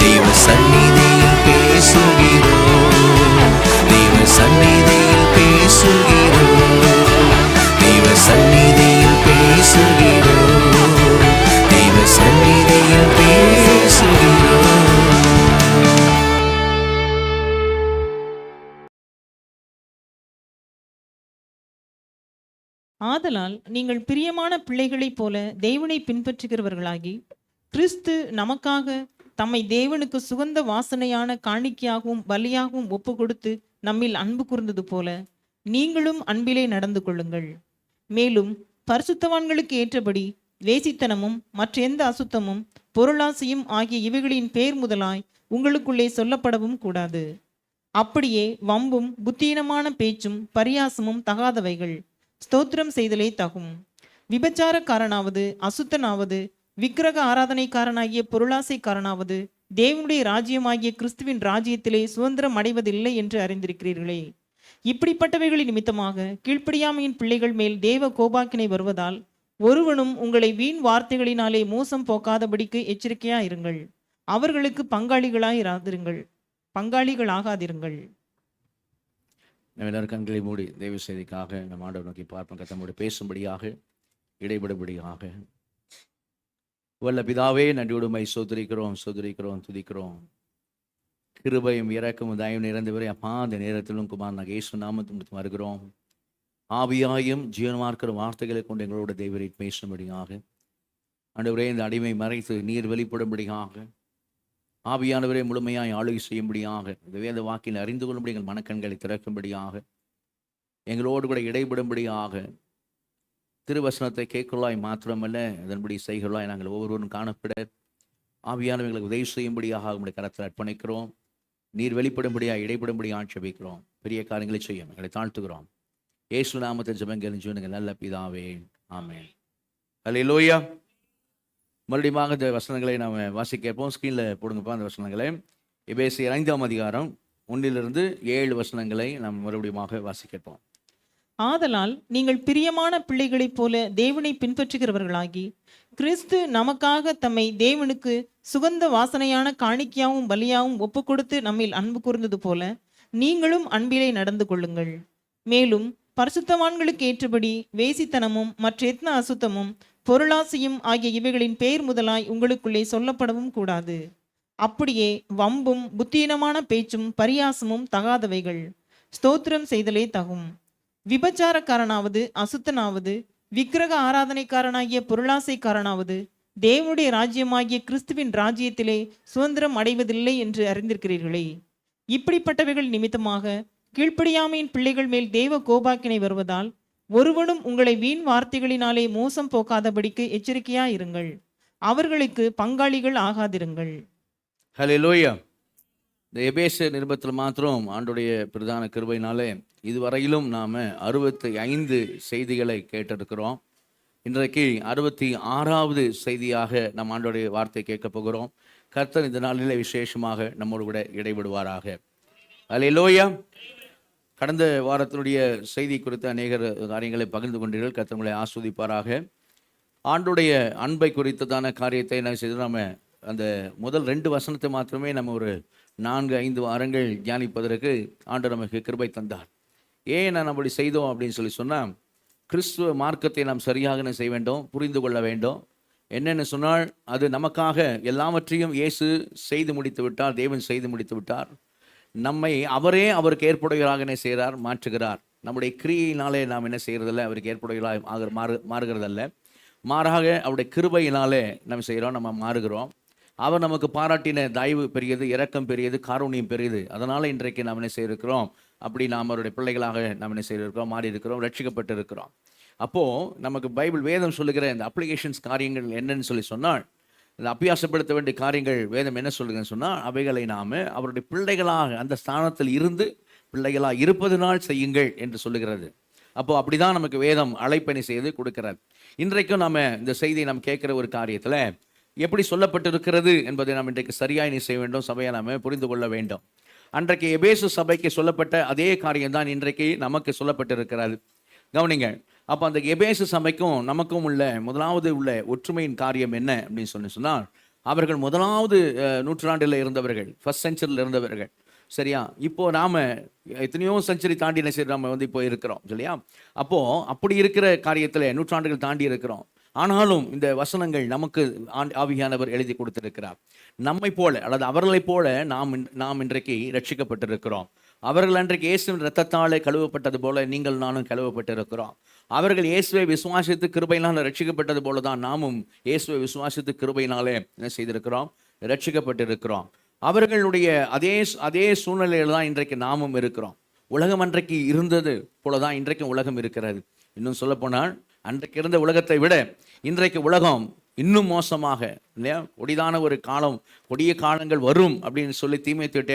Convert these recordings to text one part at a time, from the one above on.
தேவ சந்நிதியில் பேசுகிறோம், தேவ சந்நிதியில் பேசுகிறோம், தேவ சந்நிதியில் பேசுகிறோம், தேவ சந்நிதியில் பேசுகிறோம். ஆதலால் நீங்கள் பிரியமான பிள்ளைகளைப் போல தேவனை பின்பற்றுகிறவர்களாகி, கிறிஸ்து நமக்காக தம்மை தேவனுக்கு சுகந்த வாசனையான காணிக்கையாகவும் பலியாகவும் ஒப்பு கொடுத்து நம்மில் அன்பு கூர்ந்தது போல நீங்களும் அன்பிலே நடந்து கொள்ளுங்கள். மேலும் பரிசுத்தவான்களுக்கு ஏற்றபடி வேசித்தனமும் மற்ற எந்த அசுத்தமும் பொருளாசையும் ஆகிய இவைகளின் பேர் முதலாய் உங்களுக்குள்ளே சொல்லப்படவும் கூடாது. அப்படியே வம்பும் புத்தீனமான பேச்சும் பரியாசமும் தகாதவைகள், ஸ்தோத்திரம் செய்தலே தகும். விபச்சாரக்காரனாவது அசுத்தனாவது விக்கிரக ஆராதனைக்காரனாகிய பொருளாசைக்காரனாவது தேவனுடைய ராஜ்யமாகிய கிறிஸ்துவின் ராஜ்யத்திலே சுதந்திரம் அடைவதில்லை என்று அறிந்திருக்கிறீர்களே. இப்படிப்பட்டவைகளின் நிமித்தமாக கீழ்ப்படியாமையின் பிள்ளைகள் மேல் தேவ கோபாக்கினை வருவதால் ஒருவனும் உங்களை வீண் வார்த்தைகளினாலே மோசம் போக்காதபடிக்கு எச்சரிக்கையாயிருங்கள். அவர்களுக்கு பங்காளிகளாகாதிருங்கள். நம்ம எல்லாரும் கண்களை மூடி தெய்வ செய்திக்காக நம்ம ஆண்டவர் நோக்கி பார்ப்போம். கத்தமோடு பேசும்படியாக, இடைபடும்படியாக. வல்ல பிதாவே, நன்றியோடுமை சோதரிக்கிறோம் துதிக்கிறோம். கிருபையும் இரக்கமும் தயவும் நிறைந்தவரே, அப்பா அந்த நேரத்திலும் குமார் இயேசு நாமத்துக்கு வருகிறோம். ஆவியாயும் ஜீவனமார்க்கிற வார்த்தைகளை கொண்டு எங்களோட தெய்வரை பேசும்படியாக, ஆண்டவரே இந்த அடிமை மறைத்து நீர் வெளிப்படும்படியாக, ஆவியானவரே முழுமையாய் ஆளுகை செய்யும்படியாக, இந்த வேத வாக்கில் அறிந்து கொள்ளும்படி எங்கள் மனக்கண்களை திறக்கும்படியாக, எங்களோடு கூட இடைபடும்படியாக, திருவசனத்தை கேட்கலாய் மாத்திரமல்ல அதன்படி செய்களாய் நாங்கள் ஒவ்வொருவரும் காணப்பட ஆவியானவர்களுக்கு உதவி செய்யும்படியாக உங்களுடைய கரத்தில் அர்ப்பணிக்கிறோம். நீர் வெளிப்படும்படியாக இடைபடும்படியாக ஆட்சேபிக்கிறோம். பெரிய காரியங்களை செய்யும் எங்களை தாழ்த்துகிறோம். இயேசு நாமத்தை ஜெபங்கள் ஜீவனுங்கள் நல்ல பிதாவே, ஆமென். அல்லேலூயா. மறுபடியும் இந்த வசனங்களை நாம் வாசிக்க இருப்போம். ஸ்க்ரீனில் போடுங்கப்பா அந்த வசனங்களை. எபேசியர் 5ஆம் அதிகாரம் 1-7 வசனங்களை நாம் மறுபடியும் வாசிக்க இருப்போம். ஆதலால் நீங்கள் பிரியமான பிள்ளைகளைப் போல தேவனை பின்பற்றுகிறவர்களாகி, கிறிஸ்து நமக்காக தம்மை தேவனுக்கு சுகந்த வாசனையான காணிக்கையாகவும் பலியாகவும் ஒப்பு கொடுத்து நம்மில் அன்பு கூர்ந்தது போல நீங்களும் அன்பிலே நடந்து கொள்ளுங்கள். மேலும் பரிசுத்தவான்களுக்கு ஏற்றபடி வேசித்தனமும் மற்ற எத்தன அசுத்தமும் பொருளாசையும் ஆகிய இவைகளின் பெயர் முதலாய் உங்களுக்குள்ளே சொல்லப்படவும் கூடாது. அப்படியே வம்பும் புத்தீனமான பேச்சும் பரியாசமும் தகாதவைகள், ஸ்தோத்திரம் செய்தலே தகும். விபச்சாரக்காரனாவது அசுத்தனாவது விக்கிரக ஆராதனைக்காரனாகிய பொருளாசைக்காரனாவது தேவனுடைய ராஜ்யமாகிய கிறிஸ்துவின் ராஜ்யத்திலே சுதந்திரம் அடைவதில்லை என்று அறிந்திருக்கிறீர்களே. இப்படிப்பட்டவைகள் நிமித்தமாக கீழ்ப்படியாமையின் பிள்ளைகள் மேல் தேவ கோபாக்கினை வருவதால் ஒருவனும் உங்களை வீண் வார்த்தைகளினாலே மோசம் போக்காதபடிக்கு எச்சரிக்கையாயிருங்கள். அவர்களுக்கு பங்காளிகள் ஆகாதிருங்கள். ஹல்லேலூயா. இந்த எபேசியர் நிருபத்தில் மாத்திரம் ஆண்டுடைய பிரதான கிருபையினாலே இதுவரையிலும் நாம் 65 செய்திகளை கேட்டிருக்கிறோம். இன்றைக்கு 66வது செய்தியாக நம் ஆண்டுடைய வார்த்தை கேட்க போகிறோம். கர்த்தர் இந்த நாளிலே விசேஷமாக நம்மோடு கூட இடைபடுவாராக. ஹல்லேலூயா. கடந்த வாரத்தினுடைய செய்தி குறித்த அநேக காரியங்களை பகிர்ந்து கொண்டீர்கள். கர்த்தர் உங்களை ஆஸ்வதிப்பாராக. ஆண்டுடைய அன்பை குறித்ததான காரியத்தை என்ன செய்து நம்ம அந்த முதல் 2 வசனத்தை மாத்திரமே நம்ம ஒரு 4-5 வாரங்கள் தியானிப்பதற்கு ஆண்டு நமக்கு கிருபை தந்தார். ஏன் நான் அப்படி செய்தோம் அப்படின்னு சொன்னால், கிறிஸ்துவ மார்க்கத்தை நாம் சரியாக செய்ய வேண்டும், புரிந்து கொள்ள வேண்டும். என்னென்னு சொன்னால், அது நமக்காக எல்லாவற்றையும் இயேசு செய்து முடித்து விட்டார், தேவன் செய்து முடித்து விட்டார். நம்மை அவரே அவருக்கு ஏற்புடையவராக செய்கிறார், மாற்றுகிறார். நம்முடைய கிரியையினாலே நாம் என்ன செய்கிறதில்ல, அவருக்கு ஏற்புடையவராக மாறுகிறதல்ல. மாறாக அவருடைய கிருபையினாலே நம்ம செய்கிறோம், நம்ம மாறுகிறோம். அவர் நமக்கு பாராட்டின தயவு பெரியது, இரக்கம் பெரியது, காருண்யம் பெரியது. அதனால் இன்றைக்கு நாம் என்ன செய்திருக்கிறோம், அப்படி நாம் அவருடைய பிள்ளைகளாக நாம் என்ன செய்திருக்கிறோம், மாறி இருக்கிறோம், ரட்சிக்கப்பட்டு இருக்கிறோம். அப்போது நமக்கு பைபிள் வேதம் சொல்லுகிற இந்த அப்ளிகேஷன்ஸ் காரியங்கள் என்னன்னு சொன்னால், இந்த அபியாசப்படுத்த வேண்டிய காரியங்கள் வேதம் என்ன சொல்லுங்கன்னு சொன்னால், அவைகளை நாம் அவருடைய பிள்ளைகளாக அந்த ஸ்தானத்தில் இருந்து பிள்ளைகளாக இருப்பதனால் செய்யுங்கள் என்று சொல்லுகிறது. அப்போது அப்படி தான் நமக்கு வேதம் அழைப்பணி செய்து கொடுக்கிறது. இன்றைக்கும் நாம் இந்த செய்தியை நாம் கேட்குற ஒரு காரியத்தில் எப்படி சொல்லப்பட்டிருக்கிறது என்பதை நாம் இன்றைக்கு சரியாக செய்ய வேண்டும், சபையை நாம் புரிந்து கொள்ள வேண்டும். அன்றைக்கு எபேசு சபைக்கு சொல்லப்பட்ட அதே காரியம்தான் இன்றைக்கு நமக்கு சொல்லப்பட்டிருக்கிறது. கவனிங்க. அப்போ அந்த எபேசு சபைக்கும் நமக்கும் உள்ள முதலாவது உள்ள ஒற்றுமையின் காரியம் என்ன அப்படின்னு சொன்னால், அவர்கள் முதலாவது நூற்றாண்டில் இருந்தவர்கள், ஃபர்ஸ்ட் செஞ்சுரியில் இருந்தவர்கள். சரியா? இப்போ நாம எத்தனையோ செஞ்சுரி தாண்டி என்ன செய்யறோம், நம்ம இப்போ இருக்கிறோம் இல்லையா? அப்போ அப்படி இருக்கிற காரியத்தில் நூற்றாண்டுகள் தாண்டி இருக்கிறோம். ஆனாலும் இந்த வசனங்கள் நமக்கு ஆவியானவர் எழுதி கொடுத்திருக்கிறார். நம்மை போல அல்லது அவர்களைப் போல நாம் இன்றைக்கு ரட்சிக்கப்பட்டிருக்கிறோம். அவர்கள் அன்றைக்கு இயேசுவின் இரத்தத்தாலே கழுவப்பட்டது போல நீங்கள் நானும் கழுவப்பட்டிருக்கிறோம். அவர்கள் இயேசுவை விசுவாசித்து கிருபையினால் ரட்சிக்கப்பட்டது போல தான் நாமும் இயேசுவை விசுவாசித்து கிருபையினாலே என்ன செய்திருக்கிறோம், ரட்சிக்கப்பட்டிருக்கிறோம். அவர்களுடைய அதே சூழ்நிலையில் தான் இன்றைக்கு நாமும் இருக்கிறோம். உலகம் அன்றைக்கு இருந்தது போலதான் இன்றைக்கும் உலகம் இருக்கிறது. இன்னும் சொல்ல போனால் அன்றைக்கு இருந்த உலகத்தை விட இன்றைக்கு உலகம் இன்னும் மோசமாக இல்லையா, கொடிதான ஒரு காலம், கொடிய காலங்கள் வரும் அப்படின்னு சொல்லி தீமோத்தேயுவிட்ட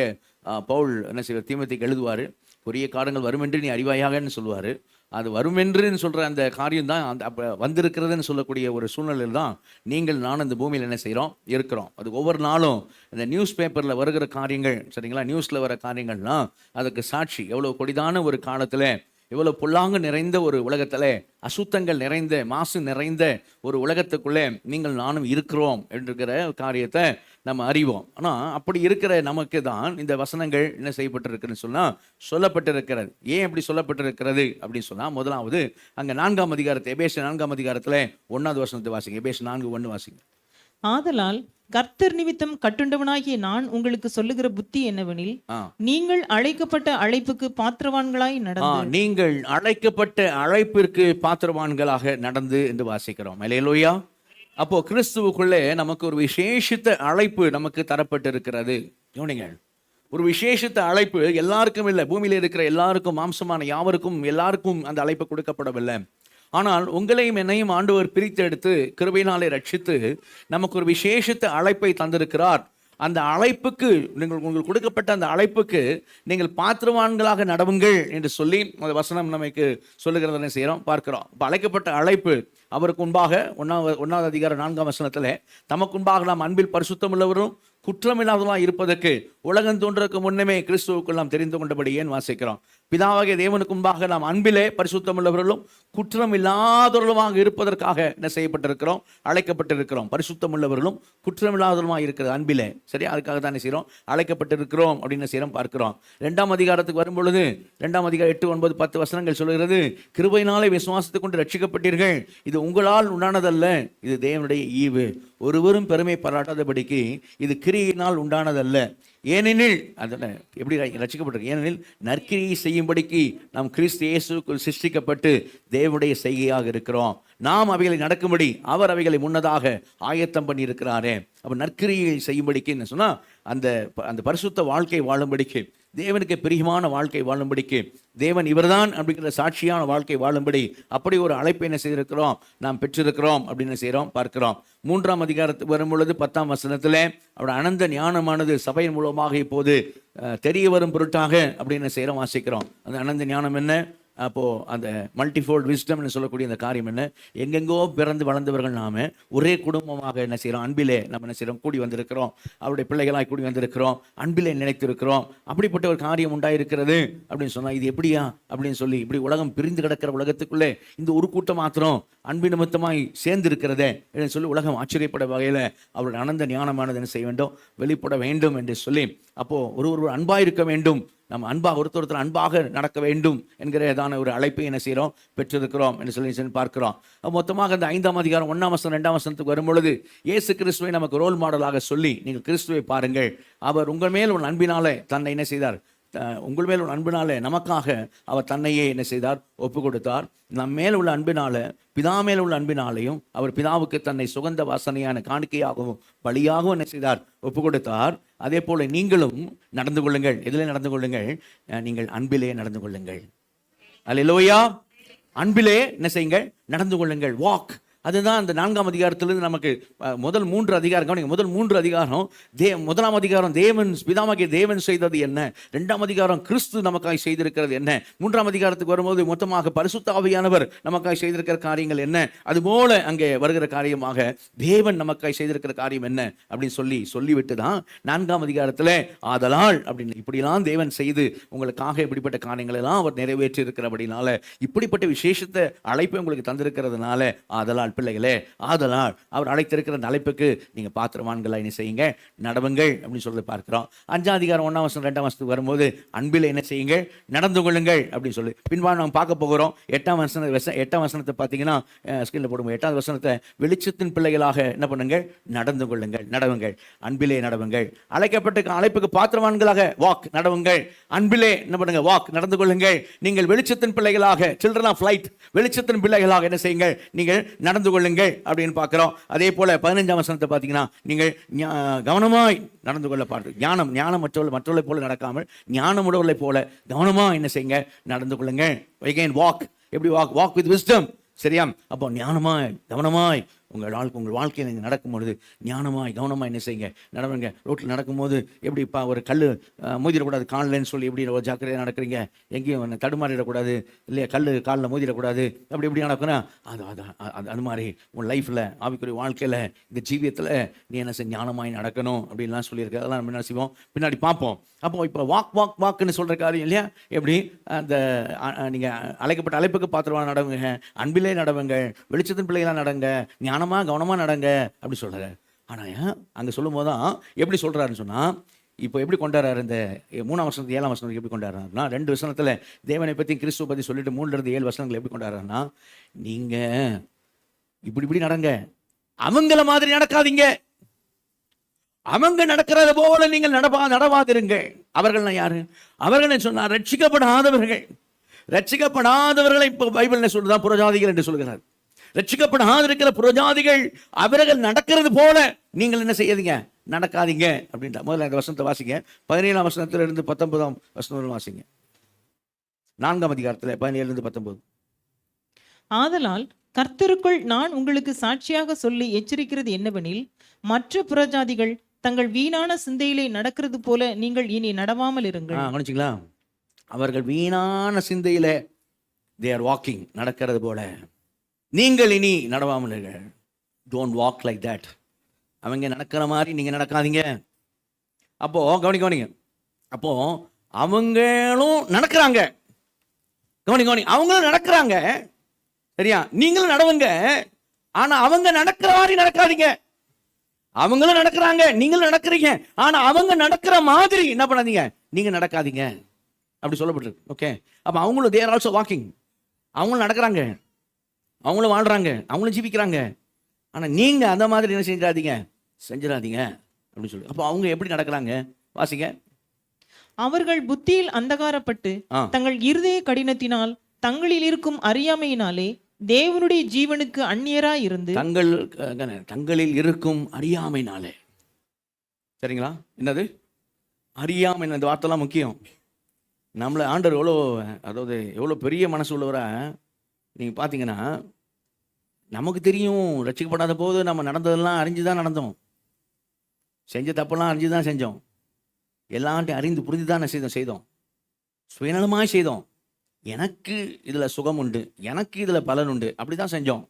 பவுல் என்ன செய்வார், தீமோத்தேயுக்கு எழுதுவார். கொடிய காலங்கள் வரும் என்று நீ அறிவாயாகன்னு சொல்லுவார். அது வரும் என்று சொல்கிற அந்த காரியம் தான் அந்த அப்போ வந்திருக்கிறதுன்னு சொல்லக்கூடிய ஒரு சூழ்நிலையில் தான் நீங்கள் நானும் இந்த பூமியில் என்ன செய்கிறோம், இருக்கிறோம். அது ஒவ்வொரு நாளும் இந்த நியூஸ் பேப்பரில் வருகிற காரியங்கள், சரிங்களா, நியூஸில் வர காரியங்கள்லாம் அதுக்கு சாட்சி. எவ்வளோ கொடிதான ஒரு காலத்தில், எவ்வளோ பொல்லாங்கு நிறைந்த ஒரு உலகத்தில், அசுத்தங்கள் நிறைந்த, மாசு நிறைந்த ஒரு உலகத்துக்குள்ளே நீங்கள் நானும் இருக்கிறோம் என்கிற காரியத்தை நம்ம அறிவோம். ஆனால் அப்படி இருக்கிற நமக்கு தான் இந்த வசனங்கள் என்ன செய்யப்பட்டிருக்குன்னு சொன்னால் சொல்லப்பட்டிருக்கிறது. ஏன் அப்படி சொல்லப்பட்டிருக்கிறது அப்படின்னு சொன்னால், முதலாவது அங்கே 4ஆம் அதிகாரத்தை, எபேசியர் 4ஆம் அதிகாரத்தில் 1வது வசனத்தை வாசிங்க. எபேசியர் 4:1 வாசிங்க. ஆதலால் கர்த்தர் நிமித்தம் கட்டுண்டவனாகிய நான் உங்களுக்கு சொல்லுகிற புத்தி என்னவெனில், நீங்கள் அழைக்கப்பட்ட அழைப்புக்கு பாத்திரவான்களாய் நடந்து, நீங்கள் அழைக்கப்பட்ட அழைப்பிற்கு பாத்திரவான்களாக நடந்து என்று வாசிக்கிறோம். அல்லேலூயா. அப்போ கிறிஸ்துவுக்குள்ளே நமக்கு ஒரு விசேஷித்த அழைப்பு நமக்கு தரப்பட்டிருக்கிறது. கவனிங்கள், ஒரு விசேஷித்த அழைப்பு எல்லாருக்கும் இல்லை. பூமியில் இருக்கிற எல்லாருக்கும், மாம்சமான யாவருக்கும் எல்லாருக்கும் அந்த அழைப்பு கொடுக்கப்படவில்லை. ஆனால் உங்களையும் என்னையும் ஆண்டவர் பிரித்தெடுத்து கிருபையினாலே ரட்சித்து நமக்கு ஒரு விசேஷித்த அழைப்பை தந்திருக்கிறார். அந்த அழைப்புக்கு உங்களுக்கு கொடுக்கப்பட்ட அந்த அழைப்புக்கு நீங்கள் பாத்திரவான்களாக நடவுங்கள் என்று சொல்லி அந்த வசனம் நமக்கு சொல்லுகிறத செய்கிறோம், பார்க்கிறோம். இப்போ அழைக்கப்பட்ட அழைப்பு அவருக்கு முன்பாக 1வது அதிகாரம் 4ஆம் வசனத்தில், தமக்கு முன்பாக நாம் அன்பில் பரிசுத்தம் உள்ளவரும் குற்றமில்லாதவர்களாக இருப்பதற்கு உலகம் தோன்றதுக்கு முன்னமே கிறிஸ்துவுக்குள் நாம் தெரிந்து கொண்டபடி ஏன் வாசிக்கிறோம். பிதாவாகிய தேவனுக்கு முன்பாக நாம் அன்பிலே பரிசுத்தம் உள்ளவர்களும் குற்றம் இல்லாதவர்களுமாக இருப்பதற்காக என்ன செய்யப்பட்டிருக்கிறோம், அழைக்கப்பட்டிருக்கிறோம். பரிசுத்தம் உள்ளவர்களும் குற்றம் இல்லாதவர்களுமாக இருக்கிறது அன்பிலே. சரி, அதுக்காக தான் என்ன செய்கிறோம், அழைக்கப்பட்டிருக்கிறோம் அப்படின்னு செய்கிறோம், பார்க்கிறோம். 2ஆம் அதிகாரத்துக்கு வரும்பொழுது 2ஆம் அதிகாரம் 8, 9, 10 வசனங்கள் சொல்கிறது, கிருபையினாலே விசுவாசத்தை கொண்டு ரட்சிக்கப்பட்டீர்கள், இது உங்களால் உண்டானதல்ல, இது தேவனுடைய ஈவு, ஒருவரும் பெருமை பாராட்டாதபடிக்கு இது கிரியினால் உண்டானதல்ல. ஏனெனில் அதில் எப்படி ரட்சிக்கப்பட்டிருக்கு, ஏனெனில் நற்கிரியை செய்யும்படிக்கு நாம் கிறிஸ்து இயேசுக்குள் சிருஷ்டிக்கப்பட்டு தேவனுடைய செய்கையாக இருக்கிறோம். நாம் அவைகளை நடக்கும்படி அவர் அவைகளை முன்னதாக ஆயத்தம் பண்ணி இருக்கிறாரே. அப்போ நற்கிரியை செய்யும்படிக்கு என்ன சொன்னால், அந்த பரிசுத்த வாழ்க்கை வாழும்படிக்கு, தேவனுக்கு பிரியமான வாழ்க்கை வாழும்படிக்கு, தேவன் இவர்தான் அப்படிங்கிற சாட்சியான வாழ்க்கை வாழும்படி அப்படி ஒரு அழைப்பை என்ன செய்திருக்கிறோம், நாம் பெற்றிருக்கிறோம் அப்படின்னு செய்கிறோம், பார்க்கிறோம். 3ஆம் அதிகாரத்துக்கு வரும் பொழுது 10ஆம் வசனத்தில் அவருடைய அனந்த ஞானமானது சபையின் மூலமாக இப்போது தெரிய வரும் பொருட்டாக அப்படின்னு செய்கிறோம், வாசிக்கிறோம். அந்த அனந்த ஞானம் என்ன, அப்போது அந்த மல்டிஃபோல்ட் விஸ்டம்னு சொல்லக்கூடிய அந்த காரியம் என்ன, எங்கெங்கோ பிறந்து வளர்ந்தவர்கள் நாம ஒரே குடும்பமாக என்ன செய்கிறோம், அன்பிலே நம்ம என்ன செய்கிறோம், கூடி வந்திருக்கிறோம், அவருடைய பிள்ளைகளாக கூடி வந்திருக்கிறோம், அன்பிலே நினைத்திருக்கிறோம். அப்படிப்பட்ட ஒரு காரியம் உண்டாயிருக்கிறது அப்படின்னு சொன்னால், இது எப்படியா அப்படின்னு சொல்லி, இப்படி உலகம் பிரிந்து கிடக்கிற உலகத்துக்குள்ளே இந்த ஒரு கூட்டம் மாத்திரம் அன்பு நிமித்தமாய் சேர்ந்து இருக்கிறதே என்று சொல்லி உலகம் ஆச்சரியப்பட வகையில் அவருடைய அனந்த ஞானமானது என்ன செய்ய வேண்டும், வெளிப்பட வேண்டும் என்று சொல்லி, அப்போது ஒரு அன்பாக இருக்க வேண்டும், நம்ம அன்பாக ஒருத்தர் அன்பாக நடக்க வேண்டும் என்கிறதான ஒரு அழைப்பை என்ன செய்கிறோம், பெற்றிருக்கிறோம் என்று சொல்லி பார்க்கிறோம். மொத்தமாக அந்த 5ஆம் அதிகாரம் 1ஆம் வசனம் 2ஆம் வசனத்துக்கு வரும்பொழுது இயேசு கிறிஸ்துவை நமக்கு ரோல் மாடலாக சொல்லி, நீங்கள் கிறிஸ்துவை பாருங்கள், அவர் உங்கள் மேல் ஒரு அன்பினாலே தன்னை என்ன செய்தார், உங்கள் மேல் உள்ள அன்பினாலே நமக்காக அவர் தன்னையே என்ன செய்தார், ஒப்பு கொடுத்தார். நம் மேல் உள்ள அன்பினால, பிதா மேல் உள்ள அன்பினாலையும் அவர் பிதாவுக்கு தன்னை சுகந்த வாசனையான காணிக்கையாகவும் பலியாகவும் என்ன செய்தார், ஒப்பு கொடுத்தார். அதே போல நீங்களும் நடந்து கொள்ளுங்கள். எதிலே நடந்து கொள்ளுங்கள், நீங்கள் அன்பிலே நடந்து கொள்ளுங்கள். அல்லேலூயா. அன்பிலே என்ன செய்யுங்கள், நடந்து கொள்ளுங்கள். வாக். அதுதான் அந்த 4ஆம் அதிகாரத்திலிருந்து நமக்கு முதல் 3 அதிகாரம். முதல் 3 அதிகாரம் 1ஆம் அதிகாரம் தேவன் பிதாவாகிய தேவன் செய்தது என்ன, 2ஆம் அதிகாரம் கிறிஸ்து நமக்காக செய்திருக்கிறது என்ன, 3ஆம் அதிகாரத்துக்கு வரும்போது மொத்தமாக பரிசுத்த ஆவியானவர் நமக்காக செய்திருக்கிற காரியங்கள் என்ன, அதுபோல அங்கே வருகிற காரியமாக தேவன் நமக்காக செய்திருக்கிற காரியம் என்ன அப்படின்னு சொல்லிவிட்டு தான் 4ஆம் அதிகாரத்தில் ஆதலால் அப்படின்னு இப்படிலாம் தேவன் செய்து உங்களுக்காக இப்படிப்பட்ட காரியங்கள் எல்லாம் அவர் நிறைவேற்றி இருக்கிறபடினால, இப்படிப்பட்ட விசேஷத்தை அழைப்பை உங்களுக்கு தந்திருக்கிறதுனால, ஆதலால் வேண்டாம் பிள்ளைகளே, ஆதலால் அவர் அழைத்திருக்கிற அந்த அழைப்புக்கு நீங்கள் பாத்திரவான்களாக என்ன செய்யுங்க, நடவுங்கள் அப்படின்னு சொல்லி பார்க்கிறோம். 5ஆம் அதிகாரம் 1ஆம் வசனம் 2ஆம் வசனத்துக்கு வரும்போது அன்பில் என்ன செய்யுங்க, நடந்து கொள்ளுங்கள் அப்படின்னு சொல்லி பின்பாக நம்ம பார்க்க போகிறோம். 8ஆம் வசனத்தை பார்த்தீங்கன்னா ஸ்கிரீனில் போடுவோம். 8ஆவது வசனத்தை, வெளிச்சத்தின் பிள்ளைகளாக என்ன பண்ணுங்கள், நடந்து கொள்ளுங்கள், நடவுங்கள், அன்பிலே நடவுங்கள். அழைக்கப்பட்ட அழைப்புக்கு பாத்திரவான்களாக வாக், நடவுங்கள், அன்பிலே என்ன பண்ணுங்க, வாக், நடந்து கொள்ளுங்கள். நீங்கள் வெளிச்சத்தின் பிள்ளைகளாக, சில்ட்ரன் ஆஃப் லைட், வெளிச்சத்தின் பிள்ளைகளாக என்ன செய்யுங்கள், நீங்கள் நடந்து கொள்ளுங்கள் அப்படின்னு பார்க்கிறோம். அதே போல 15ஆம் வசனத்தை பார்த்தீங்கன்னா, நீங்கள் கவனமாய் நடந்து கொள்ள பாருங்கள். ஞானம் மற்றவர்களை போல நடக்காமல் ஞானமுடையவர்களை போல கவனமாக என்ன செய்யுங்க, நடந்து கொள்ளுங்கள். again walk, எப்படி walk with wisdom. சரியா? அப்போ ஞானமாய் கவனமாய் உங்கள் வாழ்க்கையில் நீங்கள் நடக்கும் பொழுது ஞானமாய் கவனமாக என்ன செய்யுங்க, நடவுங்க. ரோட்டில் நடக்கும்போது எப்படி ஒரு கல் மோதிடக்கூடாது காலில்னு சொல்லி எப்படி ஒரு ஜாக்கிரதையாக நடக்கிறீங்க, எங்கேயும் தடுமாறிடக்கூடாது இல்லையா, கல் காலில் மோதிடக்கூடாது, அப்படி எப்படி நடக்கணும். அது மாதிரி உன் லைஃப்பில், ஆவிக்குரிய வாழ்க்கையில், இந்த ஜீவியத்தில் நீ என்ன செய்ய, ஞானமாய் நடக்கணும் அப்படின்லாம் சொல்லியிருக்கு. அதெல்லாம் நம்ம என்ன செய்வோம், பின்னாடி பார்ப்போம். அப்போ இப்போ வாக்குன்னு சொல்கிற காரியம் இல்லையா, எப்படி அந்த நீங்கள் அழைக்கப்பட்ட அழைப்புக்கு பாத்திரமாக நடவுங்க, அன்பிலே நடவுங்க, வெளிச்சத்தின் பிள்ளைகளாக நடங்க, ஞானமாக கவனமாக நடங்க அப்படி சொல்கிறார். ஆனால் அங்கே சொல்லும் போது தான் எப்படி சொல்கிறாருன்னு சொன்னால், இப்போ எப்படி கொண்டாடுறாரு, இந்த 3ஆம் வசனத்து 7ஆம் வசனத்துக்கு எப்படி கொண்டாடுறாருன்னா, 2 வசனத்தில் தேவனை பற்றி கிறிஸ்துவ பற்றி சொல்லிட்டு 3லிருந்து 7 வசனங்கள் எப்படி கொண்டாடுறாருன்னா, நீங்கள் இப்படி நடங்க, அவங்கள மாதிரி நடக்காதீங்க, அவங்க நடக்கிறது போல நீங்கள் நடவாதிருங்க. அவர்கள் யாரு? அவர்கள் சொன்னார் ரட்சிக்கப்படாதவர்களை இப்போ பைபிள் சொல்லுதான் புறஜாதிகள் என்று சொல்கிறார். ரட்சிக்கப்படாதிருக்கிற புறஜாதிகள் அவர்கள் நடக்கிறது போல நீங்கள் என்ன செய்யாதீங்க, நடக்காதீங்க அப்படின்ற. முதல்ல இந்த வசனத்தை வாசிங்க. 17ஆம் வசனத்திலிருந்து 19ஆம் வசனம் வாசிங்க. 4ஆம் அதிகாரத்தில் 17லிருந்து 19. ஆதலால் கர்த்தருக்குள் நான் உங்களுக்கு சாட்சியாக சொல்லி எச்சரிக்கிறது என்னவெனில், மற்ற புறஜாதிகள் தங்கள் வீணான சிந்தையிலே நடக்கிறது போல நீங்கள் இனி நடவாமல் இருங்கள். கவனிச்சிங்களா? அவர்கள் வீணான சிந்தையிலே they are walking, நடக்கிறது போல நீங்கள் இனி நடவாமல் இருங்கள். Don't walk like that. அவங்க நடக்கிற மாதிரி நீங்க நடக்காதீங்க. அப்போ கவனிங்க, அப்போ அவங்களும் நடக்கிறாங்க, அவங்களும் நடக்கிறாங்க, சரியா? நீங்களும் நடவுங்க. ஆனா அவங்க நடக்கிற மாதிரி நடக்காதீங்க. அவங்களும் நடக்கிறாங்க, நீங்களும் நடக்கிறீங்க, ஆனா அவங்க நடக்கிற மாதிரி என்ன பண்ணாதீங்க, நீங்க நடக்காதீங்க அப்படி சொல்லப்பட்டிருக்கு. ஓகே, அப்ப அவங்களும் they are also walking, அவங்களும் நடக்கிறாங்க, அவங்களும் வாழ்றாங்க, அவங்களும் ஜீவிக்கிறாங்க. ஆனா நீங்க அந்த மாதிரி என்ன செஞ்சிடாதீங்க அப்படின்னு சொல்லி. அப்போ அவங்க எப்படி நடக்கிறாங்க வாசிங்க. அவர்கள் புத்தியில் அந்தகாரப்பட்டு தங்கள் இருதய கடினத்தினால் தங்களில் இருக்கும் அறியாமையினாலே தேவனுடைய ஜீவனுக்கு அந்நியராய் இருந்து தங்களில் இருக்கும் அறியாமையினாலே. சரிங்களா? என்னது அறியாமை? இந்த வார்த்தைலாம் முக்கியம். நம்மளை ஆண்டவர் எவ்வளோ பெரிய மனசு உள்ளவரா நீங்கள் பார்த்தீங்கன்னா, நமக்கு தெரியும் ரட்சிக்கப்படாத போது நம்ம நடந்ததெல்லாம் அறிஞ்சுதான் நடந்தோம், செஞ்ச தப்பெல்லாம் அறிஞ்சுதான் செஞ்சோம், எல்லாத்தையும் அறிந்து புரிந்துதான் செய்தோம், சுயநலமாய் செய்தோம். எனக்கு இதில் சுகம் உண்டு, எனக்கு இதில் பலன் உண்டு, அப்படி தான் செஞ்சோம்.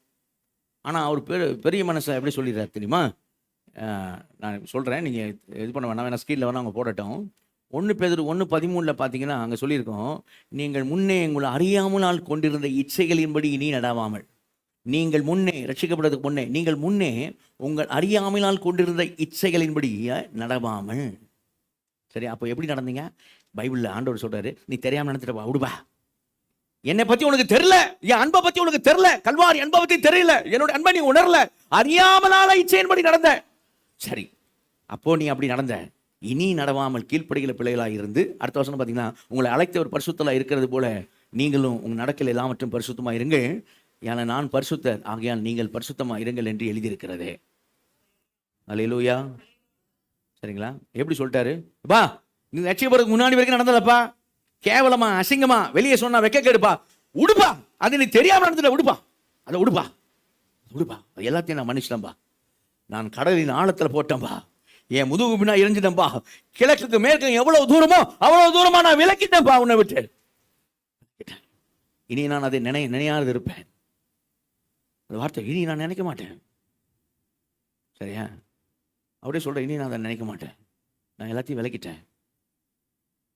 ஆனால் அவர் பெரிய மனசை எப்படி சொல்லிடுறாரு தெரியுமா? நான் சொல்கிறேன், நீங்கள் இது பண்ண வேணாம், ஸ்க்ரீனில் வேணால் அவங்க போடட்டும். 1 பேதுரு 1:13 பார்த்தீங்கன்னா அங்கே சொல்லியிருக்கோம், நீங்கள் முன்னே உங்களை அறியாமலால் கொண்டிருந்த இச்சைகளின்படி இனி நடவாமல். நீங்கள் முன்னே ரட்சிக்கப்படுறதுக்கு முன்னே நீங்கள் முன்னே உங்கள் அறியாமலால் கொண்டிருந்த இச்சைகளின்படி நடவாமல். சரி, அப்போ எப்படி நடந்தீங்க? பைபிளில் ஆண்டவர் சொல்கிறாரு, நீ தெரியாமல் நடந்துட்டு விடுபா, என்னை பத்தி உனக்கு தெரியல, என் அன்பை பத்தி உனக்கு தெரியல, கல்வாரி அன்பை பத்தி தெரியல, என்னோட அன்பை நீ உணரல, அறியாமலால இச்சையின்படி நடந்த. சரி, அப்போ நீ அப்படி நடந்த, இனி நடவாமல் கீழ்ப்படிகிற பிள்ளைகளாக இருந்து, அடுத்த வசனம் பார்த்தீங்கன்னா, உங்களை அழைத்த ஒரு பரிசுத்தலாக இருக்கிறது போல நீங்களும் உங்கள் நடக்கல் எல்லாவற்றும் பரிசுத்தமாக இருங்கள், ஏன்னா நான் பரிசுத்தர் ஆகையால் நீங்கள் பரிசுத்தமாக இருங்கள் என்று எழுதியிருக்கிறதே. அல்லேலூயா. சரிங்களா? எப்படி சொல்லிட்டாரு? பா நீ ரட்சிக்கப்படுறதுக்கு முன்னாடி வரைக்கும் நடந்தலப்பா, கேவலமா அசிங்கமா வெளியே சொன்னா வெக்க கேடுப்பா, உடுப்பா, அது நீ தெரியாம நடந்துட்ட, உடுப்பா, அதை உடுப்பா, எல்லாத்தையும் நான் மன்னிச்சிட்டேன்பா, நான் கடலின் ஆழத்தில் போட்டேன்பா, என் முதுகு பின்னா எரிஞ்சிட்டேன்பா, கிழக்குக்கு மேற்கு எவ்வளவு தூரமோ அவ்வளவு தூரமா நான் விலக்கிட்டேன்பா உன்னை விட்டு, இனி நான் அதை நினையாது இருப்பேன். அந்த வார்த்தை இனி நான் நினைக்க மாட்டேன். சரியா? அப்படியே சொல்றேன், இனி நான் அதை நினைக்க மாட்டேன், நான் எல்லாத்தையும் விலக்கிட்டேன்.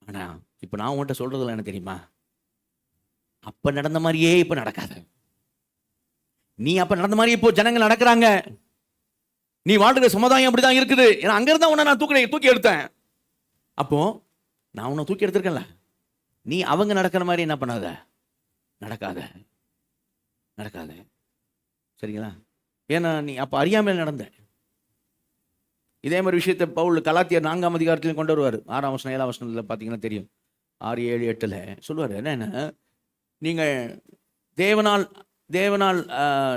ஆனா இப்ப நான் உன்கிட்ட சொல்றதுல என்ன தெரியுமா? அப்ப நடந்த மாதிரியே இப்ப நடக்காத, நீ அப்ப நடந்த மாதிரி இப்போ ஜனங்கள் நடக்கிறாங்க. நீ வாழ்கிற சமுதாயம் அப்படிதான் இருக்குது. ஏன்னா அங்க இருந்தா உன்னை நான் தூக்கி எடுத்தேன். அப்போ நான் உன்னை தூக்கி எடுத்திருக்கேன்ல, நீ அவங்க நடக்கிற மாதிரி என்ன பண்ணாத, நடக்காத. சரிங்களா? ஏன்னா நீ அப்ப அறியாமல் நடந்த. இதே மாதிரி விஷயத்தை பவுல் கலாத்தியர் 4ஆம் அதிகாரத்திலையும் கொண்டு வருவார். 6ஆம் வசனம் 7ஆம் வசனத்தில் பார்த்தீங்கன்னா தெரியும். 6, 7, 8 சொல்லுவார். என்னன்னா, நீங்கள்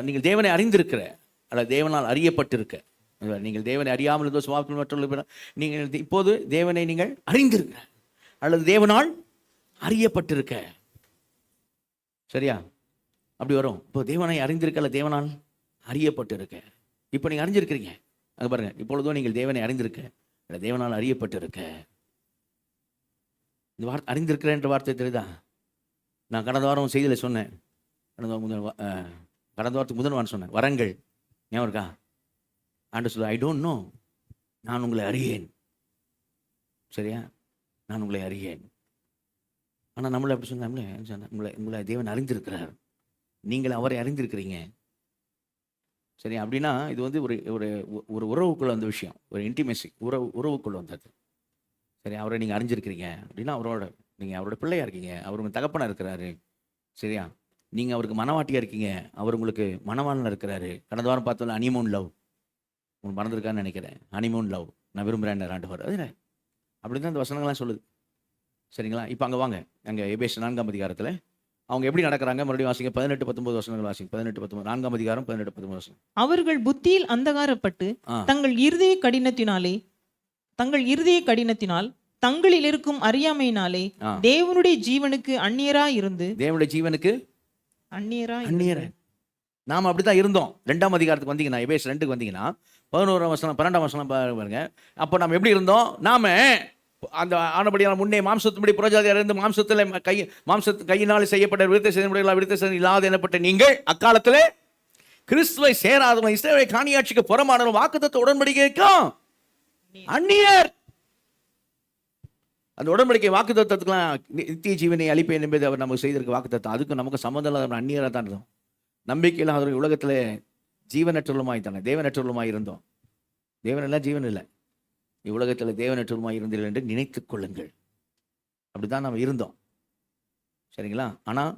நீங்கள் தேவனை அறிந்திருக்கிற அல்ல தேவனால் அறியப்பட்டிருக்க. நீங்கள் தேவனை அறியாமல் இருந்தோ சுவாபத்தில் மற்றவர்கள் நீங்கள் இப்போது தேவனை நீங்கள் அறிந்திருக்க அல்லது தேவனால் அறியப்பட்டிருக்க. சரியா? அப்படி வரும். இப்போ தேவனை அறிந்திருக்க அல்ல தேவனால் அறியப்பட்டிருக்க. இப்போ நீங்கள் அறிஞ்சிருக்கிறீங்க. அங்கே பாருங்க, இப்பொழுதோ நீங்கள் தேவனை அறிந்திருக்க அல்ல தேவனால் அறியப்பட்டிருக்க. இந்த வார்த்தை அறிந்திருக்கிற என்ற வார்த்தை தெரியுதா? நான் கடந்த வாரம் செய்தியில் சொன்னேன். கடந்த வாரத்துக்கு முதல் வாரம் சொன்னேன். வரங்கள் ஞாபகம் இருக்கா? ஆண்டு சொல்ல, ஐ டோன்ட் நோ, நான் உங்களை அறியேன். சரியா? நான் உங்களை அறியேன். ஆனால் நம்மளை அப்படி சொன்ன உங்களை தேவன் அறிந்திருக்கிறார், நீங்கள் அவரை அறிந்திருக்கிறீங்க. சரி, அப்படின்னா இது வந்து ஒரு ஒரு உறவுக்குள்ள வந்த விஷயம், ஒரு இன்டிமேசி உறவுக்குள்ள வந்தது. சரி, அவரை நீங்கள் அறிஞ்சிருக்கிறீங்க அப்படின்னா நீங்கள் அவரோட பிள்ளையா இருக்கீங்க, அவர் உங்கள் தகப்பனாக இருக்கிறாரு. சரியா? நீங்கள் அவருக்கு மனவாட்டியாக இருக்கீங்க, அவர் உங்களுக்கு மனவாளனாக இருக்கிறாரு. கடந்த வாரம் பார்த்தோம்ல ஹனிமூன் லவ், உங்களுக்கு மறந்துருக்கான்னு நினைக்கிறேன். ஹனிமூன் லவ் நான் விரும்புகிறேன் ஆண்டவர். அது அப்படி தான் இந்த வசனங்கள்லாம் சொல்லுது. சரிங்களா? இப்போ அங்கே வாங்க, அங்கே எபேசியர் 4ஆம் அதிகாரத்தில் அவங்க எப்படி நடக்கிறாங்க மறுபடியும் வாசிங்க. 18-19 வசனங்கள் வாசிங்க. 18-19 4ஆம் அதிகாரம் 18-19 வசனம். அவர்கள் புத்தியில் அந்தகாரப்பட்டு தங்கள் இருதய கடினத்தினால் தங்களில் இருக்கும் அறியாமையினாலே தேவனுடைய ஜீவனுக்கு அந்நியரா நாம அப்படித்தான் இருந்தோம். 2ஆம் அதிகாரத்துக்கு வந்தீங்கன்னா, எபேசியர் 2க்கு வந்தீங்கன்னா 11ஆம் வசனம் 12ஆம் வசனம் பாருங்க. அப்போ நம்ம எப்படி இருந்தோம்? நாம அந்த ஆனபடியான முன்னே மாம்சத்தின்படி புறஜாதியார் இருந்து கையினால் செய்யப்பட்ட விருத்த இல்லாத எனப்பட்ட நீங்கள் அக்காலத்திலே கிறிஸ்துவை சேராதவன், இஸ்ரவேலை காணியாட்சிக்கு புறமானவன், வாக்குத்தத்த உடன்படிக்கைக்கும் அந்நியர். அந்த உடன்படிக்கை வாக்குத்தத்தத்துக்குலாம் நித்திய ஜீவனை அளிப்பேன் என்பது அவர் நமக்கு செய்திருக்க வாக்குத்தத்தம். அதுக்கு நமக்கு சம்மந்தம் இல்லாத அந்நியராக தான் இருந்தோம். நம்பிக்கையில் அவர்கள் உலகத்தில் ஜீவனற்றவருமாய்த்தானே, தேவனற்றவருமாய் இருந்தோம். தேவனெல்லாம் ஜீவன் இல்லை, இவ்வுலகத்தில் தேவனற்றவருமாய் இருந்தீர்கள் என்று நினைத்துக் கொள்ளுங்கள். அப்படிதான் நம்ம இருந்தோம். சரிங்களா? ஆனால்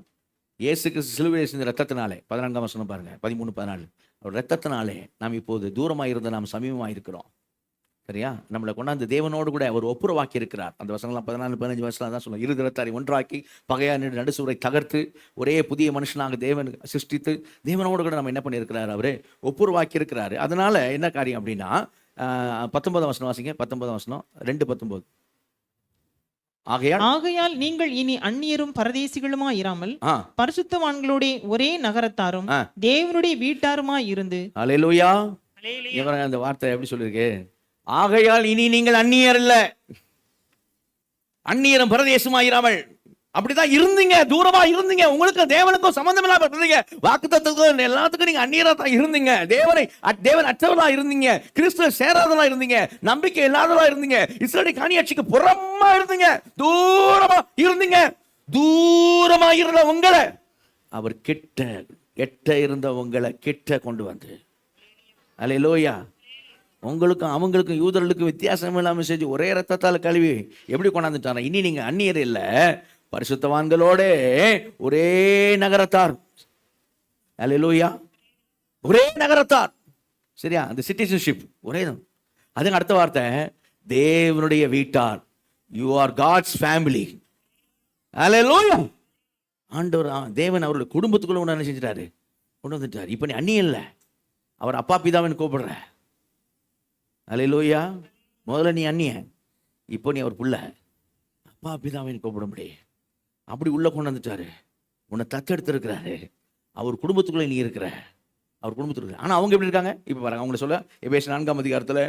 இயேசு கிறிஸ்து சிலுவையில் சிந்த ரத்தத்தினாலே, 14ஆம் வசனம் பாருங்க, 13-14, அவர் ரத்தத்தினாலே நாம் இப்போது தூரமாக இருந்த நாம் சமீபமாக இருக்கிறோம். சரியா? நம்மளை கொண்டாந்து தேவனோடு கூட அவர் ஒப்புரவாக்கி இருக்கிறார். அந்த வசனம்லாம் 14-15 வசனம் தான் சொல்லுவோம். இருதரத்தாரை ஒன்றாக்கி பகையார் நடுசுவரை தகர்த்து ஒரே புதிய மனுஷனாக தேவன் சிருஷ்டித்து தேவனோடு கூட நம்ம என்ன பண்ணியிருக்கிறார்? அவரு ஒப்புரவாக்கி இருக்கிறாரு. அதனால என்ன காரியம் அப்படின்னா, 19ஆம் வசனம் வாசிங்க. 19ஆம் வசனம் 2:19. ஆகையால் நீங்கள் இனி அந்நியரும் பரதேசிகளுமா இராமல் பரிசுத்தவான்களோட ஒரே நகரத்தாரும் தேவனுடைய வீட்டாருமா இருந்து. அல்லேலூயா. அந்த வார்த்தை எப்படி சொல்லிருக்கு? ஆகையால் இனி நீங்கள் அந்நியர் இல்ல, அந்நியரும் பரதேசமாயிராமல். அப்படிதான் இருந்தீங்க, தூரமா இருந்தீங்க, உங்களுக்கு தேவனுக்கும் சம்பந்தம் இல்லாம இருந்தீங்க, வாக்குத்தத்தத்துக்கும் எல்லாத்துக்கும் நீங்க அந்நியரா தான் இருந்தீங்க. தேவன் அற்றவர்களா இருந்தீங்க, கிறிஸ்துவ சேராதவர்களா இருந்தீங்க, நம்பிக்கை இல்லாதவர்களா இருந்தீங்க, இஸ்ரவேல் காணியாட்சிக்கு புறமா இருந்தீங்க, தூரமா இருந்தீங்க. தூரமா இருந்த உங்களை அவர் எட்ட இருந்த உங்களை கிட்ட கொண்டு வந்து, அல்லேலூயா, உங்களுக்கும் அவங்களுக்கும் யூதர்களுக்கும் வித்தியாசம் இல்லாமல் செஞ்சு ஒரே ரத்தத்தால் கழுவி எப்படி கொண்டாந்துட்டாங்க. இனி நீங்க அந்நியர் இல்லை, பரிசுத்தவான்களோட ஒரே நகரத்தார். அல்லேலூயா. ஒரே நகரத்தார். சரியா? அந்த சிட்டிசன்ஷிப் ஒரே தான். அதுங்க அடுத்த வார்த்தை, தேவனுடைய வீட்டார். You are God's family. அல்லேலூயா. ஆண்டவர் தேவன் அவருடைய குடும்பத்துக்குள்ள ஒன்று என்ன செஞ்சிட்டாரு? கொண்டு வந்துட்டார். இப்போ நீ அந்நியன் இல்லை, அவர் அப்பா பிதாவின்னு கூப்பிடுற. அல்லேலூயா. முதல்ல நீ அந்நியன், இப்போ நீ அவர் புள்ள, அப்பா பிதாவின்னு கூப்பிட முடியும். அப்படி உள்ள கொண்டு வந்துட்டாரு, உன்னை தத்தெடுத்திருக்கிறாரு, அவர் குடும்பத்துக்குள்ள நீ இருக்கிற, அவர் குடும்பத்துக்கு. ஆனால் அவங்க எப்படி இருக்காங்க இப்போ பாருங்க. அவங்கள சொல்ல எபேசியர் 4ஆம் அதிகாரத்தில்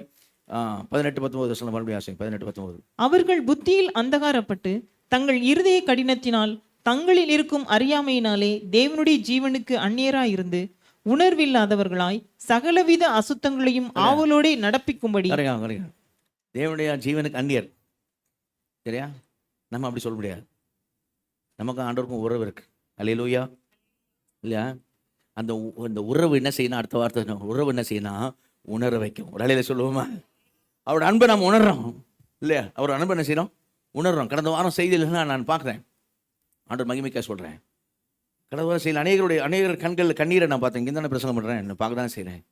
18-19 வசனம் மறுபடியும் ஆசை. 18-19. அவர்கள் புத்தியில் அந்தகாரப்பட்டு தங்கள் இருதய கடினத்தினால் தங்களில் இருக்கும் அறியாமையினாலே தேவனுடைய ஜீவனுக்கு அந்நியரா இருந்து உணர்வில்லாதவர்களாய் சகலவித அசுத்தங்களையும் ஆவலோட நடப்பிக்கும்படி. தேவனுடைய ஜீவனுக்கு அந்நியர். சரியா? நம்ம அப்படி சொல்ல முடியாது. நமக்கு ஆண்டவருக்கும் உறவு இருக்கு. அல்லேலூயா. இல்லையா? அந்த உறவு என்ன செய்யணும், அடுத்த வார்த்தை உறவு என்ன செய்யணும், உணர வைக்கும். ஒரு அலையில சொல்லுவோமா, அவரோட அன்பை நம்ம உணர்றோம் இல்லையா? அவரோட அன்பை என்ன செய்யணும், உணர்றோம். கடந்த வாரம் செய்தியில் நான் பார்க்குறேன், ஆண்டவர் மகிமைக்காக சொல்கிறேன். கடந்த வாரம் செய்யல அநேகர் கண்கள் கண்ணீரை நான் பார்த்தேன். இங்கே தானே பிரசங்கம் பண்ணுறேன், நான் பார்க்க தான் செய்கிறேன்.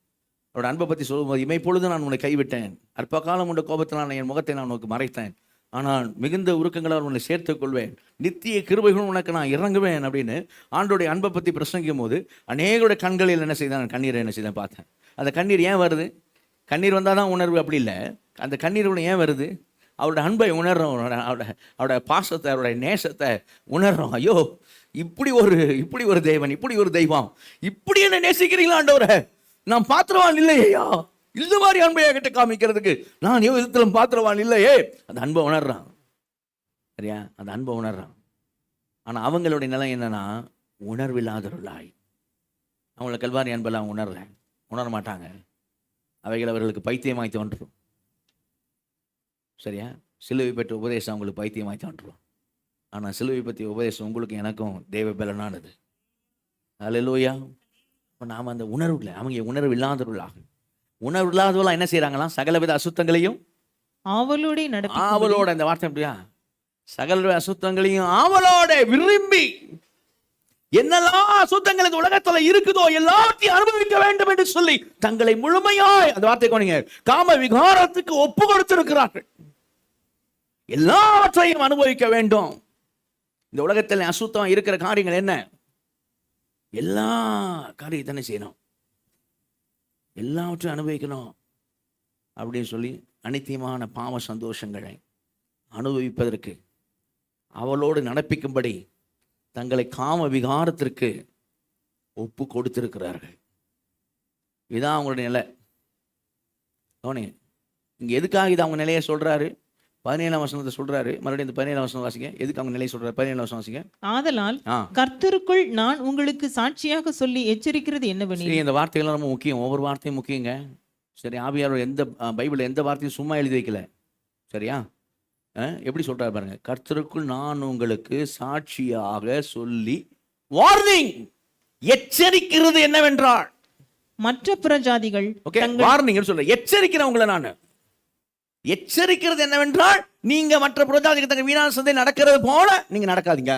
அவரோட அன்பை பற்றி சொல்லும்போது, இமைப்பொழுது நான் உன்னை கைவிட்டேன், அற்ப காலம் உண்ட கோபத்தினால் என் முகத்தை நான் உனக்கு மறைத்தேன், ஆனால் மிகுந்த உருக்கங்களால் உன்னை சேர்த்துக் கொள்வேன், நித்திய கிருபைகளும் உனக்கு நான் இறங்குவேன் அப்படின்னு ஆண்டோடைய அன்பை பற்றி பிரசங்கிக்கும் போது அநேகருடைய கண்களில் என்ன செய்தான், கண்ணீரை என்ன செய்தான் பார்த்தேன். அந்த கண்ணீர் ஏன் வருது? கண்ணீர் வந்தால் தான் உணர்வு அப்படி இல்லை. அந்த கண்ணீர் ஏன் வருது? அவரோட அன்பை உணர்றோம், அவரோட பாசத்தை, அவருடைய நேசத்தை உணர்றோம். ஐயோ, இப்படி ஒரு தேவன், இப்படி ஒரு தெய்வம், இப்படி என்ன நேசிக்கிறீங்களா ஆண்டவரை, நான் பாத்திரவான் இல்லையா, இந்த மாதிரி அன்பை கிட்ட காமிக்கிறதுக்கு நான் விதத்திலும் பாத்திரவான் இல்லையே. அந்த அன்பை உணர்றான், சரியா? அந்த அன்பை உணர்றான். ஆனால் அவங்களுடைய நிலை என்னன்னா, உணர்வில்லாதவர்களாய். அவங்கள கல்வாரி அன்பெல்லாம் உணர மாட்டாங்க. அவைகள் அவர்களுக்கு பைத்தியமாய் தோன்றும், சரியா? சிலுவை பெற்ற உபதேசம் அவங்களுக்கு பைத்தியமாய் தோன்றும். ஆனால் சிலுவை பற்றிய உபதேசம் உங்களுக்கு எனக்கும் தேவ பலனானது. அல்லேலூயா. இப்போ நாம் அந்த உணர்வுல, அவங்க உணர்வு இல்லாதவர்களாக, உணர்வு இல்லாதவர்களாக என்ன செய்கிறாங்களாம், சகலவித அசுத்தங்களையும் ஆவலோட, இந்த வார்த்தை எப்படியா, சகலவித அசுத்தங்களையும் ஆவலோட விரும்பி, என்னெல்லாம் அசுத்தங்கள் இந்த உலகத்துல இருக்குதோ எல்லாத்தையும் அனுபவிக்க வேண்டும் என்று சொல்லி தங்களை முழுமையாய், அந்த வார்த்தை கொண்டீங்க, காம விகாரத்துக்கு ஒப்பு கொடுத்திருக்கிறார்கள். எல்லாவற்றையும் அனுபவிக்க வேண்டும். இந்த உலகத்தில் அசுத்தம் இருக்கிற காரியங்கள் என்ன? எல்லா காரியத்தை என்ன செய்யணும், எல்லாவற்றையும் அனுபவிக்கணும் அப்படின்னு சொல்லி அனித்தியமான பாவ சந்தோஷங்களை அனுபவிப்பதற்கு அவளோடு நடப்பிக்கும்படி தங்களை காம விகாரத்திற்கு ஒப்பு கொடுத்திருக்கிறார்கள். இதுதான் அவங்களுடைய நிலை. கவனிங்க, இங்கே எதுக்காக இது அவங்க நிலையை சொல்றாரு? 17ஆம் வசனத்தை சொல்றாரு. மறுபடியும் இந்த 17ஆம் வசனம் வாசிங்க. எதுக்கு அவங்க நிலையை சொல்றாரு? 17ஆம் வசனம் வாசிங்க. ஆதலால் கர்த்தருக்குள் நான் உங்களுக்கு சாட்சியாக சொல்லி எச்சரிக்கிறது என்னவெனில். இந்த வார்த்தைகள் ரொம்ப முக்கியம், ஒவ்வொரு வார்த்தையும் முக்கியங்க. சரி, ஆவியார் எந்த பைபிள் எந்த வார்த்தையும் சும்மா எழுதி வைக்கல, சரியா? எப்படி சொல்றாரு பாருங்க, கர்த்தருக்குள் நான் உங்களுக்கு சாட்சியாக சொல்லி, வார்னிங், எச்சரிக்கிறது என்னவென்றால், மற்ற புறஜாதிகள் வார்னிங் சொல்ற, எச்சரிக்கிறவங்களை நான் எச்சரிக்கிறது என்னவென்றால், நீங்க மற்ற புறஜாதிகள் தங்க வீணான சந்தை நடக்கிறது போல நீங்க நடக்காதீங்க.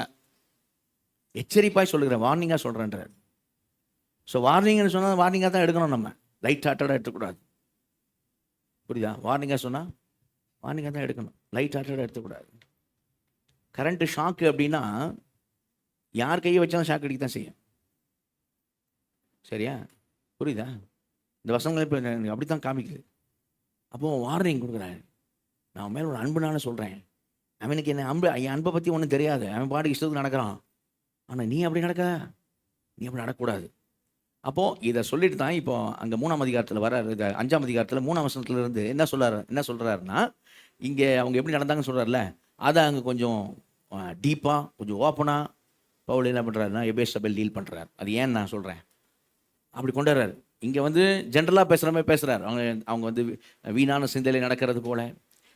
எச்சரிப்பாய் சொல்லுகிறேன், வார்னிங்கா சொல்றேன்றார். ஸோ வார்னிங்னு சொன்னா வார்னிங்கா தான் எடுக்கணும், நம்ம லைட் ஹார்ட்டடா எடுத்துக்கூடாது. புரியுதா? வார்னிங்கா சொன்னா வார்னிங்கா தான் எடுக்கணும், லைட் ஹார்ட்டடாக எடுத்துக்கூடாது. கரண்ட்டு ஷாக்கு அப்படின்னா யார் கையை வச்சாலும் ஷாக் அடிக்க தான் செய்யும், சரியா? புரியுதா? இந்த வசனங்கள் இப்போ அப்படி தான் காமிக்குது. அப்போது வார்னிங் கொடுக்குறாரு, நான் மேலே ஒரு அன்புனால சொல்கிறேன், அவனுக்கு என்ன என் அன்பை பற்றி ஒன்றும் தெரியாது, அவன் பாட்டுக்கு இஷ்டத்துக்கு நடக்கிறான், ஆனால் நீ அப்படி நடக்கக்கூடாது. அப்போது இதை சொல்லிட்டு தான் இப்போ அங்கே 3ஆம் அதிகாரத்தில் வர 5ஆம் அதிகாரத்தில் 3ஆம் வசனத்துலேருந்து என்ன சொல்கிறாருன்னா, இங்கே அவங்க எப்படி நடந்தாங்கன்னு சொல்கிறார்ல, அதை அங்கே கொஞ்சம் டீப்பாக, கொஞ்சம் ஓப்பனாக பவுல் என்ன பண்ணுறாருன்னா எபேஸ் சபையில் டீல் பண்ணுறாரு. அது ஏன்னு நான் சொல்கிறேன், அப்படி கொண்டுறாரு. இங்கே ஜென்ரலாக பேசுகிற மாதிரி பேசுகிறார். அவங்க வீணான சிந்தையில நடக்கிறது போல,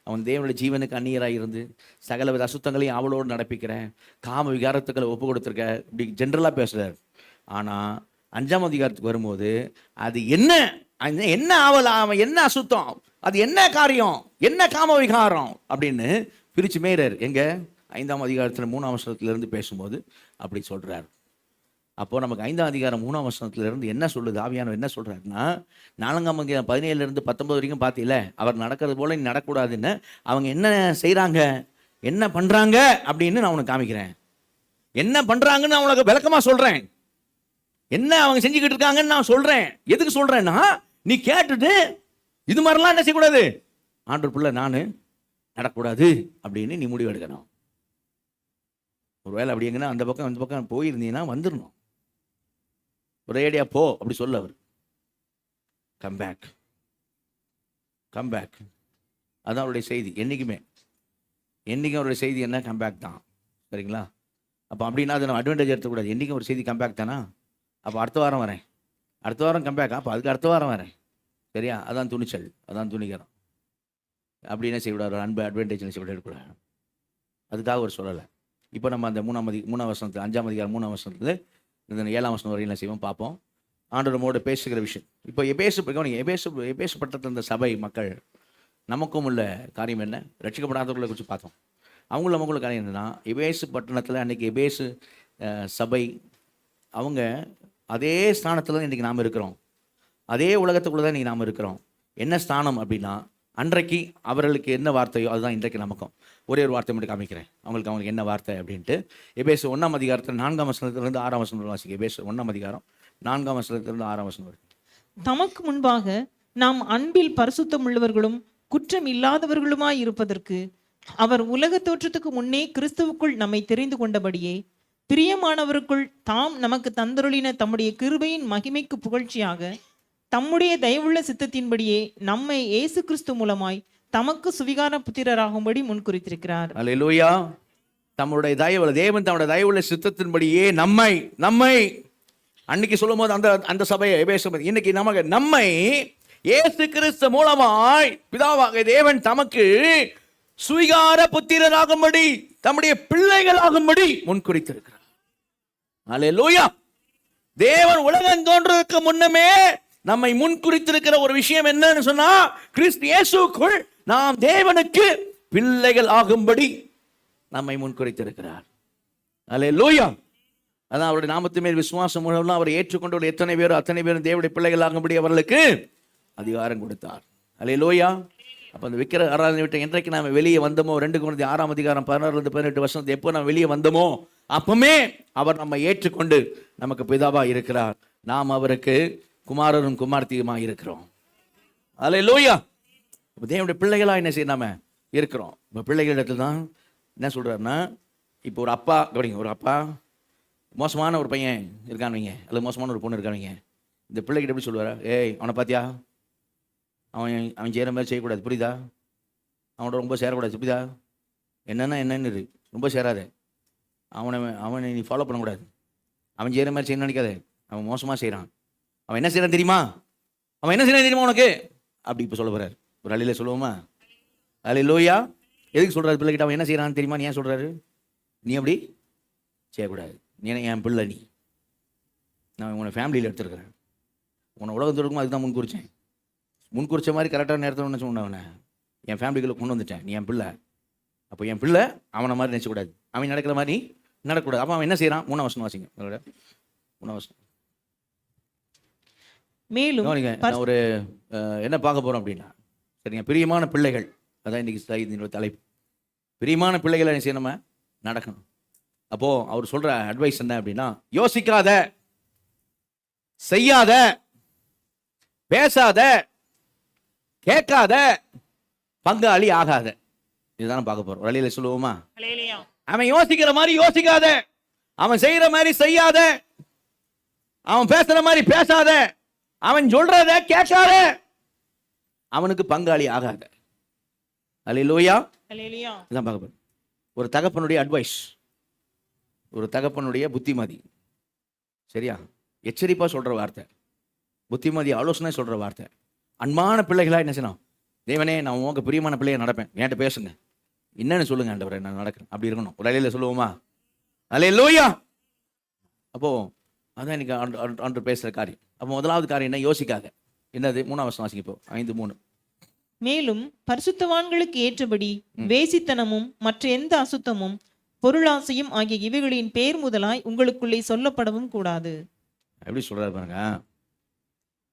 அவன் தேவனுடைய ஜீவனுக்கு அந்நியராக இருந்து சகலவித அசுத்தங்களையும் அவளோடு நடப்பிக்கிறேன், காம விகாரத்துக்களை ஒப்பு கொடுத்துருக்க, இப்படி ஜென்ரலாக பேசுகிறார். ஆனால் 5ஆம் அதிகாரத்துக்கு வரும்போது அது என்ன ஆவல், அவன் என்ன அசுத்தம், அது என்ன காரியம், என்ன காம விகாரம் அப்படின்னு பிரித்து மேயர் எங்க 5ஆம் அதிகாரத்தில் 3ஆம் வசனத்திலிருந்து பேசும்போது அப்படி சொல்கிறார். அப்போது நமக்கு 5ஆம் அதிகாரம் 3ஆம் வசனத்திலிருந்து என்ன சொல்லுது, ஆவியானவர் என்ன சொல்கிறாருன்னா, 4ஆம் அதிகாரம் 17லேருந்து 19 வரைக்கும் பார்த்தீங்களே, அவர் நடக்கிறது போல நீ நடக்கூடாதுன்னு அவங்க என்ன செய்கிறாங்க, என்ன பண்ணுறாங்க அப்படின்னு நான் உனக்கு காமிக்கிறேன். என்ன பண்ணுறாங்கன்னு நான் உனக்கு விளக்கமாக சொல்கிறேன். என்ன அவங்க செஞ்சுக்கிட்டு இருக்காங்கன்னு நான் சொல்கிறேன். எதுக்கு சொல்கிறேன்னா, நீ கேட்டுட்டு இது மாதிரிலாம் என்ன செய்யக்கூடாது, ஆண்டவர் பிள்ளை நான் நடக்கூடாது அப்படின்னு நீ முடிவு எடுக்கணும். ஒருவேளை அப்படி எங்கன்னா அந்த பக்கம் போயிருந்தீங்கன்னா வந்துடணும், ஒரேடியா போ அப்படி சொல்ல அவர். Come back. அதான் அவருடைய செய்தி. என்றைக்கும் அவருடைய செய்தி என்ன, கம்பேக் தான், சரிங்களா? அப்போ அப்படின்னா அதை நம்ம அட்வான்டேஜ் எடுத்துக்கூடாது. என்றைக்கும் ஒரு செய்தி கம்பேக் தானா, அப்போ அடுத்த வாரம் வரேன், அடுத்த வாரம் கம்பேக், அப்போ அதுக்கு அடுத்த வாரம் வரேன், சரியா? அதான் துணிச்சல், அதான் துணிகரம். அப்படி என்ன செய்யக்கூடாது, அன்பு அட்வான்டேஜ் செய்ய எடுக்கூடாது. அதுக்காக ஒரு சொல்லலை. இப்போ நம்ம அந்த 3ஆம் வசனத்தில் 5ஆம் அதிகாரம் 3ஆம் வசனத்தில் இந்த 7ஆம் வசனம் வரையும் என்ன செய்வோம் பார்ப்போம். ஆண்டவர் நம்மோடு பேசுகிற விஷயம். இப்போ எபேசு கவனிங்க, எபேசு பட்டத்தில் இருந்த சபை மக்கள் நமக்கும் உள்ள காரியம் என்ன? ரட்சிக்கப்படாதவர்களை குறித்து பார்த்தோம். அவங்கள நமக்குள்ள காரியம் என்னன்னா, எபேசு பட்டணத்தில் அன்றைக்கி எபேசு சபை அவங்க அதே ஸ்தானத்தில் தான் இன்றைக்கி நாம் இருக்கிறோம். அதே உலகத்துக்குள்ளே தான் இன்றைக்கி நாம் இருக்கிறோம். என்ன ஸ்தானம் அப்படின்னா, அன்றைக்கு அவர்களுக்கு என்ன வார்த்தையோ அதுதான் இன்றைக்கு நமக்கும். ஒரே ஒரு வார்த்தை மட்டும் காமிக்கிறேன் அவங்களுக்கு என்ன வார்த்தை அப்படின்ட்டு. எபேசு 1ஆம் அதிகாரத்தில் 4ஆம் வசனத்திலிருந்து 6ஆம் வசனம் வாசிக்க. எபேசு 1ஆம் அதிகாரம் 4ஆம் வசனத்திலிருந்து 6ஆம் வசனம் வரைக்கும். தமக்கு முன்பாக நாம் அன்பில் பரிசுத்தம் உள்ளவர்களும் குற்றம் இல்லாதவர்களுமாய் இருப்பதற்கு அவர் உலக தோற்றத்துக்கு முன்னே கிறிஸ்துவுக்குள் நம்மை தெரிந்து கொண்டபடியே பிரியமானவருக்குள் தாம் நமக்கு தந்தருளின தம்முடைய கிருபையின் மகிமைக்கு புகழ்ச்சியாக தம்முடைய தயவுள்ள சித்தத்தின்படியே நம்மை இயேசு கிறிஸ்து மூலமாய் தமக்கு சுவிகார புத்திரராகும்படி முன்குறித்திருக்கிறார். அல்லேலூயா. தம்முடைய தயவுள்ள தேவன் தம்முடைய தயவுள்ள சித்தத்தின்படியே நம்மை அன்னைக்கு சொல்லும் போது அந்த சபையை இன்னைக்கு நம்மை இயேசு கிறிஸ்து மூலமாய் பிதாவாக தேவன் தமக்கு சுவிகார புத்திரராகும்படி தம்முடைய பிள்ளைகளாகும்படி முன்குறித்திருக்கிறார். அல்லேலூயா. தேவன் உலகம் தோன்றதுக்கு முன்னமே நம்மை முன்குறித்திருக்கிற ஒரு விஷயம் என்னன்னு சொன்னா, கிறிஸ்து இயேசுக்குள் நாம் தேவனுக்கு பிள்ளைகள் ஆகும்படி நம்மை முன்குறித்திருக்கிறார். அல்லேலூயா. அதான் அவருடைய நாமத்து மேல் விசுவாசம் மூலம் அவரை ஏற்றுக்கொண்டு எத்தனை பேரும் அத்தனை பேரும் தேவனுடைய பிள்ளைகள் ஆகும்படி அவர்களுக்கு அதிகாரம் கொடுத்தார். அல்லேலூயா. அப்போ அந்த விக்கிர ஆராதனை விட்டு என்றைக்கு நாம் வெளியே வந்தோமோ, 2 கொரிந்தியர் 6ஆம் அதிகாரம் 16-18 வசனத்தை எப்போ நாம் வெளியே வந்தோமோ அப்பமே அவர் நம்மை ஏற்றுக்கொண்டு நமக்கு பிதாவா இருக்கிறார். நாம் அவருக்கு குமாரரும் குமார்த்தியுமாக இருக்கிறோம். அல்லேலூயா. இப்போ தேவனுடைய பிள்ளைகளாக என்ன செய்ய நாம இருக்கிறோம். இப்போ பிள்ளைகளிடத்துல தான் என்ன சொல்கிறாருன்னா, இப்போ ஒரு அப்பா கவனிங்க, ஒரு அப்பா மோசமான ஒரு பையன் இருக்கானுவீங்க அல்லது மோசமான ஒரு பொண்ணு இருக்கானுவீங்க. இந்த பிள்ளைகிட்ட எப்படி சொல்லுவாரா, ஏய் அவனை பார்த்தியா, அவன் செய்கிற மாதிரி செய்யக்கூடாது, புரியுதா, அவனோட ரொம்ப சேரக்கூடாது, புரியுதா, என்னென்னு இரு, ரொம்ப சேராத, அவனை நீ ஃபாலோ பண்ணக்கூடாது, அவன் செய்கிற மாதிரி செய்யணும்னு நினைக்காத, அவன் மோசமாக செய்கிறான், அவன் என்ன செய்யறான் தெரியுமா, உனக்கு அப்படி இப்போ சொல்ல போகிறார். ஒரு அழியில் சொல்லுவோமா? அல்லேலூயா. எதுக்கு சொல்கிறாரு பிள்ளைகிட்ட அவன் என்ன செய்கிறான்னு தெரியுமா? நீ ஏன் சொல்கிறாரு, நீ அப்படி செய்யக்கூடாது, நீ என் பிள்ளை, நான் உன்னை ஃபேமிலியில் எடுத்துருக்கிறேன், உன்னை உலகத்தில் இருக்குமோ அதுக்கு தான் முன்குறிச்ச மாதிரி கரெக்டான நேரத்தில் ஒன்று சொன்னேன், அவனை என் ஃபேமிலிக்குள்ளே கொண்டு வந்துட்டேன், நீ என் பிள்ளை. அப்போ என் பிள்ளை அவனை மாதிரி நினச்சக்கூடாது, அவன் நடக்கிற மாதிரி நடக்கக்கூடாது. அப்போ அவன் என்ன செய்கிறான்? 3ஆம் வசனம் வாசிங்க. 3ஆம் வசனம். மேலும் ஒரு என்ன பார்க்க போகிறோம் அப்படின்னா, சரிங்க, பிரியமான பிள்ளைகள், அதான் இன்றைக்கி தலைப்பு. பிரியமான பிள்ளைகளை என்ன செய்யணும்? நம்ம நடக்கணும். அப்போது அவர் சொல்கிற அட்வைஸ் என்ன அப்படின்னா, யோசிக்காத, செய்யாத, பேசாத, கேட்காத, பங்காளி ஆகாத. இதுதான் பார்க்க போகிறோம். வழியில் சொல்லுவோமா? அவன் யோசிக்கிற மாதிரி யோசிக்காத, அவன் செய்கிற மாதிரி செய்யாத, அவன் பேசுகிற மாதிரி பேசாத, அவன் சொல்றத கேட்காத, அவனுக்கு பங்காளி ஆகாத. அல்லேலூயா. இதான் பார்க்க போகிறோம். ஒரு தகப்பனுடைய அட்வைஸ், ஒரு தகப்பனுடைய புத்திமதி, சரியா, எச்சரிப்பாக சொல்கிற வார்த்தை, புத்திமதி ஆலோசனை சொல்கிற வார்த்தை. அன்பான பிள்ளைகளாக என்ன செய்யணும்? தேவனே, நான் உங்க பிரியமான பிள்ளையை நடப்பேன், என்கிட்ட பேசுங்க, என்னன்னு சொல்லுங்க ஆண்டவரே, நான் நடக்கிறேன், அப்படி இருக்கணும். ஒரு அலையில சொல்லுவோமா? அல்லேலூயா. அப்போது அதான் இன்னைக்கு ஆண்டு பேசுகிற காரியம். அப்போ முதலாவது காரியம் என்ன? யோசிக்காத. என்னது? 3ஆம் வசனம் வாசிங்க. இப்போ 5:3. மேலும் பரிசுத்தவான்களுக்கு ஏற்றபடி வேசித்தனமும் மற்ற எந்த அசுத்தமும் பொருளாசையும் ஆகிய இவைகளின் பேர் முதலாய் உங்களுக்குள்ளே சொல்லப்படவும் கூடாது. எப்படி சொல்றாரு பாருங்க,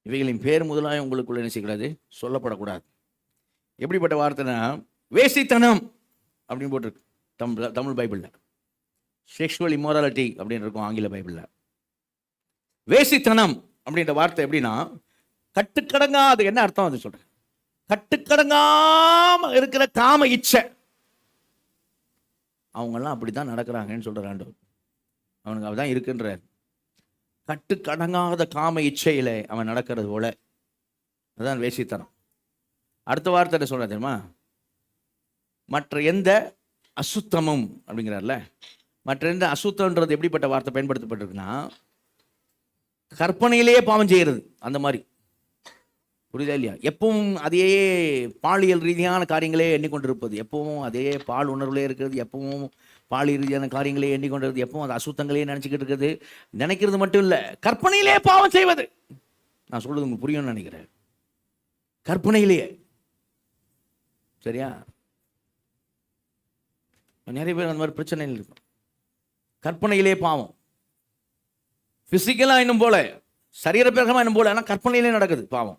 இவைகளின் பேர் முதலாய் உங்களுக்குள்ளே என்ன செய்யக்கூடாது? சொல்லப்படக்கூடாது. எப்படிப்பட்ட வார்த்தைனா, வேசித்தனம் அப்படின்னு போட்டிருக்கு தமிழ் பைபிளில். செக்ஷுவல் இம்மோராலிட்டி அப்படின்னு இருக்கும் ஆங்கில பைபிளில். வேசித்தனம் அப்படின்ற வார்த்தை எப்படின்னா, கட்டுக்கடங்காது. என்ன அர்த்தம் அது சொல்றேன்? கட்டுக்கடங்காம இருக்கிற காம இச்சை. அவங்கெல்லாம் அப்படித்தான் நடக்கிறாங்கன்னு சொல்ற ஆண்டவர். அவனுக்கு அவதான் இருக்குன்ற கட்டுக்கடங்காத காம இச்சையில அவன் நடக்கிறது போல, அதுதான் வேசித்தனம். அடுத்த வார்த்தை என்ன சொல்ற தெரியுமா? மற்ற எந்த அசுத்தமும் அப்படிங்கிறார்ல. மற்ற எந்த அசுத்தம்ன்றது எப்படிப்பட்ட வார்த்தை பயன்படுத்தப்பட்டிருக்குன்னா, கற்பனையிலேயே பாவம் செய்கிறது. அந்த மாதிரி புரியுதா இல்லையா? எப்பவும் அதே பாலியல் ரீதியான காரியங்களே எண்ணிக்கொண்டிருப்பது, எப்பவும் அதே பால் உணர்வுலே இருக்கிறது, எப்பவும் பாலியல் ரீதியான காரியங்களே எண்ணிக்கொண்டிருக்கிறது, எப்பவும் அது அசுத்தங்களே நினச்சிக்கிட்டு இருக்கிறது. நினைக்கிறது மட்டும் இல்லை, கற்பனையிலே பாவம் செய்வது. நான் சொல்றது உங்களுக்கு புரியும்னு நினைக்கிறேன். கற்பனையிலேயே. சரியா? நிறைய பேர் அந்த மாதிரி பிரச்சனைகள் இருக்கும். கற்பனையிலே பாவம். பிசிக்கலா இன்னும் போல, சரீரப்பிரகமா இன்னும் போல, ஆனால் கற்பனையிலே நடக்குது பாவம்.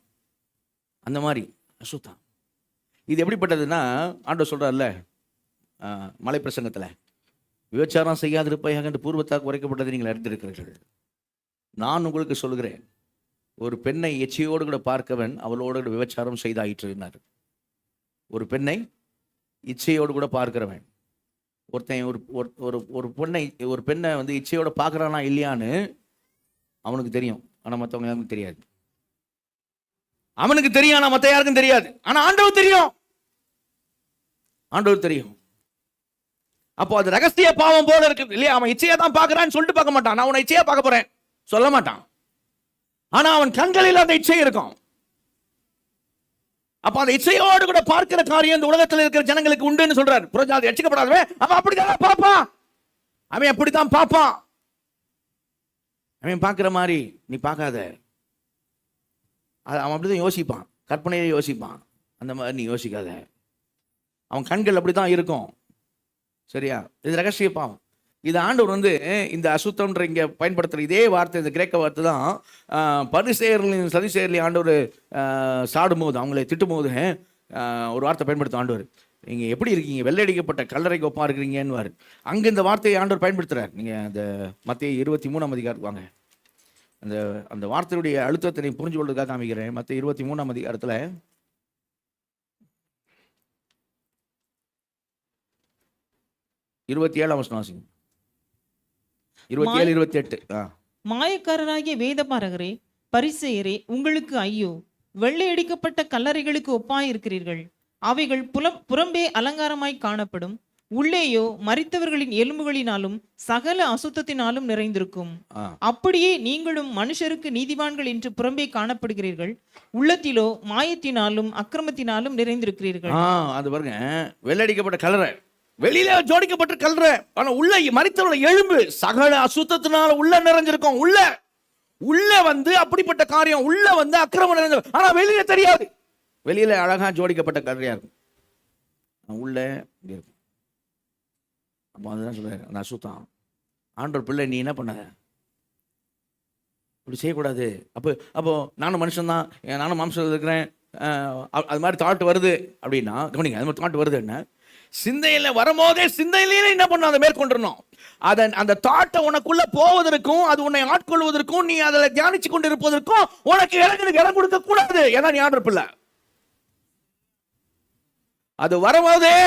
அந்த மாதிரி அசுத்தம். இது எப்படிப்பட்டதுன்னா, ஆண்டவர் சொல்றாருல்ல மலை பிரசங்கத்தில், விபச்சாரம் செய்யாதிருப்பாயாக என்று பூர்வத்தாக்கு உரைக்கப்பட்டதை நீங்கள் அறிந்திருக்கிறீர்கள். நான் உங்களுக்கு சொல்கிறேன், ஒரு பெண்ணை எச்சையோடு கூட பார்க்கவன் அவளோடு கூட விபச்சாரம் செய்தாயிற்றுனார். ஒரு பெண்ணை இச்சையோடு கூட பார்க்கிறவன், ஒருத்தன் ஒரு பொண்ணை ஒரு பெண்ணை வந்து இச்சையோட பார்க்குறானா இல்லையான்னு அவனுக்கு தெரியும், ஆனால் மற்றவங்க யாருக்கும் தெரியாது. அவனுக்கு தெரியும், ஆனால் மற்ற யாருக்கும் தெரியாது. ஆனால் ஆண்டவர் தெரியும், ஆண்டவர் தெரியும். அப்போ அது ரகசிய பாவம் போல இருக்கு இல்லையா? அவன் இச்சையா தான் பார்க்கறான்னு சொல்லிட்டு பார்க்க மாட்டான். நான் உன்னை இச்சையா பார்க்க போறேன் சொல்ல மாட்டான். ஆனா அவன் கண்களில் அந்த இச்சை இருக்கும். அப்ப அந்த இச்சையோடு கூட பார்க்கிற காரியம் இந்த உலகத்தில் இருக்கிற ஜனங்களுக்கு உண்டுன்னு சொல்றாரு. புறஜாதி ரட்சிக்கப்படாதவன் அவன் அப்படிதான் பார்ப்பான். அவன் அப்படித்தான் பார்ப்பான். அவன் பார்க்கிற மாதிரி நீ பார்க்காத. அவன் அப்படிதான் யோசிப்பான், கற்பனையை யோசிப்பான். அந்த மாதிரி நீ யோசிக்காத. அவன் கண்கள் அப்படிதான் இருக்கும். சரியா? இது ரகசிய பாவம். இது ஆண்டவர் வந்து இந்த அசுத்தம்ன்ற இங்கே பயன்படுத்துகிற இதே வார்த்தை, இந்த கிரேக்க வார்த்தை தான் பரிசேயர்களையும் சதிசேயர்களையும் ஆண்டவர் சாடும்போது, அவங்களை திட்டும்போது ஒரு வார்த்தை பயன்படுத்தும் ஆண்டவர். நீங்கள் எப்படி இருக்கீங்க, வெள்ளையடிக்கப்பட்ட கல்லறைக்கு ஒப்பா இருக்கிறீங்கன்னு. அங்கே இந்த வார்த்தையை ஆண்டவர் பயன்படுத்துகிறார். நீங்கள் அந்த மத்தேயு 23ஆம் அதிகாரத்துக்கு வாங்க. அந்த வார்த்தையுடைய அழுத்தத்தை நீ புரிஞ்சு கொள்றதுக்காக காமிக்கிறேன். மத்தேயு 23ஆம் அதிகாரத்தில் 27ஆம் வசனம் வாசிங்க. 27, 28. மாயக்காரராகிய வேதபாரகரே, பரிசேயரே, உங்களுக்கு ஐயோ! வெள்ளையடிக்கப்பட்ட கல்லறைகளுக்கு ஒப்பாயிருக்கிறீர்கள். அவைகள் புறம்பே அலங்காரமாய் காணப்படும், உள்ளேயோ மரித்தவர்களின் எலும்புகளினாலும் சகல அசுத்தத்தினாலும் நிறைந்திருக்கும். அப்படியே நீங்களும் மனுஷருக்கு நீதிமான்கள் என்று புறம்பே காணப்படுகிறீர்கள், உள்ளத்திலோ மாயத்தினாலும் அக்கிரமத்தினாலும் நிறைந்திருக்கிறீர்கள். அது பாருங்க, வெள்ளையடிக்கப்பட்ட கல்லறை, வெளியில ஜோடிக்கப்பட்ட கல்ற, ஆனா உள்ள மரித்தவரோட எலும்பு சகல அசுத்தத்தினால உள்ள நிறைஞ்சிருக்கும். உள்ள வந்து அப்படிப்பட்ட காரியம், உள்ள வந்து அக்கிரமம் நிறைஞ்ச, ஆனா வெளியில தெரியாது. வெளியில அழகா ஜோடிக்கப்பட்ட கல்றையா இருக்கும், உள்ள இருக்கும். அப்போ அதுதான் சொல்றாரு, அந்த அசுத்தம். ஆண்டவர் பிள்ளை, நீ என்ன பண்ண, இப்படி செய்யக்கூடாது. அப்போ நானும் மனுஷன் தான், நானும் மாம்சம் இருக்கிறேன், அது மாதிரி தாட் வருது அப்படின்னா கவனிங்க. அது மாதிரி தாட் வருது என்ன, சிந்தையில வரும்போதே சிந்தையிலே என்ன பண்ண, அதை மேற்கொண்டிருந்தோம். அந்த தாட்டை உனக்குள்ள போவதற்கும் அது உன்னை ஆட்கொள்வதற்கும் நீ அதில் தியானிச்சு கொண்டு இருப்பதற்கும் உனக்கு இடம் கொடுக்க கூடாது. ஏன்னா நீ ஆண்டவர் பிள்ளை. அது வரும்போதே,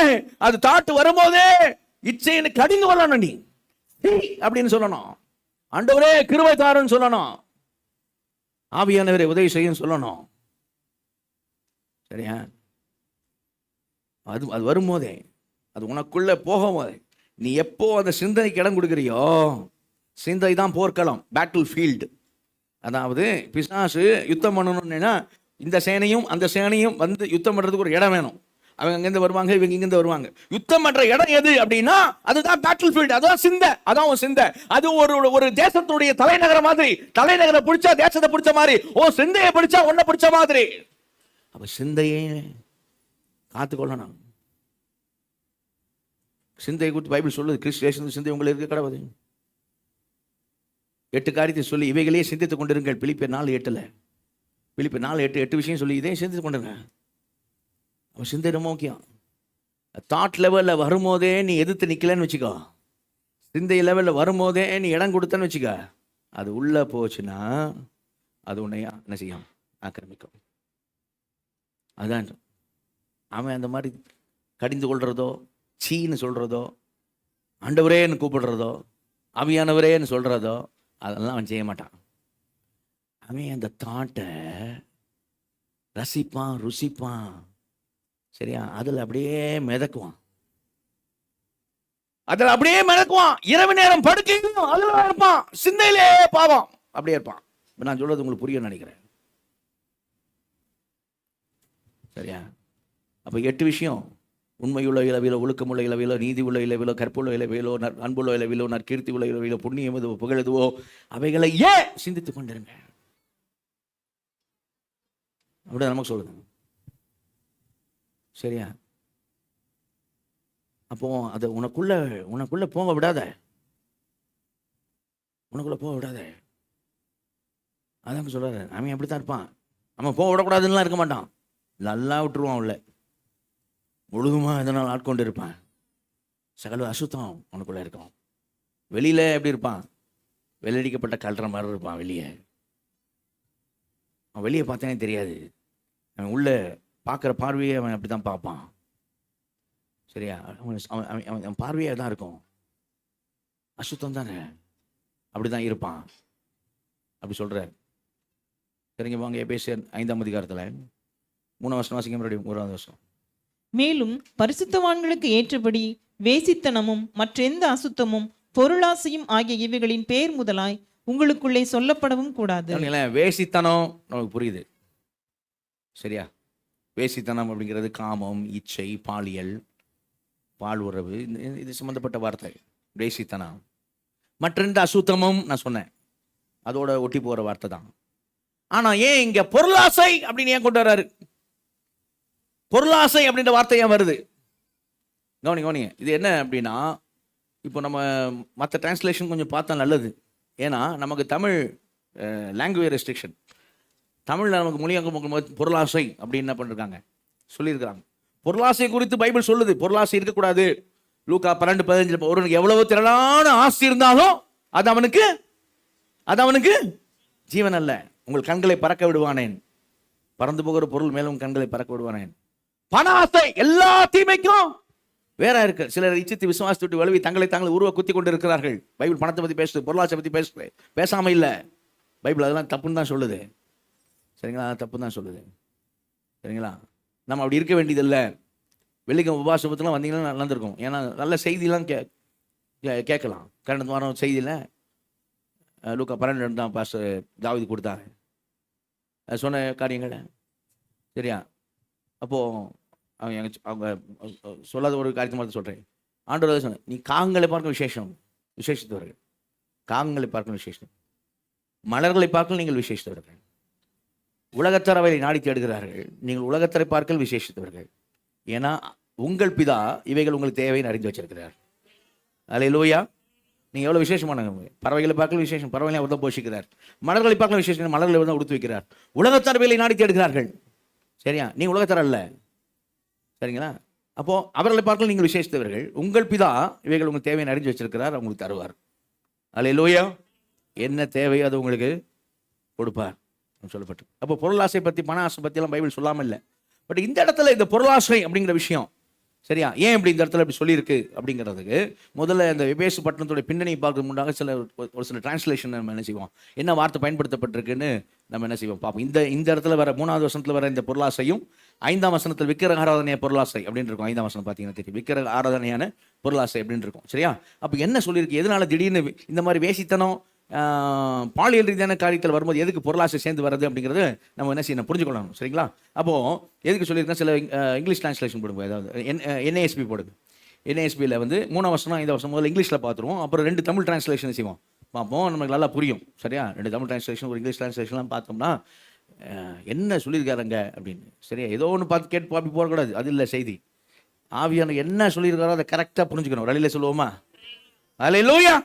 அது தாட்டு வரும்போதே இச்சையை கடிந்து வரணும். நீ அப்படின்னு சொல்லணும், ஆண்டவரே கிருபை தாருன்னு சொல்லணும், ஆவியானவரே உதவி செய்யும் சொல்லணும். சரியா? அது வரும்போதே, அது உனக்குள்ள போகும்போதே, நீ எப்போ அந்த சிந்தனைக்கு இடம் கொடுக்குறியோ, சிந்தை தான் போர்க்களம், பேட்டில் ஃபீல்டு. அதாவது பிசாசு யுத்தம் பண்ணணும்னா இந்த சேனையும் அந்த சேனையும் வந்து யுத்தம் பண்ணுறதுக்கு ஒரு இடம் வேணும். அவங்க அங்கேருந்து வருவாங்க, இவங்க இங்கேருந்து வருவாங்க. யுத்தம் பண்ணுற இடம் எது அப்படின்னா அதுதான் பேட்டில் ஃபீல்டு, அதுதான் சிந்தை. அதான் ஒரு சிந்தை. அது ஒரு தேசத்துடைய தலைநகர மாதிரி. தலைநகரை பிடிச்சா தேசத்தை பிடிச்ச மாதிரி, சிந்தையை பிடிச்சா ஒன்றை பிடிச்ச மாதிரி. அப்போ சிந்தையே காத்துக்கொள்ளணும். சிந்தையை குறித்து பைபிள் சொல்லுது, கிறிஸ்து சிந்தை உங்களுக்கு இருக்க கடவுது. 8 காரியத்தை சொல்லி இவைகளே சிந்தித்துக் கொண்டிருங்கள். பிலிப்பியர் 4:8. பிலிப்பியர் 4:8 விஷயம் சொல்லி இதே சிந்தித்துக் கொண்டிருங்க. அவன் சிந்தை ரொம்ப முக்கியம். தாட் லெவலில் வரும்போதே நீ எதிர்த்து நிற்கலன்னு வச்சுக்கோ, சிந்தை லெவலில் வரும்போதே நீ இடம் கொடுத்தன்னு வச்சுக்க, அது உள்ள போச்சுன்னா அது உன்னை என்ன செய்யும், ஆக்கிரமிக்கும். அதுதான் அவன் அந்த மாதிரி கடிந்து கொள்றதோ, சீன்னு சொல்றதோ, ஆண்டவரேன்னு கூப்பிடுறதோ, ஆவியானவரேன்னு சொல்றதோ, அதெல்லாம் அவன் செய்ய மாட்டான். அவன் அந்த தாட்டை ரசிப்பான், ருசிப்பான். சரியா? அதில் அப்படியே மிதக்குவான், அதில் அப்படியே மிதக்குவான். இரவு நேரம் படுக்கையும் அதில் இருப்பான், சிந்தையிலே பாவம் அப்படியே இருப்பான். நான் சொல்றது உங்களுக்கு புரியும் நினைக்கிறேன். சரியா? அப்போ 8 விஷயம்: உண்மையுள்ள இளவிலோ, ஒழுக்கமுள்ள இளவிலோ, நீதி உள்ள இளவிலோ, கற்புள்ள இளவிலோ, அன்புள்ள இளவிலோ, நற்கீர்த்தி உள்ள இளவிலோ, புண்ணியம் எதுவோ, புகழெதுவோ அவைகளை சிந்தித்துக் கொண்டிருங்க. அப்படி நமக்கு சொல்லுங்க. சரியா? அப்போ அதை உனக்குள்ள போக விடாத, உனக்குள்ள போக விடாத. அதான் சொல்றாரு. அவன் அப்படித்தான் இருப்பான். அவன் போக விடக்கூடாதுன்னா இருக்க மாட்டான், நல்லா விட்டுருவான். உள்ள முழுதுமாக இதனால் ஆட்கொண்டு இருப்பான். சகல அசுத்தம் உனக்குள்ள இருக்கும். வெளியில எப்படி இருப்பான்? வெள்ளடிக்கப்பட்ட கல்ற மாதிரி இருப்பான். அவன் வெளியே பார்த்தானே தெரியாது. அவன் உள்ள பார்க்குற பார்வையை அவன் அப்படி தான் பார்ப்பான். சரியா? அவன் பார்வையாக தான் இருக்கும். அசுத்தம் தானே, அப்படி தான் இருப்பான். அப்படி சொல்கிறார். சரிங்க, வாங்க எபேசியர் 5ஆம் அதிகாரத்தில் 3ஆம் வசனம் வாசிக்க. மறுபடியும் 1ஆவது வசனம். மேலும் பரிசுத்தவான்களுக்கு ஏற்றபடி வேசித்தனமும் மற்றெந்த அசுத்தமும் பொருளாசையும் ஆகிய இவைகளின் பேர் முதலாய் உங்களுக்குள்ளே சொல்லப்படவும் கூடாது. வேசித்தனம் நமக்கு புரியுது. சரியா? வேசித்தனம் அப்படிங்கிறது காமம், இச்சை, பாலியல், பால் உறவு, இது சம்மந்தப்பட்ட வார்த்தை வேசித்தனம். மற்றெந்த அசுத்தமும் நான் சொன்னேன், அதோட ஒட்டி போகிற வார்த்தை தான். ஆனால் ஏன் இங்கே பொருளாசை அப்படின்னு ஏன் கொண்டு வர்றாரு? பொருளாசை அப்படின்ற வார்த்தை ஏன் வருது? கவனிங்க. இது என்ன அப்படின்னா, இப்போ நம்ம மற்ற டிரான்ஸ்லேஷன் கொஞ்சம் பார்த்தா நல்லது. ஏன்னா நமக்கு தமிழ் லாங்குவேஜ் ரெஸ்ட்ரிக்ஷன். தமிழில் நமக்கு மொழியாக்க பொருளாசை அப்படின்னு என்ன பண்ணிருக்காங்க, சொல்லியிருக்கிறாங்க. பொருளாசை குறித்து பைபிள் சொல்லுது, பொருளாசை இருக்கக்கூடாது. லூக்கா 12:15 ஒருவனுக்கு எவ்வளவு திரளான ஆசை இருந்தாலும் அது அவனுக்கு ஜீவன் அல்ல. உங்கள் கண்களை பறக்க விடுவானேன், பறந்து போகிற பொருள் மேலும் கண்களை பறக்க விடுவானேன். பண ஆசை எல்லா தீமைக்கும் வேற இருக்கு. சிலர் இச்சித்து விசுவாசத்தை விட்டு வலுவி தங்களை தாங்கள் உருவ குத்தி கொண்டு இருக்கிறார்கள். பைபிள் பணத்தை பற்றி பேசுது, பொருளாசை பற்றி பேசுது, பேசாம இல்லை. பைபிள் அதெல்லாம் தப்புன்னு தான் சொல்லுது. சரிங்களா? தப்பு தான் சொல்லுது. சரிங்களா? நம்ம அப்படி இருக்க வேண்டியதில்லை. வெள்ளிக்கிழமை உபவாசத்துலாம் வந்தீங்கன்னா நடந்திருக்கும். ஏன்னா நல்ல செய்தியெல்லாம் கேட்கலாம். கடந்த வாரம் செய்தியில் லூக்கா 12 தான் பாஸ்டர் தாவீது கொடுத்தாங்க, சொன்ன காரியங்களை. சரியா? அப்போது அவங்க சொல்லாத ஒரு காரியத்தை மட்டும் சொல்கிறேன். ஆண்டவர் சொன்னேன், நீ காகங்களை பார்க்க விசேஷித்தவர்கள். காகங்களை பார்க்க விசேஷம், மலர்களை பார்க்க நீங்கள் விசேஷித்தவர்கள். உலகத்தர் அவைகளை நாடி தேடுகிறார்கள், நீங்கள் உலகத்தரை பார்க்கல் விசேஷித்தவர்கள். ஏன்னா உங்கள் பிதா இவைகள் உங்களுக்கு தேவைன்னு அறிந்து வச்சிருக்கிறார். அல்லேலூயா. நீங்கள் எவ்வளோ விசேஷமானவங்க. பறவைகளை பார்க்கல விசேஷம், பறவைகளை அவர் தான் போஷிக்கிறார். மலர்களை பார்க்கல விசேஷம், மலர்களை தான் உடுத்து வைக்கிறார். உலகத்தர் அவைகளை நாடி தேடுகிறார்கள். சரியா? நீ உலகத்தர் அல்ல. சரிங்களா? அப்போது அவர்களை பார்க்கல நீங்கள் விசேஷித்தவர்கள். உங்கள் பிதா இவைகள் உங்களுக்கு தேவைன்னு அறிஞ்சு வச்சிருக்கிறார், உங்களுக்கு தருவார். அல்லேலூயா. என்ன தேவையோ அது உங்களுக்கு கொடுப்பார் சொல்லப்பட்டு. அப்போ பொருளாசை பற்றி, பண ஆசை பற்றியெல்லாம் பைபிள் சொல்லாமல் இல்லை. பட் இந்த இடத்துல இந்த பொருளாசை அப்படிங்கிற விஷயம், சரியா, ஏன் இப்படி இந்த இடத்துல இப்படி சொல்லியிருக்கு அப்படிங்கிறதுக்கு முதல்ல இந்த எபேசு பட்டணத்துடைய பின்னணியை பார்க்க முன்னாக ஒரு சில டிரான்ஸ்லேஷன் நம்ம என்ன செய்வோம், என்ன வார்த்தை பயன்படுத்தப்பட்டிருக்குன்னு நம்ம என்ன செய்வோம் பார்ப்போம். இந்த இடத்துல வர 3ஆவது வசனத்தில் வர இந்த பொருளாசையும் 5ஆம் வசனத்தில் விக்கிரக ஆராதனைய பொருளாசை அப்படின்னு இருக்கும். 5ஆம் வசனம் பார்த்தீங்கன்னா தெரியும், விக்கிரக ஆராதனையான பொருளாசை அப்படின்னு இருக்கும். சரியா? அப்போ என்ன சொல்லியிருக்கு, எதனால திடீர்னு இந்த மாதிரி வேசித்தனம், பாலியல் ரீதியான காரியத்தில் வரும்போது எதுக்கு பொருளாசை சேர்ந்து வருது அப்படிங்கிறது நம்ம என்ன செய்யணும், புரிஞ்சுக்கொள்ளணும். சரிங்களா? அப்போது எதுக்கு சொல்லியிருக்கேன், சில இங்கிலீஷ் டிரான்ஸ்லேஷன் போடுங்க, ஏதாவது NASB போடுது. NASBயில் 3ஆம் வசனம் 5ஆம் வசனம் முதல்ல இங்கிலீஷில் பார்த்துருவோம், அப்புறம் 2 தமிழ் டிரான்ஸ்லேஷன் செய்வோம், பார்ப்போம், நமக்கு நல்லா புரியும். சரியா? 2 தமிழ் டிரான்ஸ்லேஷன், ஒரு இங்கிலீஷ் டிரான்ஸ்லேஷன்லாம் பார்த்தோம்னா என்ன சொல்லியிருக்காருங்க அப்படின்னு. சரியா? ஏதோ ஒன்று பார்த்து கேட்டு அப்படி போகக்கூடாது, அது இல்லை செய்தி. ஆவியான என்ன சொல்லியிருக்காரோ அதை கரெக்டாக புரிஞ்சுக்கணும். வழியில் சொல்லுவோமா? அல்லேலூயா.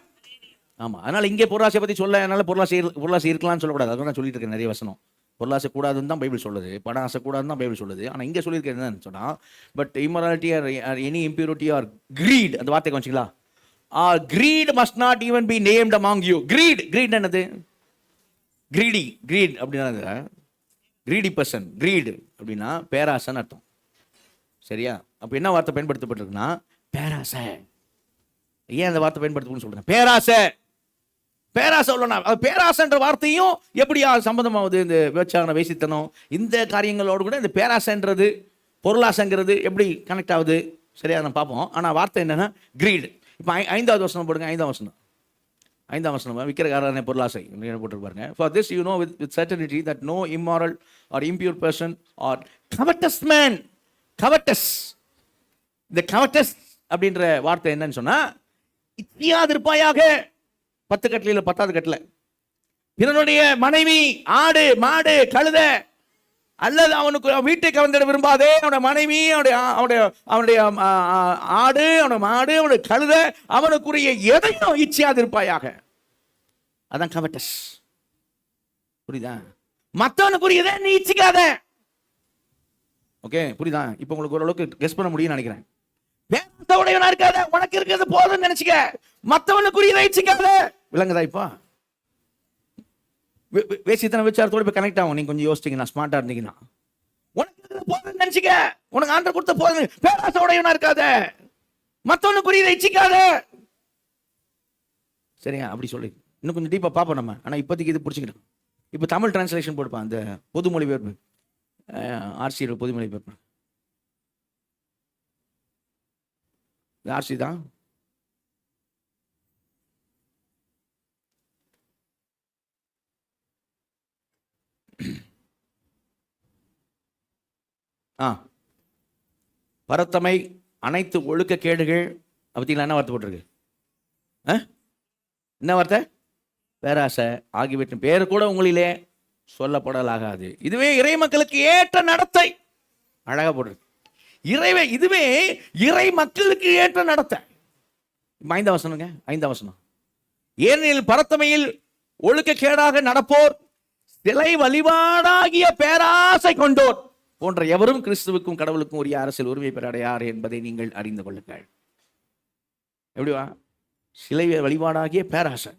ஆமாம். அதனால் இங்கே பொருளாசை பற்றி சொல்ல, அதனால் பொருளாசை இருக்கலாம்னு சொல்லக்கூடாது. அதுதான் நான் சொல்லிட்டு இருக்கேன். நிறைய வசனம் பொருளாசை கூடாதுன்னு தான் பைபிள் சொல்லுது, பண ஆசை கூடாதுன்னு தான் பைபிள் சொல்லுது. ஆனால் இங்கே சொல்லியிருக்கேன் என்னன்னு சொன்னால், but immorality or any impurity or greed, அந்த வார்த்தை வச்சுங்களா, or greed must not even be named among you. Greed என்னது? கிரீட் அப்படின்னா கிரீடி பர்சன். கிரீடு அப்படின்னா பேராசைன்னு அர்த்தம். சரியா? அப்போ என்ன வார்த்தை பயன்படுத்தப்பட்டிருக்குன்னா பேராசை. ஏன் அந்த வார்த்தை பயன்படுத்தணும்னு சொல்கிறேன், பேராசை உள்ளனா. பேராசைன்ற வார்த்தையும் எப்படி சம்பந்தமாகுது, இந்த விபச்சார வேசித்தனம் இந்த காரியங்களோடு கூட இந்த பேராசைன்றது பொருளாசைங்கிறது எப்படி கனெக்ட் ஆகுது? சரியா? நம்ம பார்ப்போம். ஆனால் வார்த்தை என்னன்னா கிரீடு. இப்போ 5ஆவது வசனம் போடுங்க. 5ஆம் வசனம் விக்கிரக ஆராதனை பொருளாசை போட்டுருப்பாருங்க. For this you know with certainty that no immoral or impure person or covetous man. Covetous, இந்த கவட்டஸ் அப்படின்ற வார்த்தை என்னன்னு சொன்னா, இச்சியாதிருப்பாயாக 10 கட்டளையில 10வது கட்டளை, பிறனுடைய மனைவி, ஆடு, மாடு, கழுத, அல்லது அவனுக்கு வீட்டை கவர்ந்திட விரும்பாதே, அவனுடைய மனைவி, அவனுடைய ஆடு, அவனுடைய மாடு, அவனுடைய கழுத, அவனுக்குரிய எதையும் இச்சியாதிருப்பாயாக. அதான் கவட்டஸ். புரியுதா? மற்றவனுக்குரியதை நீ இச்சிக்காத. ஓகே, புரியுதா? இப்போ உங்களுக்கு ஓரளவுக்கு கெஸ் பண்ண முடியும்னு நினைக்கிறேன். பேராசையுடையவனா இருக்காத, உனக்கு இருக்கிறது போதும்னு நினைச்சுக்க, மற்றவனுக்குரியதை இச்சிக்காத. விளங்குதா? இப்போ வேசித்தன விசாரத்தோடு போய் கனெக்ட் ஆகும். நீங்க கொஞ்சம் யோசிச்சீங்கன்னா, ஸ்மார்ட்டா இருந்தீங்கன்னா, உனக்கு இருக்கிறது போதும்னு நினைச்சுக்க, உனக்கு ஆண்டவர் கொடுத்த போதும். பேராசையுடையவனா இருக்காத, மற்றவனுக்குரியதை இச்சிக்காத. சரியா? அப்படி சொல்லி இன்னும் கொஞ்சம் டீப்பா பார்ப்போம் நம்ம. ஆனா இப்போதைக்கு இது பிடிச்சிக்கிட்டோம். இப்போ தமிழ் டிரான்ஸ்லேஷன் போடுப்பான், அந்த பொதுமொழி பெயர்ப்பு, ஆர்சி பொதுமொழி பெயர்ப்பு. ஆர்சி தான். பரத்தமை, அனைத்து ஒழுக்க கேடுகள். பார்த்தீங்களா என்ன வார்த்தை போட்டிருக்கு? என்ன வார்த்தை? பேராசை ஆகியவற்றின் பேர் கூட உங்களிலே சொல்லப்படலாகாது. இதுவே இறை மக்களுக்கு ஏற்ற நடத்தை. அழகா போடுறது. இதுவே இறை மக்களுக்கு ஏற்ற நடத்தை. 5ஆம் வசனங்க, 5ஆம் வசனம். ஏனெனில் பரத்தமையில் ஒழுக்க கேடாக நடப்போர், சிலை வழிபாடாகிய பேராசை கொண்டோர் போன்ற எவரும் கிறிஸ்துவுக்கும் கடவுளுக்கும் உரிய அரசியல் உரிமை பெற அடையார் என்பதை நீங்கள் அறிந்து கொள்ளுங்கள். எப்படிவா? சிலை வழிபாடாகிய பேராசை.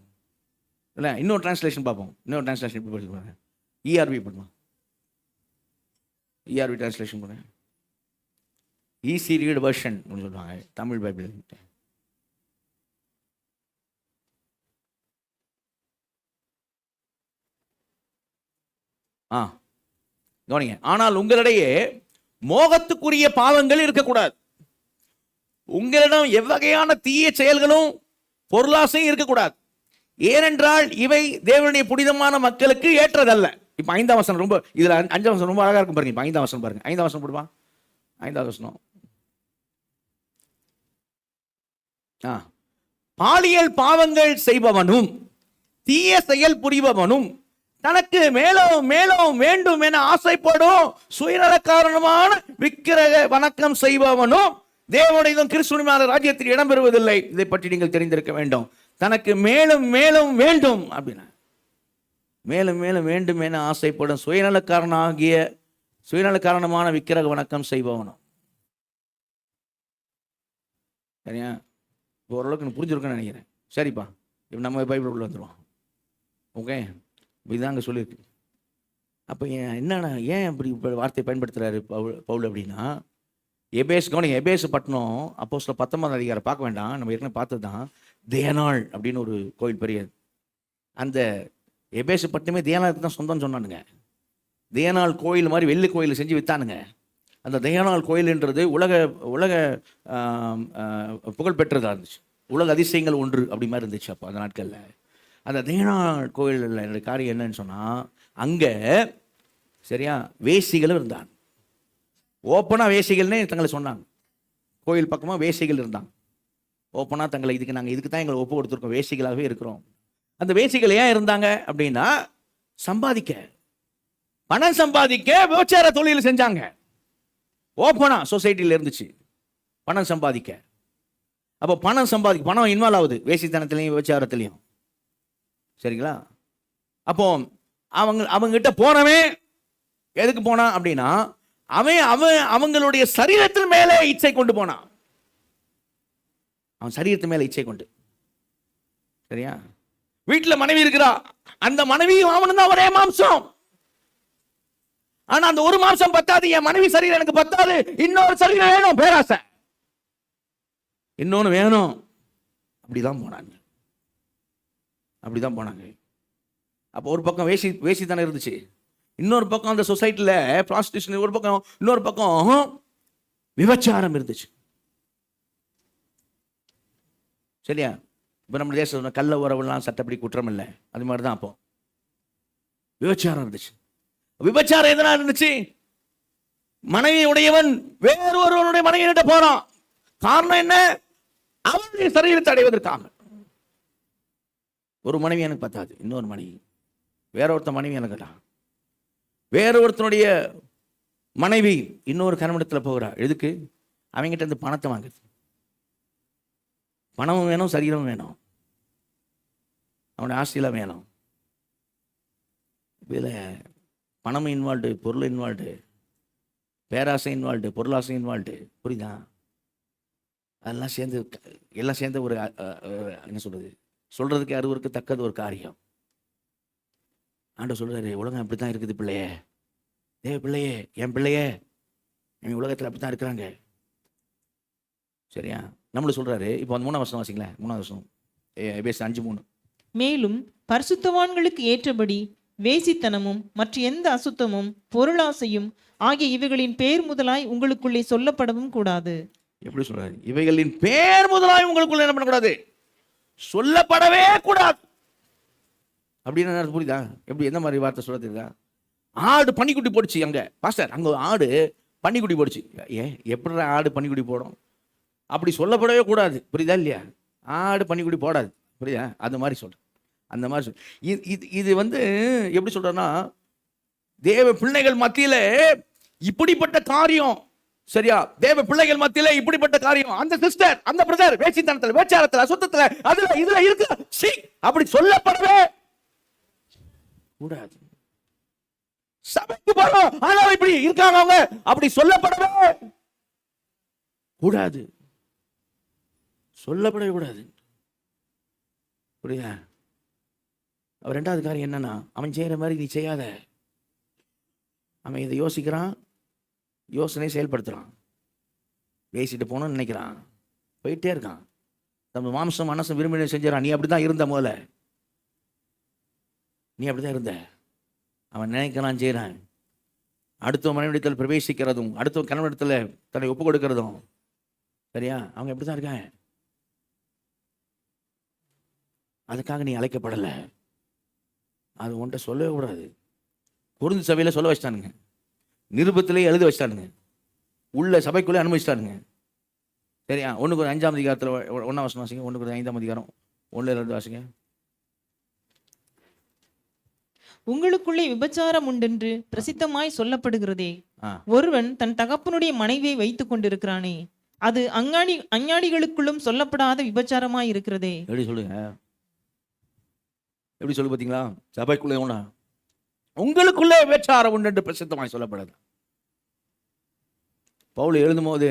இல்லை, இன்னொரு டிரான்ஸ்லேஷன் பார்ப்போம். இன்னொரு டிரான்ஸ்லேஷன் எப்படி படிச்சுப்பாங்க? ERV பண்ணுவோம். ERV டிரான்ஸ்லேஷன் பண்ண ஈஸி ரீட் வெர்ஷன் சொல்லுவாங்க தமிழ் பைபிள். கவனிங்க. ஆனால் உங்களிடையே மோகத்துக்குரிய பாவங்கள் இருக்கக்கூடாது. உங்களிடம் எவ்வகையான தீய செயல்களும் பொருளாசையும் இருக்கக்கூடாது. ஏனென்றால் இவை தேவனுடைய புனிதமான மக்களுக்கு ஏற்றதல்ல. இப்ப 5ஆம் வசனம் ரொம்ப, இதுல 5ஆம் வசனம் ரொம்ப அழகா இருக்கும் பாருங்க. இப்ப 5ஆம் வசனம் பாருங்க. 5ஆம் வசனம் போடுவா. 5ஆம் வசனம். பாலியல் பாவங்கள் செய்பவனும் தீய செயல் புரிபவனும் தனக்கு மேலும் மேலும் வேண்டும் என ஆசைப்படும் சுயநலக்காரனமான விக்கிரக வணக்கம் செய்பவனும் தேவனுடைய கிறிஸ்துவின் ராஜ்யத்தில் இடம்பெறுவதில்லை. இதை பற்றி நீங்கள் தெரிந்திருக்க வேண்டும். தனக்கு மேலும் மேலும் வேண்டும் அப்படின்னா, மேலும் மேலும் வேண்டும் என ஆசைப்படும் சுயநலக்காரணமான விக்கிரக வணக்கம் செய்பவனும். சரியா? ஓரளவுக்கு புரிஞ்சிருக்குன்னு நினைக்கிறேன். சரிப்பா, இப்போ நம்ம பைபிளுக்குள்ள வந்துடுவோம். ஓகே, இதுதான் அங்கே சொல்லியிருக்கு. அப்போ என்னன்னா, ஏன் அப்படி வார்த்தையை பயன்படுத்துகிறாரு பவுல் அப்படின்னா, எபேஸ், கவனிங்க, எபேஸ் பட்டணம் அப்போஸ்தலர் 19ஆம் அதிகாரம் பார்க்க வேண்டாம், நம்ம ஏற்கனவே பார்த்தது தான். தேனாள் அப்படின்னு ஒரு கோயில் பெரியது. அந்த எபேஸ் பட்டணமே தேனாளுக்கு தான் சொந்தம்னு சொன்னானுங்க. தேனாள் கோயில் மாதிரி வெள்ளி கோயில் செஞ்சு வித்தானுங்க. அந்த தேனாள் கோயில்ன்றது உலக புகழ்பெற்றதாக இருந்துச்சு. உலக அதிசயங்கள் ஒன்று அப்படி மாதிரி இருந்துச்சு அப்போ அந்த நாட்களில். அந்த தேனாள் கோயிலில் என்னுடைய காரியம் என்னன்னு சொன்னால், அங்கே சரியா வேசிகளும் இருந்தாங்க. ஓப்பனாக வேசிகள்னே தங்களை சொன்னாங்க. கோயில் பக்கமாக வேசிகள் இருந்தாங்க. ஓப்பனாக தங்களை இதுக்கு தான் எங்களை ஒப்பு கொடுத்துருக்கோம், வேசிகளாகவே இருக்கிறோம். அந்த வேசிகள் ஏன் இருந்தாங்க அப்படின்னா, பணம் சம்பாதிக்க விபச்சார தொழில் செஞ்சாங்க. ஓப்பனா சொசைட்டியில் இருந்துச்சு, பணம் சம்பாதிக்க. அப்போ பணம் இன்வால்வ் ஆகுது வேசித்தனத்திலையும் விபச்சாரத்திலையும். சரிங்களா? அப்போ அவங்ககிட்ட போனவன் எதுக்கு போனான் அப்படின்னா, அவங்களுடைய சரீரத்தின் மேலே இச்சை கொண்டு போனான். அவன் சரீரத்து மேல இச்சை கொண்டு. சரியா? வீட்டுல மனைவி இருக்கிறா, அந்த மனைவியும் அவனும் தான் ஒரே மாம்சம். ஆனா அந்த ஒரு மாம்சம் பத்தாது, என் மனைவி சரீரம் எனக்கு பத்தாது, இன்னொரு சரீரம் வேணும், பேராசை, இன்னொன்னு வேணும். அப்படிதான் போனாங்க. அப்போ ஒரு பக்கம் வேசி தானே இருந்துச்சு, இன்னொரு பக்கம் அந்த சொசைட்டில ப்ராஸ்டியூஷன், ஒரு பக்கம், இன்னொரு பக்கம் விபச்சாரம் இருந்துச்சு. சரியா? இப்போ நம்ம தேசம் கள்ள உறவுலாம் சட்டப்படி குற்றம் இல்லை, அது மாதிரி தான். அப்போ விபச்சாரம் இருந்துச்சு. விபச்சாரம் எதனா இருந்துச்சு? மனைவி உடையவன் வேறொருவனுடைய மனைவியிட்ட போறான். காரணம் என்ன? அவனுடைய சரீரத்தை அடைவதற்காக. ஒரு மனைவி எனக்கு பத்தாது, இன்னொரு மனைவி, வேற ஒருத்த மனைவி எனக்கு தான். வேற ஒருத்தனுடைய மனைவி இன்னொரு கணவனிடத்தில் போகிறா. எதுக்கு? அவங்ககிட்ட இருந்து பணத்தை வாங்குது. பணமும் வேணும், சரீரமும் வேணும், அவனுடைய ஆசையெல்லாம் வேணும். இதில் பணமும் இன்வால்வ்டு, பொருள் இன்வால்வ்டு, பேராசை இன்வால்வ்டு, பொருளாசை இன்வால்வ்டு. புரியுதா? அதெல்லாம் சேர்ந்து எல்லாம் சேர்ந்த ஒரு என்ன சொல்றது, சொல்றதுக்கு அறுவருக்கு தக்கது ஒரு காரியம். ஆண்டவர் சொல்றாரு, உலகம் அப்படி தான் இருக்குது பிள்ளையே, தேவ பிள்ளையே, என் பிள்ளையே, என் உலகத்தில் அப்படி தான் இருக்கிறாங்க. சரியா? நம்மள சொல்றாரு. இப்போ அந்த 3ஆம் வசனம் வாசிங்களேன். 3ஆம் வசனம் எபேசியர் 5:3. மேலும் பரிசுத்தவான்களுக்கு ஏற்றபடி வேசித்தனமும் மற்ற எந்த அசுத்தமும் பொருளாசையும் ஆகிய இவைகளின் பேர் முதலாய் உங்களுக்குள்ளே சொல்லப்படவும் கூடாது. எப்படி சொல்றாரு? இவைகளின் பேர் முதலாய் உங்களுக்குள்ள என்ன பண்ணக்கூடாது? சொல்லப்படவே கூடாது. அப்படின்னு புரியுதா? எப்படி, எந்த மாதிரி வார்த்தை சொல்ல தெரியுதா? ஆடு பன்னிக்குட்டி போடுச்சு அங்க. பாஸ்டர், அங்க ஆடு பன்னிக்குட்டி போடுச்சு. எப்படி ஆடு பன்னிக்குட்டி போடும்? அப்படி சொல்லப்படவே கூடாது. புரியுதா இல்லையா? ஆடு பன்னிக்குட்டி போடாது. புரியுதா? அந்த மாதிரி சொல்றேன். அந்த மாதிரி இது எப்படி சொல்றேன்னா, தேவ பிள்ளைகள் மத்தியில இப்படிப்பட்ட காரியம், சரியா? தேவ பிள்ளைகள் மத்தியில இப்படிப்பட்ட காரியம், அந்த சிஸ்டர், அந்த பிரதர் வேசித்தனத்துல, வேச்சாரத்துல, அசுத்தத்துல, அதுல இதுல இருக்கு, அப்படி சொல்லப்படவே கூடாது. சபைக்கு போறோம், ஆனா இப்படி இருக்காங்க அவங்க, அப்படி சொல்லப்படவே கூடாது. சொல்லப்படவே கூடாது. புரியுதா? அவர் ரெண்டாவது காரியம் என்னன்னா, அவன் செய்யற மாதிரி நீ செய்யாத. அவன் இதை யோசிக்கிறான், யோசனை செயல்படுத்துறான், பேசிட்டு போகணும்னு நினைக்கிறான், போயிட்டே இருக்கான். நம்ம மாம்சம் மனசம் விரும்பி செஞ்சான். நீ அப்படிதான் இருந்த போல, நீ அப்படிதான் இருந்த. அவன் நினைக்கிறான், செய்யறான். அடுத்த மனைவிடத்தில் பிரவேசிக்கிறதும், அடுத்த கணவனிடத்தில் தன்னை ஒப்பு கொடுக்கிறதும், சரியா? அவங்க எப்படிதான் இருக்காங்க. அதுக்காக நீ அழைக்கப்படலை. அது உன்கிட்ட சொல்லவே கூடாது. கொரிந்து சபையில சொல்ல வச்சிட்டானுங்க, நிருபத்திலே எழுத வச்சிட்டானுங்க, உள்ள சபைக்குள்ளே அனுமதிச்சிட்டானுங்க. சரியா? 1 அதிகாரத்தில் 1ஆம் வசனம் வாசிங்க. 1 5ஆம் அதிகாரம் 1-2 வாசிங்க. உங்களுக்குள்ளே விபச்சாரம் உண்டென்று பிரசித்தமாய் சொல்லப்படுகிறதே, ஒருவன் தன் தகப்பனுடைய மனைவியை வைத்துக் கொண்டிருக்கிறானே, அது அஞ்ஞானிகளுக்குள்ளும் சொல்லப்படாத விபச்சாரமாய் இருக்கிறதே. எப்படி சொல்லுங்க? எப்படி சொல்லு பார்த்தீங்களா? சபைக்குள்ளே உங்களுக்குள்ளே விபச்சாரம் உண்டு என்று பிரசித்தமாய் சொல்லப்படாது. பவுல் எழுதும்போது,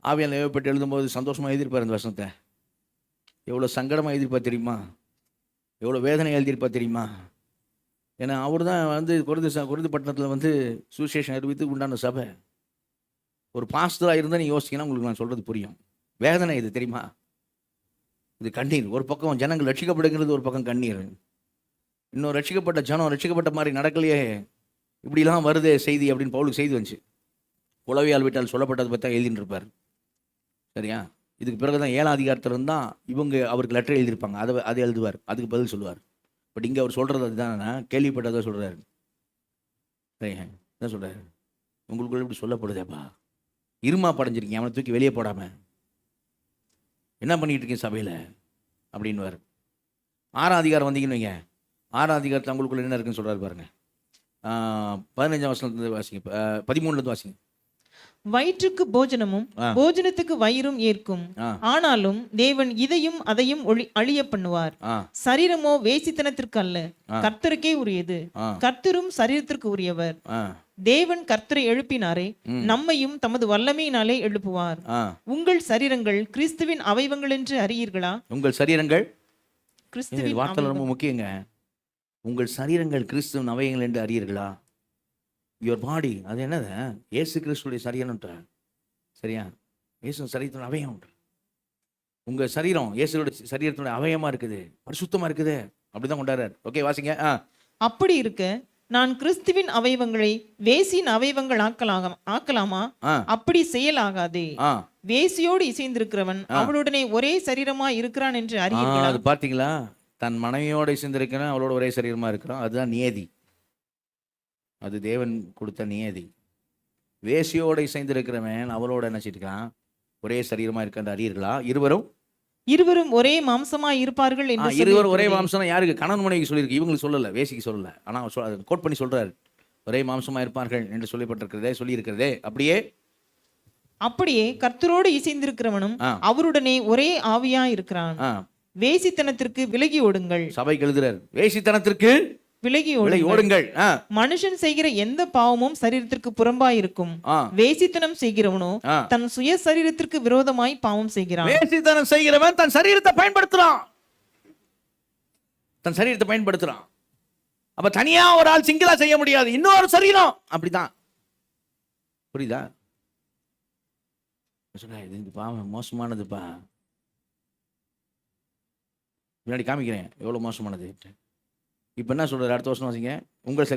ஆவியால் ஏவப்பட்டு எழுதும்போது சந்தோஷமா எழுதியிருப்பார். இந்த வசனத்தை எவ்வளோ சங்கடமாக எழுதியிருப்பா தெரியுமா? எவ்வளோ வேதனை எழுதியிருப்பா தெரியுமா? ஏன்னா அவர் தான் கொரிந்து பட்டணத்தில் சுவிசேஷம் அறிவித்து உண்டான சபை. ஒரு பாஸ்டராக இருந்தால் நீ யோசிங்கன்னா உங்களுக்கு நான் சொல்கிறது புரியும். வேதனை இது தெரியுமா? இது கண்ணீர். ஒரு பக்கம் ஜனங்கள் ரட்சிக்கப்படுகிறது, ஒரு பக்கம் கண்ணீர். இன்னும் ரட்சிக்கப்பட்ட ஜனம் ரட்சிக்கப்பட்ட மாதிரி நடக்கலையே, இப்படிலாம் வருதே செய்தி அப்படின்னு பவுலுக்கு செய்தி வந்துச்சு. குலவியால் வீட்டால் சொல்லப்பட்டதை பற்றி தான் எழுதிட்டு இருப்பார். சரியா? இதுக்கு பிறகு தான் 7ஆம் அதிகாரத்தில் இருந்தால் இவங்க அவருக்கு லெட்டர் எழுதியிருப்பாங்க. அதை எழுதுவார், அதுக்கு பதில் சொல்லுவார். பட் இங்கே அவர் சொல்கிறது அதுதான், கேள்விப்பட்டதை சொல்கிறாரு. சரியா? என்ன சொல்கிறாரு? உங்களுக்குள்ள இப்படி சொல்லப்படுதேப்பா, இருமா படைஞ்சிருக்கீங்க, அவனை தூக்கி வெளியே போடாமல் என்ன பண்ணிட்டு இருக்கீங்க சபையில் அப்படின்னுவார். 6ஆம் அதிகாரம் வந்தீங்கன்னு வைங்க. 6ஆம் அதிகாரத்தில் அவங்களுக்குள்ள என்ன இருக்குன்னு சொல்கிறாரு பாருங்க. 15ஆம் வசனத்துலேருந்து வாசிங்க, 13லேருந்து வாசிங்க. வயிற்றுக்கு போஜனமும் போஜனத்துக்கு வயிறும் ஏற்கும், ஆனாலும் தேவன் இதையும் அதையும் அழிய பண்ணுவார். சரீரமோ வேசித்தனத்திற்கு அல்ல, கர்த்தருக்கே உரியது, கர்த்தரும் சரீரத்திற்கு உரியவர். தேவன் கர்த்தரை எழுப்பினாரே, நம்மையும் தமது வல்லமையினாலே எழுப்புவார். உங்கள் சரீரங்கள் கிறிஸ்துவின் அவயவங்கள் என்று அறியீர்களா? உங்கள் சரீரங்கள் கிறிஸ்துவின் வார்த்தை ரொம்ப முக்கியங்க. உங்கள் சரீரங்கள் கிறிஸ்துவின் அவயவங்கள் என்று அறியீர்களா? யுவர் பாடி, அது என்னது? இயேசு கிறிஸ்துடைய சரீரம்ன்ற. சரியா? இயேசு சரீரத்தினுடைய அவயம். உங்க சரீரம் இயேசுடைய சரீரத்தினுடைய அவயமா இருக்குது, பரிசுத்தமா இருக்குது. அப்படிதான் கொண்டாடுறார். ஓகே, வாசிங்க. அப்படி இருக்க நான் கிறிஸ்துவின் அவயவங்களை வேசியின் அவயவங்கள் ஆக்கலாமா? அப்படி செயலாகாதே. வேசியோடு இசைந்திருக்கிறவன் அவளுடனே ஒரே சரீரமா இருக்கிறான் என்று அறியீர்களா? அது பார்த்தீங்களா? தன் மனைவியோட இசைந்திருக்கிறான், அவளோட ஒரே சரீரமா இருக்கிறான். அதுதான் நியதி. அது தேவன் கொடுத்த நியதி. வேசியோட இசைந்திருக்கிறவன் அவளோட என்ன செய்திருக்கான்? ஒரே சரீரமா இருக்கின்ற அறியீர்களா? இருவரும் ஒரே மாம்சமாய் இருப்பார்கள் என்று இருவரும் ஒரே சொல்லியிருக்கிறதே. மாம்சம் யாருக்கு? கணவன் மனைவிக்கு சொல்லியிருக்கு, இவங்களுக்கு சொல்லல, வேசிக்கு சொல்லல. ஆனா கோட் பண்ணி சொல்றாரு, ஒரே மாம்சமா இருப்பார்கள் என்று சொல்லியிருக்கிறதே. அப்படியே கர்த்தரோடு இசைந்திருக்கிறவனும் அவருடனே ஒரே ஆவியா இருக்கிறான். வேசித்தனத்திற்கு விலகி ஓடுங்கள். சபைக்கு எழுதுறார், வேசித்தனத்திற்கு விலகி ஓடுங்கள். மனுஷன் செய்கிற எந்த பாவமும் சரீரத்திற்கு புறம்பாய் இருக்கும். வேசித்தனம் செய்கிறவனோ தன் சுய சரீரத்திற்கு விரோதமாய் பாவம் செய்கிறான். வேசித்தனம் செய்கிறவன் தன் சரீரத்தை பயன்படுத்துறான். அப்ப தனியா ஒரு ஆள் சிங்கிளா செய்ய முடியாது, இன்னொரு சரீரம். அப்படிதான், புரியுதா? இது பாவம் மோசமானதுப்பா. முன்னாடி காமிக்கிறேன் எவ்வளவு மோசமானது. இப்ப என்ன சொல்றாரு? அடுத்த வருஷம் வாசிங்க. உங்கள்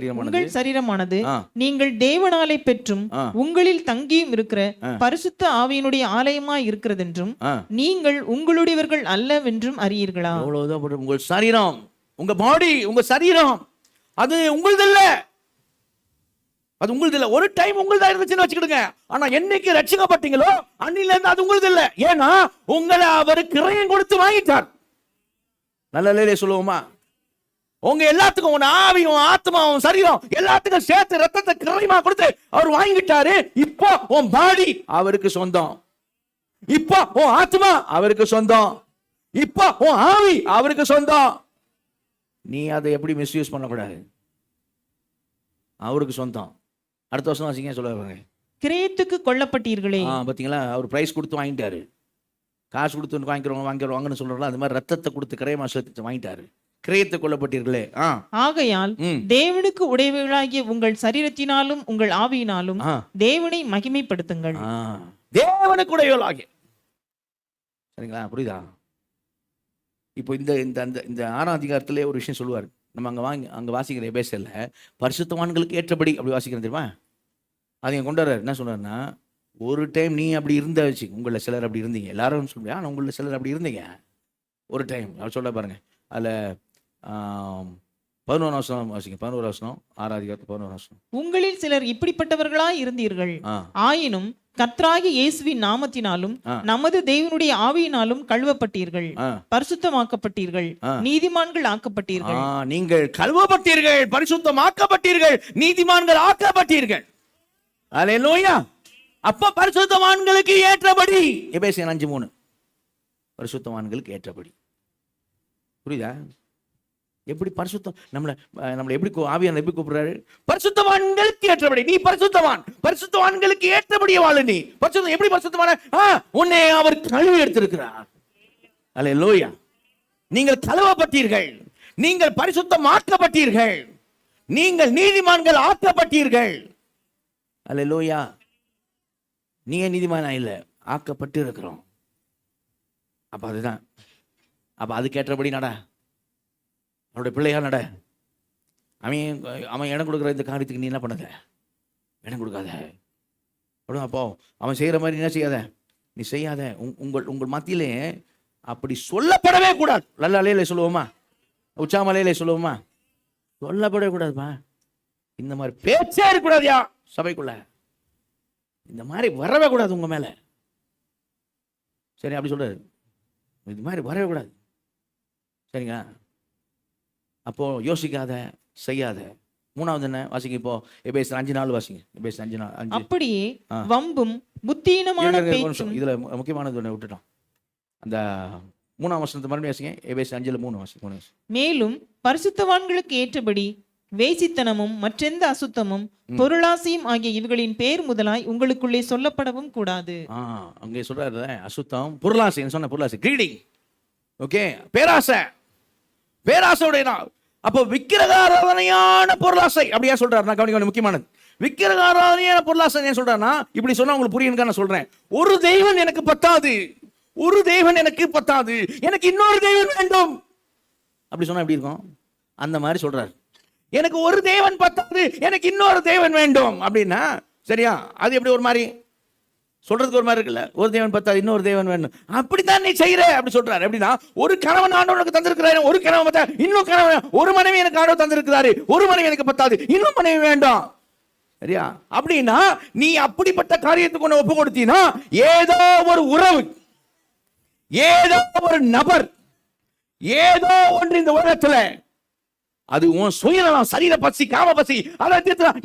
சரீரமானது நீங்கள் தேவனாலே பெற்றும் உங்களில் தங்கியும் இருக்கிற பரிசுத்த ஆவியினுடைய ஆலயமாய் இருக்கிறதென்றும் நீங்கள் உங்களுடையவர்கள் அல்லவென்றும் அறியீர்களா? அவ்வளவுதான். உங்கள் சரீரம், உங்க பாடி, உங்க சரீரம் அது உங்களுதில்ல. அது உங்களுதில்ல. ஒரு டைம் உங்களுதா இருந்துச்சுன்னு வச்சுக்கிடுங்க. ஆனா என்னைக்கு ரட்சிக்கப்பட்டீங்களோ அன்னில இருந்து அது உங்களுதில்ல. ஏன்னா உங்களை அவர் கிரயம் கொடுத்து வாங்கிட்டார். நல்ல சொல்லுவோமா? உங்க எல்லாத்துக்கும், உன் ஆவியும் ஆத்மாவும் சரீரம் எல்லாத்துக்கும் சேர்த்து ரத்தத்தை கிரயமா கொடுத்து அவர் வாங்கிட்டாரு. இப்போ உன் பாடி அவருக்கு சொந்தம், இப்போ உன் ஆத்மா அவருக்கு சொந்தம், இப்போ உன் ஆவி அவருக்கு சொந்தம். நீ அதை எப்படி மிஸ்யூஸ் பண்ணக்கூடாது. அவருக்கு சொந்தம். அடுத்த வருஷம் வாசிங்க, சொல்லுவாங்க. கிரயத்துக்கு கொல்லப்பட்டீர்களே. பாத்தீங்களா? அவர் பிரைஸ் கொடுத்து வாங்கிட்டாரு. காசு கொடுத்து வாங்கிக்கிறவங்கன்னு சொல்றோம்ல, அது மாதிரி ரத்தத்தை கொடுத்து கிரயமா சேர்த்து வாங்கிட்டாரு. கிரயத்தை கொல்லப்பட்டீர்களே. ஆகையால் தேவனுக்கு உடையவர்களாகிய உங்கள் சரீரத்தினாலும் உங்கள் ஆவியினாலும் தேவனை மகிமைப்படுத்துங்கள். தேவனுக்கு உடையவர்களாகிய, சரிங்களா? புரியுதா? இப்போ இந்த 6ஆம் அதிகாரத்திலே ஒரு விஷயம் சொல்லுவார். நம்ம அங்க வாசிக்கிற எபேசியர்ல பரிசுத்தவான்களுக்கு ஏற்றபடி அப்படி வாசிக்கிறோம் தெரியுமா? அதை கொண்டு வர்றாரு. என்ன சொல்றாருன்னா, ஒரு டைம் நீ அப்படி இருந்த வச்சு, உங்களில் சிலர் அப்படி இருந்தீங்க, எல்லாரும் சொல்லுங்க, ஆனால் உங்களில் சிலர் அப்படி இருந்தீங்க ஒரு டைம். அவர் சொல்ல பாருங்க, அதில் 11 வருஷம் வாசிங்க. 11 வருஷம் 6ஆம் அதிகாரத்து 11 வருஷம். உங்களில் சிலர் இப்படிப்பட்டவர்களாய் இருந்தீர்கள். ஆயினும் கர்த்தராகிய இயேசுவின் நாமத்தினாலும் நமது தேவனுடைய ஆவியினாலும் கழுவப்பட்டீர்கள், பரிசுத்தமாக்கப்பட்டீர்கள், நீதிமான்கள் ஆக்கப்பட்டீர்கள். நீங்கள் கழுவப்பட்டீர்கள், பரிசுத்தமாக்கப்பட்டீர்கள், நீதிமான்கள் ஆக்கப்பட்டீர்கள். அல்லேலூயா. அப்ப பரிசுத்தவான்களுக்கு ஏற்றபடி. எபேசியர் 5:3. பரிசுத்தவான்களுக்கு ஏற்றபடி. புரியுதா? எப்படி பரிசுத்தம் நம்மளை எப்படி ஆவியானவர் எப்படி கூப்பிடுறாரு? பரிசுத்தவான்களுக்கு ஏற்றபடி. நீ பரிசுத்தவான், பரிசுத்தவான்களுக்கு ஏற்றபடியே வாழ. நீ பரிசுத்தம். எப்படி பரிசுத்தவான? உன்னை அவர் கழுவி எடுத்திருக்கிறார். அல்லேலூயா. நீங்கள் கழுவப்பட்டீர்கள், நீங்கள் பரிசுத்தமாக்கப்பட்டீர்கள், நீங்கள் நீதிமான்கள் ஆக்கப்பட்டீர்கள். அல்லேலூயா. நீ நீதிமானா இல்ல, ஆக்கப்பட்டு இருக்கிறோம். அப்ப அதுதான். அப்ப அதுக்கேற்றபடி நட, அவனுடைய பிள்ளையா நட. அவன் இடம் கொடுக்குற இந்த காரியத்துக்கு நீ என்ன பண்ணாத, இடம் கொடுக்காத. அப்போ அவன் செய்யற மாதிரி என்ன செய்யாத, நீ செய்யாத. உங்கள் மத்தியிலே அப்படி சொல்லப்படவே கூடாது. லல்லாலையில சொல்லுவோமா, உச்சாமலையில சொல்லுவோமா, சொல்லப்படவே கூடாதுப்பா. இந்த மாதிரி பேச்சே இருக்கக்கூடாதுயா சபைக்குள்ள. இந்த மாதிரி வரவே கூடாது உங்க மேல. சரி, அப்படி சொல்றாரு. இது மாதிரி வரவே கூடாது. சரிங்க. அப்போ யோசிக்காத, செய்யாத. மூணாவது என்ன வாசிங்க? இப்போ எபேசியர் 5:4 வாசிங்க. எபேசியர் 5:4. அப்படியே வம்பும் புத்தியீனமான பேச்சும். இதுல முக்கியமானது ஒண்ணு விட்டுட்டோம். அந்த 3ஆம் வசனத்தை மறுபடியும் வாசிங்க. எபேசியர் 5:3 வாசிங்க. மேலும் பரிசுத்தவான்களுக்கு ஏற்றபடி வேசித்தனமும் மற்றெந்த அசுத்தமும் பொருளாசையும் ஆகிய இவர்களின் பேர் முதலாய் உங்களுக்குள்ளே சொல்லப்படவும் கூடாது. அங்கே சொல்றாரு, அசுத்தம், பொருளாசை. சொன்ன பொருளாசை, கிரீடிங். ஓகே, பேராசை. பேராசையுடைய நாள். அப்போ விக்கிரகாராதனையான பொருளாசை அப்படியா சொல்றாரு? நான் கவனிக்க முக்கியமானது. விக்கிரகாராதனையான பொருளாசை ஏன் சொல்றாருன்னா, இப்படி சொன்னா உங்களுக்கு புரியுங்க. நான் சொல்றேன், ஒரு தெய்வன் எனக்கு பத்தாது, ஒரு தெய்வன் எனக்கு பத்தாது, எனக்கு இன்னொரு தெய்வன் வேண்டும். அப்படி சொன்னா எப்படி இருக்கும்? அந்த மாதிரி சொல்றாரு. எனக்கு ஒரு தேவன் பத்தாது, எனக்கு இன்னொரு தேவன் வேண்டும் அப்படின்னா சரியா? அது எப்படி ஒரு மாதிரி சொல்றதுக்கு ஒரு மாதிரி இருக்குல்ல. ஒரு தேவன் பத்தாது, இன்னொரு தேவன் வேணும், அப்படித்தான் நீ செய்யற அப்படி சொல்றாரு. எப்படின்னா, ஒரு கணவன் ஆண்டவனுக்கு தந்திருக்கிறாரு, ஒரு கணவன் பத்தா, இன்னும் கணவன், ஒரு மனைவி எனக்கு ஆண்டவர் தந்திருக்கிறாரு, ஒரு மனைவி எனக்கு பத்தாது, இன்னும் மனைவி வேண்டாம். சரியா? அப்படின்னா நீ அப்படிப்பட்ட காரியத்துக்கு ஒன்று ஒப்பு கொடுத்தீங்கன்னா, ஏதோ ஒரு உறவு, ஏதோ ஒரு நபர், ஏதோ ஒன்று இந்த உலகத்துல, அது உன் சுயநலம், சரீர பசி, காம பசி, அதை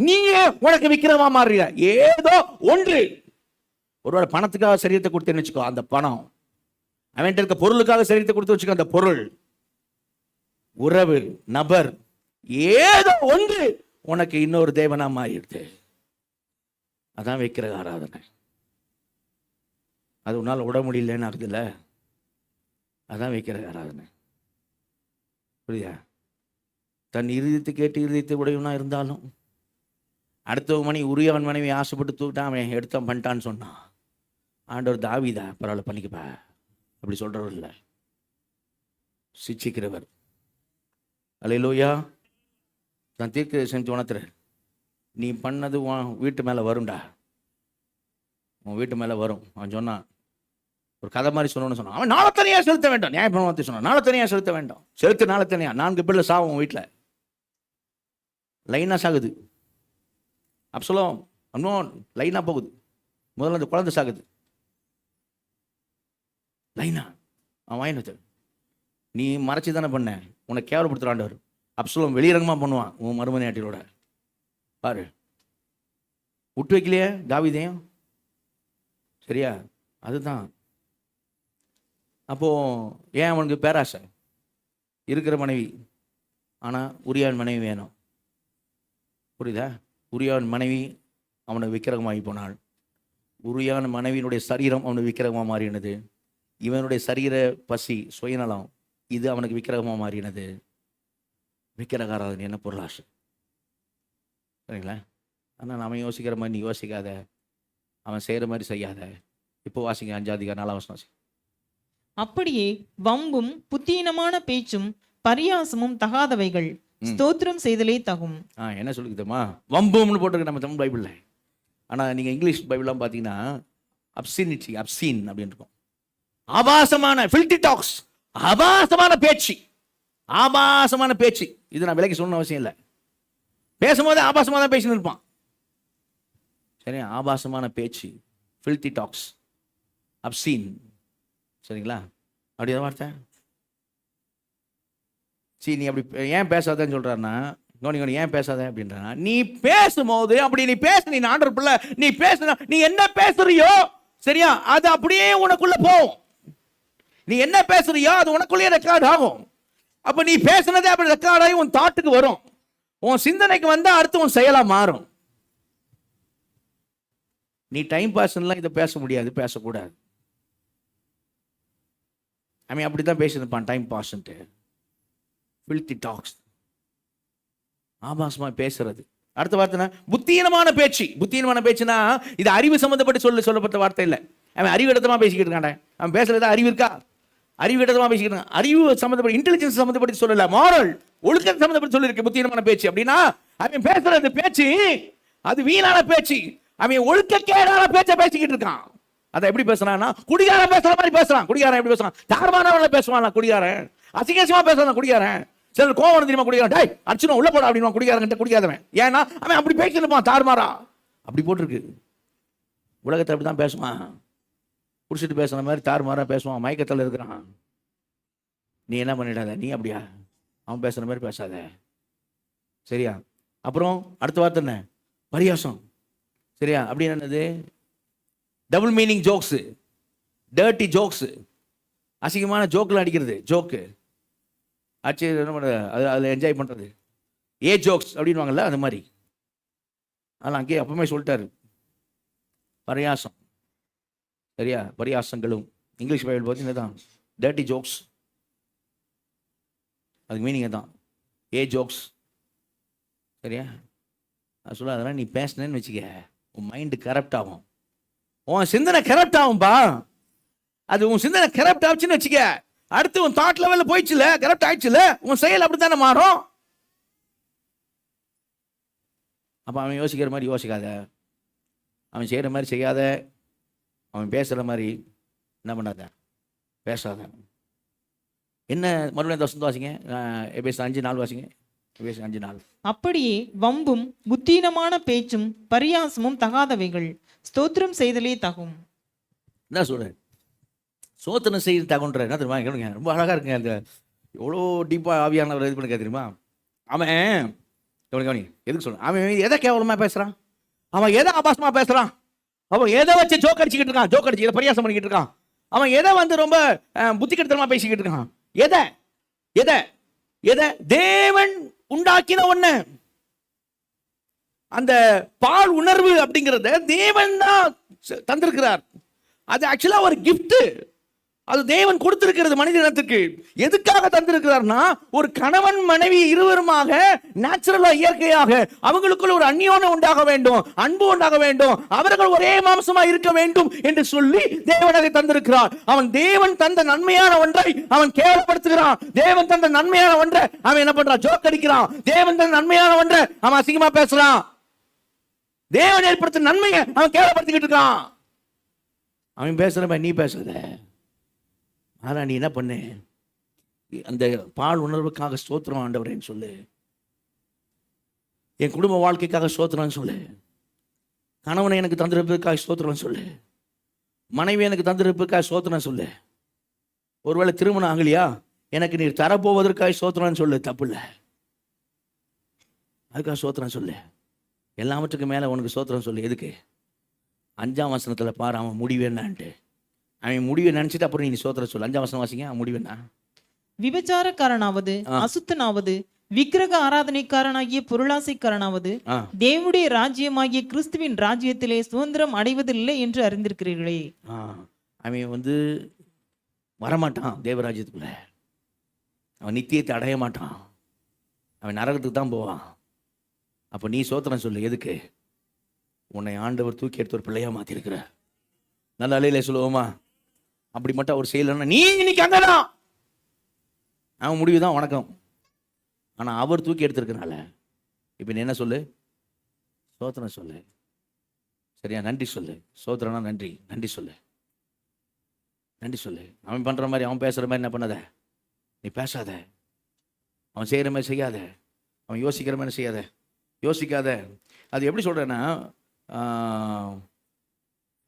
நீயே உனக்கு விக்கிரமா மாறுற. ஏதோ ஒன்று, ஒருவேளை பணத்துக்காக சரீரத்தை கொடுத்தேன்னு வச்சுக்கோ, அந்த பணம், அவன் இருக்க பொருளுக்காக சரீரத்தை கொடுத்து வச்சுக்கோ, அந்த பொருள், உறவு, நபர், ஏதோ ஒன்று உனக்கு இன்னொரு தேவனா மாறிடுது. அதான் வைக்கிற ஆராதனை. அது உன்னால் விட முடியலன்னு அர்த்தம் இல்லை. அதான் வைக்கிற ஆராதனை. புரியுதா? தன் இருதயத்தை கேட்டு இருதயத்தை உடையவனா இருந்தாலும், அடுத்த மணி உரியவன் மனைவி ஆசைப்பட்டு தூக்கிட்டான், அவன் எடுத்தான் பண்ணிட்டான்னு சொன்னான். ஆண்டவர் தாவீதா பரவாயில்ல பண்ணிக்கப்பா அப்படி சொல்றவர் இல்லை, சிச்சிக்கிறவர். அல்லேலூயா. தன் தீர்க்க செஞ்சு உணர்த்துற, நீ பண்ணது உன் வீட்டு மேலே வரும்டா, உன் வீட்டு மேலே வரும். அவன் சொன்னான், ஒரு கதை மாதிரி சொல்லணும்னு சொன்னான். அவன் நாளை தனியாக செலுத்த வேண்டாம், நியாயப்பிரமாணத்தை சொன்னான், நாளை தனியாக செலுத்த வேண்டாம். செலுத்து நாளை தனியாக. 4 பிள்ளை சாவும் வீட்டில், லைனாக சாகுது. அப்சலோம் அன்னோன் லைனாக போகுது. முதல்ல அந்த குழந்தை சாகுது லைனா. அவன் வாங்கினது நீ மறைச்சி தானே பண்ண, உன்னை கேவலப்படுத்துறாண்டவர். அப்சலோம் வெளியரங்கமாக பண்ணுவான் உன் மருமனையாட்டியோட. பாரு, விட்டு வைக்கலையே தாவீதையும். சரியா? அதுதான். அப்போ ஏன் அவனுக்கு பேராசை? இருக்கிற மனைவி, ஆனால் உரியாவின் மனைவி வேணும். புரியுதா? உரியாவின் மனைவி அவனுக்கு விக்கிரகமாகி போனாள். உரியான மனைவியினுடைய சரீரம் அவனுக்கு விக்கிரகமாக மாறினது. இவனுடைய சரீர பசி, சுயநலம், இது அவனுக்கு விக்கிரகமாக மாறினது. விக்கிரக ஆராதனை என்ன பொருளாசை? சரிங்களா? ஆனால் அவன் யோசிக்கிற மாதிரி நீ யோசிக்காத, அவன் செய்கிற மாதிரி செய்யாத. இப்போ வாசிங்க 5 அப்படியே வம்பும் புத்தீனமான பேச்சும் பரியாசமும் தகாதவைகள், ஸ்தோத்திரம் செய்தலே தகும். என்ன சொல்லிக்குதுமா? வம்பும்னு போட்டிருக்கு நம்ம தமிழ் பைபிளில். ஆனால் நீங்கள் இங்கிலீஷ் பைபிள்லாம் பார்த்தீங்கன்னா அப்சினிட்டி, அப்சீன் அப்படின்னு இருக்கும். ஆபாசமான, ஃபில்டி டாக்ஸ், ஆபாசமான பேச்சு, ஆபாசமான பேச்சு. இது நான் விலைக்கு சொல்லணும் அவசியம் இல்லை. பேசும்போது ஆபாசமாக தான் பேசின்னு இருப்பான். சரி, ஆபாசமான பேச்சு, ஃபில்டி டாக்ஸ், அப்சீன். சரிங்களா? அப்படி எதாவது வார்த்தை? சரி, நீ அப்படி ஏன் பேசாதன்னு சொல்கிறாருன்னா, கவனி ஏன் பேசாத அப்படின்றா, நீ பேசும்போது அப்படி நீ பேச, நீ ஆண்டவர் பிள்ளை, நீ பேசுனா, நீ என்ன பேசுறியோ சரியா, அது அப்படியே உனக்குள்ள போகும். நீ என்ன பேசுறியோ அது உனக்குள்ளேயே ரெக்கார்ட் ஆகும். அப்ப நீ பேசுனதே அப்படி ரெக்கார்ட் ஆகி உன் தாட்டுக்கு வரும். உன் சிந்தனைக்கு வந்தா அடுத்து உன் செயலா மாறும். நீ டைம் பாஸ்லாம் இதை பேச முடியாது, பேசக்கூடாது. அவன் அப்படித்தான் பேசியிருப்பான், டைம் பாஸ்ன்ட்டு. ஃபில்தி டாக்ஸ், ஆபாசமா பேசுறது. அடுத்த வார்த்தை புத்தீனமான பேச்சு. புத்தீனமான பேச்சுனா இது அறிவு சம்பந்தப்பட்டு சொல்லப்பட்ட வார்த்தை இல்லை. அவன் அறிவு இடத்தமா பேசிக்கிட்டு இருக்கான். அவன் பேசுறது அறிவு இருக்கா? அறிவு இடத்தமா பேசிக்கிட்டு இருக்கான். அறிவு சம்பந்தப்பட்ட, இன்டெலிஜென்ஸ் சம்பந்தப்பட்டு சொல்லல, மாரல், ஒழுக்கம் சம்பந்தப்பட்டு சொல்லியிருக்கு புத்தீனமான பேச்சு. அப்படின்னா அவன் பேசுறது பேச்சு அது வீணான பேச்சு. அவன் ஒழுக்கக்கேடான பேச்சை பேசிக்கிட்டு இருக்கான். அதை எப்படி பேசுறான்னா, குடிகாரன் பேசுற மாதிரி பேசுறான். குடிகாரன் எப்படி பேசுறான்? தார்மானவன பேசுவான் குடிகாரன். அசிங்கமா பேசுறான் குடிகாரன். சிலர் கோவம் தெரியுமா குடிகாரன், டேய் அடிச்சுனா உள்ள போட அப்படின்னு குடிகாரங்கிட்ட. குடிக்காதவன் ஏன்னா அவன் அப்படி பேசிருப்பான், தார்மாரா அப்படி போட்டிருக்கு. உலகத்தை அப்படி தான் பேசுவான். குடிச்சிட்டு பேசுற மாதிரி தார்மாரா பேசுவான், மயக்கத்தில் இருக்கிறான். நீ என்ன பண்ணிடாத, நீ அப்படியா அவன் பேசுற மாதிரி பேசாத. சரியா? அப்புறம் அடுத்த வார்த்தை என்ன? பரியாசம். சரியா? அப்படின்னு என்னது? Double meaning jokes, dirty jokes, அசிங்கமான ஜோக்கெலாம் அடிக்கிறது. ஜோக்கு ஆச்சு என்ன பண்ணுறது, அதில் என்ஜாய் பண்ணுறது. ஜோக்ஸ் அப்படின்னு வாங்கல்ல, அந்த மாதிரி. அதெல்லாம் அங்கேயே அப்பவுமே சொல்லிட்டாரு, பரியாசம். சரியா? பரியாசங்களும் இங்கிலீஷ் பைபிள் பார்த்தீங்கன்னா தான் டர்ட்டி ஜோக்ஸ், அதுக்கு மீனிங் தான் ஜோக்ஸ். சரியா? நான் சொல்ல, அதெல்லாம் நீ பேசினேன்னு வச்சுக்க, உன் மைண்டு கரப்ட் ஆகும், உன் சிந்தனை கரப்ட் ஆகும்பா. அது உன் சிந்தனை கரப்ட் ஆச்சுன்னு வச்சுக்க, அடுத்து உன் தாட் லெவலில் போயிடுச்சுல, கரெக்ட் ஆயிடுச்சுல, உன் செயல் அப்படித்தானே மாறும். அப்போ அவன் யோசிக்கிற மாதிரி யோசிக்காத, அவன் செய்கிற மாதிரி செய்யாத, அவன் பேசுகிற மாதிரி என்ன பண்ணாத, பேசாத. என்ன மறுபடியும் வாசிங்க, எபேசியர் 5:4 வாசிங்க. எபேசியர் 5:4. அப்படியே வம்பும் புத்தீனமான பேச்சும் பரியாசமும் தகாதவைகள், ஸ்தோத்திரம் செய்தலே தகும். என்ன சொல்கிறேன்? சோத்திரம் செய்து தகுன்ற என்ன தெரியுமா? கேளுங்க, ரொம்ப அழகாக இருக்குங்க. அந்த எவ்வளோ டீப்பாக ஆவியானவர் இது பண்ணி தெரியுமா? அவன் கவனி எதுக்கு சொல்கிறான்? அவன் எதை கேவலமாக பேசுகிறான், அவன் எதை ஆபாசமாக பேசுகிறான், அவன் எதை வச்சு ஜோக் அடிச்சுக்கிட்டு இருக்கான், ஜோக் அடிச்சு பரியாசம் பண்ணிக்கிட்டு இருக்கான், அவன் எதை வந்து ரொம்ப புத்திக்கெடுத்தனமாக பேசிக்கிட்டு இருக்கான். எதை எதை எதை தேவன் உண்டாக்கின ஒண்ணு. அந்த பால் உணர்வு அப்படிங்கிறத தேவன் தான் தந்திருக்கிறார். அது ஆக்சுவலா ஒரு கிஃப்ட். அது தேவன் கொடுத்திருக்கிறது மனித இனத்துக்கு. எதுக்காக தந்திருக்கிறார்னா, ஒரு கணவன் மனைவி இருவருமாக நேச்சுரலா இயற்கையாக அவங்களுக்குள்ள ஒரு அந்யோன்யம் உண்டாக வேண்டும், அன்பு உண்டாக வேண்டும், அவர்கள் ஒரே மாம்சமா இருக்க வேண்டும் என்று சொல்லி தேவன் அதை தந்திருக்கிறார். அவன் தேவன் தந்த நன்மையான ஒன்றை அவன் கேவலப்படுத்துகிறான். தேவன் தந்த நன்மையான ஒன்றை அவன் என்ன பண்றான்? ஜோக் அடிக்கிறான். தேவன் தந்த நன்மையான ஒன்றை அவன் அசிங்கமா பேசுறான். தேவன் ஏற்படுத்த நன்மையை அவன் கேவலப்படுத்திக்கிட்டு இருக்கான். அவன் பேசுறப்ப நீ பேசுற. ஆனால் நீ என்ன பண்ணு? அந்த பால் உணர்வுக்காக ஸ்தோத்திரம் ஆண்டவரேன்னு சொல்லு. என் குடும்ப வாழ்க்கைக்காக ஸ்தோத்திரம்னு சொல்லு. கணவனை எனக்கு தந்திருப்பதற்காக ஸ்தோத்திரம் சொல்லு. மனைவி எனக்கு தந்திருப்பதற்காக ஸ்தோத்திரம் சொல்லு. ஒருவேளை திருமணம் ஆகலையா, எனக்கு நீர் தரப்போவதற்காக ஸ்தோத்திரம்னு சொல்லு. தப்பு இல்லை, அதுக்காக ஸ்தோத்திரம் சொல்லு. எல்லாவற்றுக்கும் மேலே உனக்கு ஸ்தோத்திரம் சொல்லு. எதுக்கு? 5ஆம் வசனத்தில் பாரு, அவன் முடிவு என்னான்ட்டு. அவன் முடிவை நினைச்சிட்டு அப்புறம் நீ சோத்திர சொல்லு. 5ஆம் வசனம் வாசிங்க. முடிவு என்ன? விபச்சாரக்காரனாவது, அசுத்தனாவது, விக்கிரக ஆராதனைக்காரனாகிய பொருளாசைக்காரனாவது தேவனுடைய ராஜ்யமாகிய கிறிஸ்துவின் ராஜ்யத்திலே சுதந்திரம் அடைவதில்லை என்று அறிந்திருக்கிறீர்களே. அவன் வந்து வரமாட்டான் தேவராஜ்யத்துக்குள்ள. அவன் நித்தியத்தை அடைய மாட்டான். அவன் நரகத்துக்கு தான் போவான். அப்போ நீ சோத்திரம் சொல்லு. எதுக்கு? உன்னை ஆண்டவர் தூக்கி எடுத்து ஒரு பிள்ளையா மாத்திருக்கிற. நல்ல அலையில சொல்லுவோமா? அப்படி மட்டும் அவர் செய்யலன்னா நீ இன்னைக்கு அங்கதான். அவன் முடிவுதான் வணக்கம். ஆனா அவர் தூக்கி எடுத்திருக்கனால இப்ப நீ என்ன சொல்லு? சோத்திரம் சொல்லு. சரியா? நன்றி சொல்லு. சோத்திரம்னா நன்றி. நன்றி சொல்லு. நன்றி சொல்லு. அவன் பண்ற மாதிரி, அவன் பேசுற மாதிரி என்ன பண்ணாத, நீ பேசாத. அவன் செய்யற மாதிரி செய்யாத. அவன் யோசிக்கிற மாதிரி செய்யாத, யோசிக்காத. அது எப்படி சொல்றேன்னா,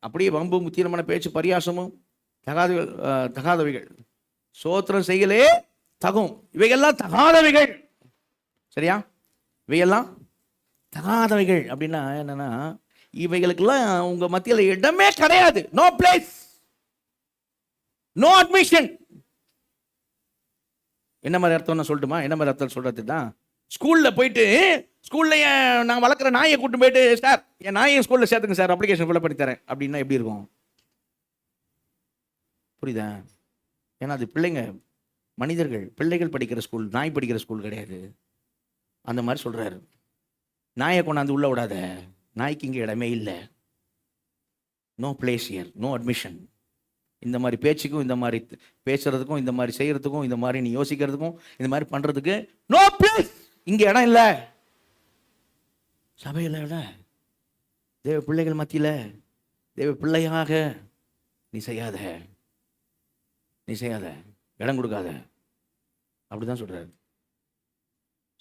அப்படியே வம்பு முத்தியமான பேச்சு பரியாசமும் தகாதவைகள், சோத்திரம் செய்யலே தகும். இவைகள்லாம் தகாதவைகள். சரியா? இவையெல்லாம் தகாதவைகள் அப்படின்னா என்னன்னா, இவைகளுக்கெல்லாம் உங்க மத்தியில் இடமே கிடையாது. No place, no admission. என்ன மாதிரி அர்த்தம் சொல்லட்டுமா? என்ன மாதிரி அர்த்தம் சொல்றது தான், ஸ்கூல்ல போயிட்டு ஸ்கூல்ல நான் வளர்க்குற நாயை கூட்டு போயிட்டு, சார் என் நாயை ஸ்கூல்ல சேர்த்துங்க சார், அப்ளிகேஷன் ஃபில் பண்ணி தரேன் அப்படின்னா எப்படி இருக்கும்? புரியுதா? ஏன்னா அது பிள்ளைங்க, மனிதர்கள், பிள்ளைகள் படிக்கிற ஸ்கூல், நாய் படிக்கிற ஸ்கூல் கிடையாது. அந்த மாதிரி சொல்றாரு. நாயை கொண்டாந்து உள்ள விடாத, நாய்க்கு இங்கே இடமே இல்லை. No place here, no admission. இந்த மாதிரி பேச்சுக்கும், இந்த மாதிரி பேசுறதுக்கும், இந்த மாதிரி செய்யறதுக்கும், இந்த மாதிரி நீ யோசிக்கிறதுக்கும், இந்த மாதிரி பண்றதுக்கு நோ பிளேஸ். இங்கே இடம் இல்லை. சபையில் இடம். தேவ பிள்ளைகள் மத்தியில் தேவ பிள்ளையாக நீ செய்யாத, நீ செய்யாத, இடம் கொடுக்காத. அப்படிதான் சொல்றாரு.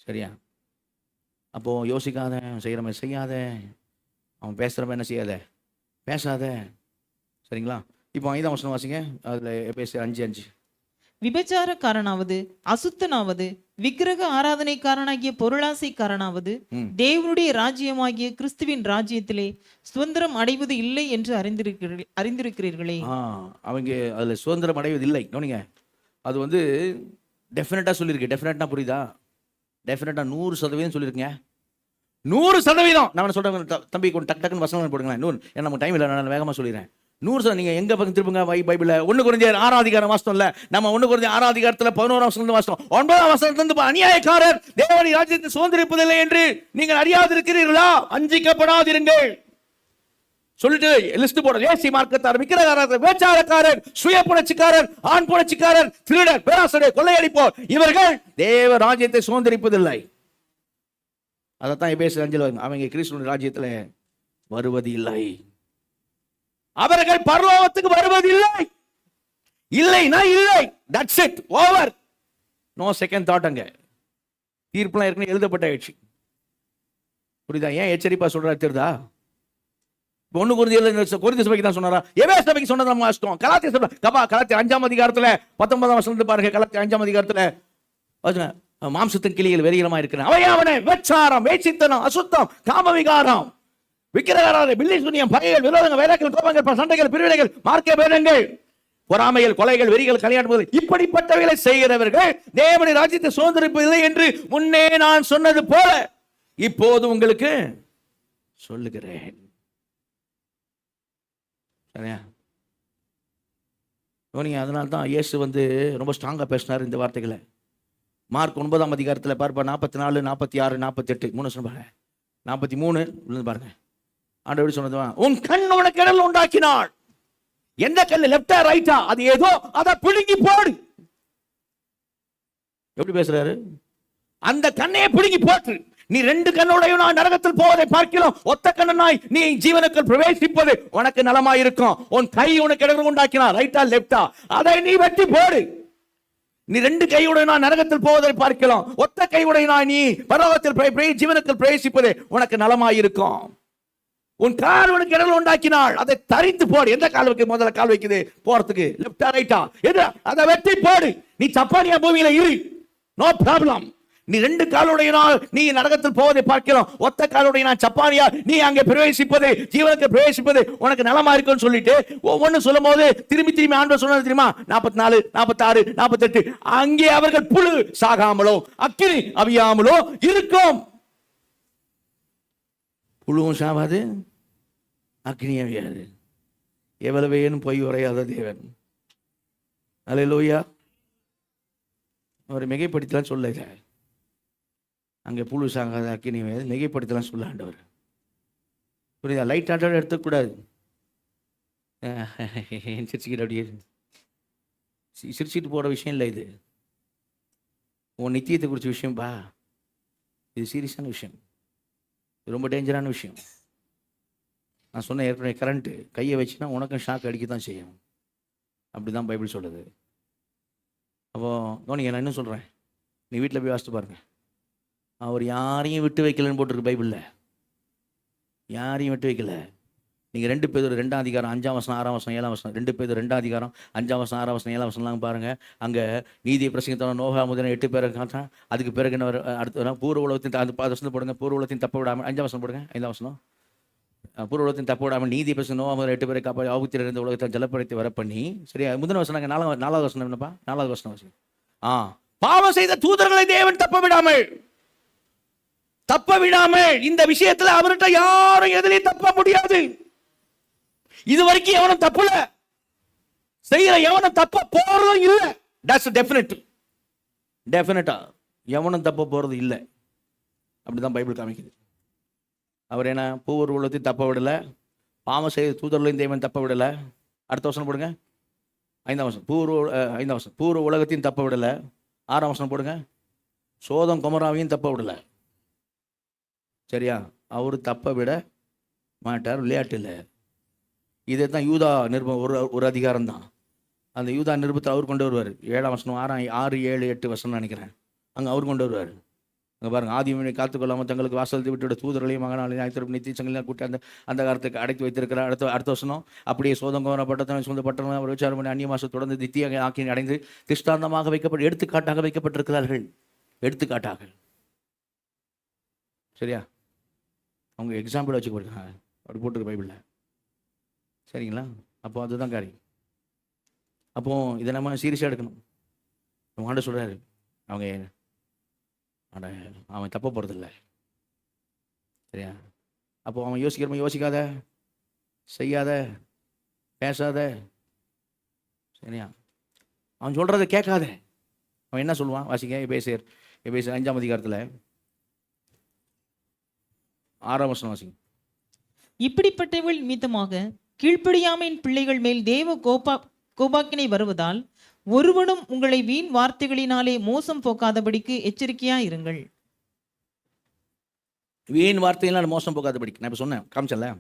சரியா? அப்போ யோசிக்காத, செய்கிற மாதிரி செய்யாத, அவன் பேசுகிற மாதிரி என்ன செய்யாத, பேசாத. சரிங்களா? இப்போ 5ஆம் வசனம் வாசிங்க. அதில் பேச 5:5. விபச்சாரக்காரனாவது, அசுத்தனாவது, விக்கிரக ஆராதனைக்காரனாகிய பொருளாசைக்காரனாவது தேவனுடைய ராஜ்யமாகிய கிறிஸ்துவின் ராஜ்யத்திலே சுதந்திரம் அடைவது இல்லை என்று அறிந்திருக்கிறீர்களே. அவங்க அதுல சுதந்திரம் அடைவது இல்லை. கவனிங்க, அது வந்து டெஃபினட்டா சொல்லியிருக்கு. டெஃபினட்டா புரியுதா? டெஃபினட்டா 100% சொல்லியிருக்குங்க. 100%. நான் சொல்றேன் தம்பி, கொஞ்சம் டக் டக்குன்னு வசனம் போடுங்களேன். 100. ஏன்னா நமக்கு டைம் இல்லை, நான் வேகமாக சொல்லிடுறேன். 100%. நீங்க எங்க பக்கம் திருப்புங்க பைபிள்ல. 1 கொரிந்தியர் 6ஆம் அதிகாரம் வாசித்தோம் இல்ல? நம்ம 1 கொரிந்தியர் 6ஆம் அதிகாரத்துல 11ஆம் வசனத்துல வாசித்தோம். 9ஆம் வசனத்துல அநியாயக்காரர் தேவனுடைய ராஜ்யத்தை சுதந்திரிப்பதில்லை என்று நீங்கள் அறியாதிருக்கிறீர்களா? வஞ்சிக்கப்படாதிருங்கள் சொல்லிட்டு லிஸ்ட் போட. ஏசி மார்க்கத்தார், விக்கிரகாரர், வேச்சாரக்காரர், சுய புணர்ச்சிக்காரர், ஆண் புணர்ச்சிக்காரர், திருடர், பேராசிரியர், கொள்ளையடிப்போர், இவர்கள் தேவ ராஜ்யத்தை சுதந்திரிப்பதில்லை. அதைத்தான் எபேசியர் 5 அவங்க கிறிஸ்துவின் ராஜ்யத்துல வருவது இல்லை. அவர்கள் பரலோகத்துக்கு வருவதில்லை. இல்லைனா இல்லை. That's it, over. No second thought. அங்க தீர்ப்புலாம் ஏற்கனவே எழுதப்பட்ட ஆயிடுச்சு. புரியுதா? ஏன் எச்சரிப்பா சொல்றாரு தெரியுதா? ஒண்ணு கொரிந்தியர் சபைக்கு தான் சொன்னாரா? எபேசு சபைக்கு சொன்னது நம்ம வாசித்தோம். கலாத்திய சபை கலாத்தியர் 5ஆம் அதிகாரத்துல 19ஆம் வசனத்தை பாருங்க. கலாத்தியர் 5ஆம் அதிகாரத்துல மாம்சத்தின் கிளிகள் வெறிகரமா இருக்கிறான். அவையாவனே வெச்சாரம், வேசித்தனம், அசுத்தம், காமவிகாரம், விக்கிரகாராதனை, பில்லி சூனியம், பகைகள், விரோதங்கள், வைராக்கியங்கள், கோபங்கள், சண்டைகள், பிரிவினைகள், மார்க்க பேதங்கள், பொறாமைகள், கொலைகள், வெறிகள், கல்யாணம், இப்படிப்பட்டவைகளை செய்கிறவர்கள் தேவனுடைய ராஜ்யத்தை சுதந்திரிப்பதில்லை என்று முன்னே நான் சொன்னது போல இப்போது உங்களுக்கு சொல்லுகிறேன். சரியா? அதனால தான் இயேசு ரொம்ப ஸ்ட்ராங்கா பேசினார் இந்த வார்த்தைகளை. மார்க் 9ஆம் அதிகாரத்தில் பார்ப்பா 44, 46, 48 3 சொன்னாங்க. 43 பாருங்க. ஆண்டவர் சொன்னது, உன் கண் உனக்கு இடல் உண்டாக்கினாள். எந்த கண்ணு, லெப்டா ரைட்டா, அது ஏதோ அதை பிடுங்கி போடு. எப்படி பேசுறாரு? அந்த கண்ணையே பிடுங்கி போட்டு நீ 2 கண்ணோடையும் நான் நரகத்தில் போவதை பார்க்கலாம், ஒத்த கண்ணனாய் நீ ஜீவனுக்குள் பிரவேசிப்பது உனக்கு நலமாயிருக்கும். உன் கை உனக்கு இடர் உண்டாக்கினா, ரைட்டா லெப்டா, அதை நீ வெட்டி போடு. நீ 2 கையுடைய நான் நரகத்தில் போவதை பார்க்கலாம், ஒத்த கையுடைய நான் நீ பரலோகத்தில் ஜீவனுக்குள் பிரவேசிப்பது உனக்கு நலமாயிருக்கும். உன் கால் உனக்கு இடர் உண்டாக்கினாள், அதை தரித்து போடு. எந்த கால் வைக்க முதல்ல கால் வைக்குது போறதுக்கு? லெப்டா ரைட்டா? எது? அதை வெட்டி போடு. நீ சப்பானியா பூமியில இரு, நோ ப்ராப்ளம். நீ 2 காலுடைய நீ நரகத்தில் போவதை பார்க்கலாம், ஒத்த காலுடைய நான் சப்பானியா நீ அங்கே பிரவேசிப்பது, ஜீவனுக்கு பிரவேசிப்பது உனக்கு நலமா இருக்குன்னு சொல்லிட்டு ஒவ்வொன்னு சொல்லும் போது திரும்பி ஆண்டவர் சொன்னது தெரியுமா? 44, 46, 48 அங்கே அவர்கள் புழு சாகாமலோ அக்கினி அவியாமலோ இருக்கும். புழுவும் சாவாது, அக்கினி அவியாது. எவ்வளவேனும் பொய் உரையாத தேவன். அல்லேலூயா. அவர் மிகைப்படுத்தலாம் சொல்ல, அங்கே புழு சாகாத அக்கினி மிகைப்படுத்தலாம் சொல்ல ஆண்டவர். புரியுதா? லைட் ஆண்டவர் எடுத்துக்கூடாது. சிரிச்சுக்கிட்டு அப்படியே சிரிச்சுட்டு போகிற விஷயம் இல்லை இது. உன் நித்தியத்தை குறித்த விஷயம் பா. இது சீரியஸான விஷயம், ரொம்ப டேஞ்சரான விஷயம். நான் சொன்ன ஏற்கனவே கரண்ட்டு கையை வச்சுன்னா உனக்கும் ஷாக் அடிக்க தான் செய்யும். அப்படி தான் பைபிள் சொல்லுது. அப்போது நான் இன்னும் சொல்கிறேன், நீ வீட்டில் போய் வாசித்து பாருங்க. அவர் யாரையும் விட்டு வைக்கலன்னு போட்டிருக்கு பைபிளில். யாரையும் விட்டு வைக்கல. நீங்கள் 2 பேர் 2ஆம் அதிகாரம் 5ஆம் வசனம் 6ஆம் வசனம் 7ஆம் வசனம், 2 பேர் 2ஆம் அதிகாரம் 5ஆம் வசனம் 6ஆம் வசனம் 7ஆம் வசனம்லாம் பாருங்கள். அங்கே நீதியை பிரசங்கித்தவன் நோகா முதல் 8 பேரை காட்டான். அதுக்கு பிறகு என்ன அடுத்த பூர்வ உலகத்தின் அந்த வசனத்தை போடுங்க. பூர்வ உலகத்தின் தப்ப விடாமல் 5ஆம் வசனம் போடுங்க. 5ஆம் வசனம், பூர்வ உலகத்தின் தப்ப விடாமல் நீதியை பிரசங்க நோகா முதல் 8 பேரை காப்பாற்றி ஆபத்தில் இருந்த உலகத்தை ஜலப்படைத்து வர பண்ணி. சரியா? முதல் வசனம் 4ஆவது வசனம் என்னப்பா? 4ஆவது வசனம் வசனம். பாவம் செய்த தூதர்களை தேவன் தப்ப விடாமல் இந்த விஷயத்துல அவர்கிட்ட யாரும் எதிலையும் தப்ப முடியாது. இது வரைக்கும் எவனும் தப்புல செய்யற, எவனும் தப்ப போறதும் இல்லை. தட்ஸ் டெஃபினட்டா எவனும் தப்ப போறது இல்லை. அப்படிதான் பைபிள் காமிக்குது. அவர் என்ன பூர்வ உலகத்தையும் தப்ப விடல, பாவம் செய்த தூதர்களையும் தேவன் தப்ப விடல. அடுத்த வசனம் போடுங்க. 5ஆம் வசனம், 5ஆம் வசனம், பூர்வ உலகத்தையும் தப்ப விடல. 6ஆம் வசனம் போடுங்க. சோதம் கொமராவையும் தப்ப விடல. சரியா? அவரு தப்ப விட மாட்டார், விளையாட்டு இல்லை. இதை தான் யூதா நிருபம் ஒரு அதிகாரம் தான். அந்த யூதா நிருபத்தை அவர் கொண்டு வருவார். 7ஆம் வசனம் 6, 7, 8 வசனம் நினைக்கிறேன். அங்கே அவர் கொண்டு வருவார். அங்கே பாருங்க, ஆதிமனை காத்துக்கொள்ளாமல் தங்களுக்கு வாசல் விட்டு தூதர்களையும் மகனாலையும் ஆய்த்திருப்பு நித்திய சங்கலாம் கூட்டி அந்த காலத்துக்கு அடைத்து வைத்திருக்கிறார். அடுத்த வசனம், அப்படியே சோதங்கோரப்பட்டத்தனை சொந்தப்பட்டவன் அவர் விசாரம் பண்ணி அந்நிய மாசம் தொடர்ந்து நித்திய ஆக்கி அடைந்து திஷ்டாந்தமாக எடுத்துக்காட்டாக வைக்கப்பட்டிருக்கிறார்கள். எடுத்துக்காட்டாக. சரியா? அவங்க எக்ஸாம்பிள் வச்சு கொடுக்குறாங்க. அப்படி போட்டிருக்கு பைபிளில். சரிங்களா? அப்போ அதுதான் காரியம். அப்போ இதை நம்ம சீரியஸாக எடுக்கணும். நம்ம ஆண்டு சொல்கிறாரு, அவன் தப்ப போகிறதில்ல. சரியா? அப்போ அவன் யோசிக்காத, செய்யாத, பேசாத. சரியா? அவன் சொல்கிறத கேட்காத. அவன் என்ன சொல்லுவான்? வாசிக்க எபேசியர் 5ஆம் அதிகாரத்தில் 6ஆம் வசனம் வாசிங்க. இப்படிப்பட்டவள் நிமித்தமாக கீழ்ப்படியாமையின் பிள்ளைகள் மேல் தேவ கோபாக்கினை வருவதால் ஒருவனும் உங்களை வீண் வார்த்தைகளினாலே மோசம் போக்காதபடிக்கு எச்சரிக்கையா இருங்கள். வீண் வார்த்தைகளால் மோசம் போக்காதபடிக்கு. நான் இப்போ சொன்னேன், காமிச்சல.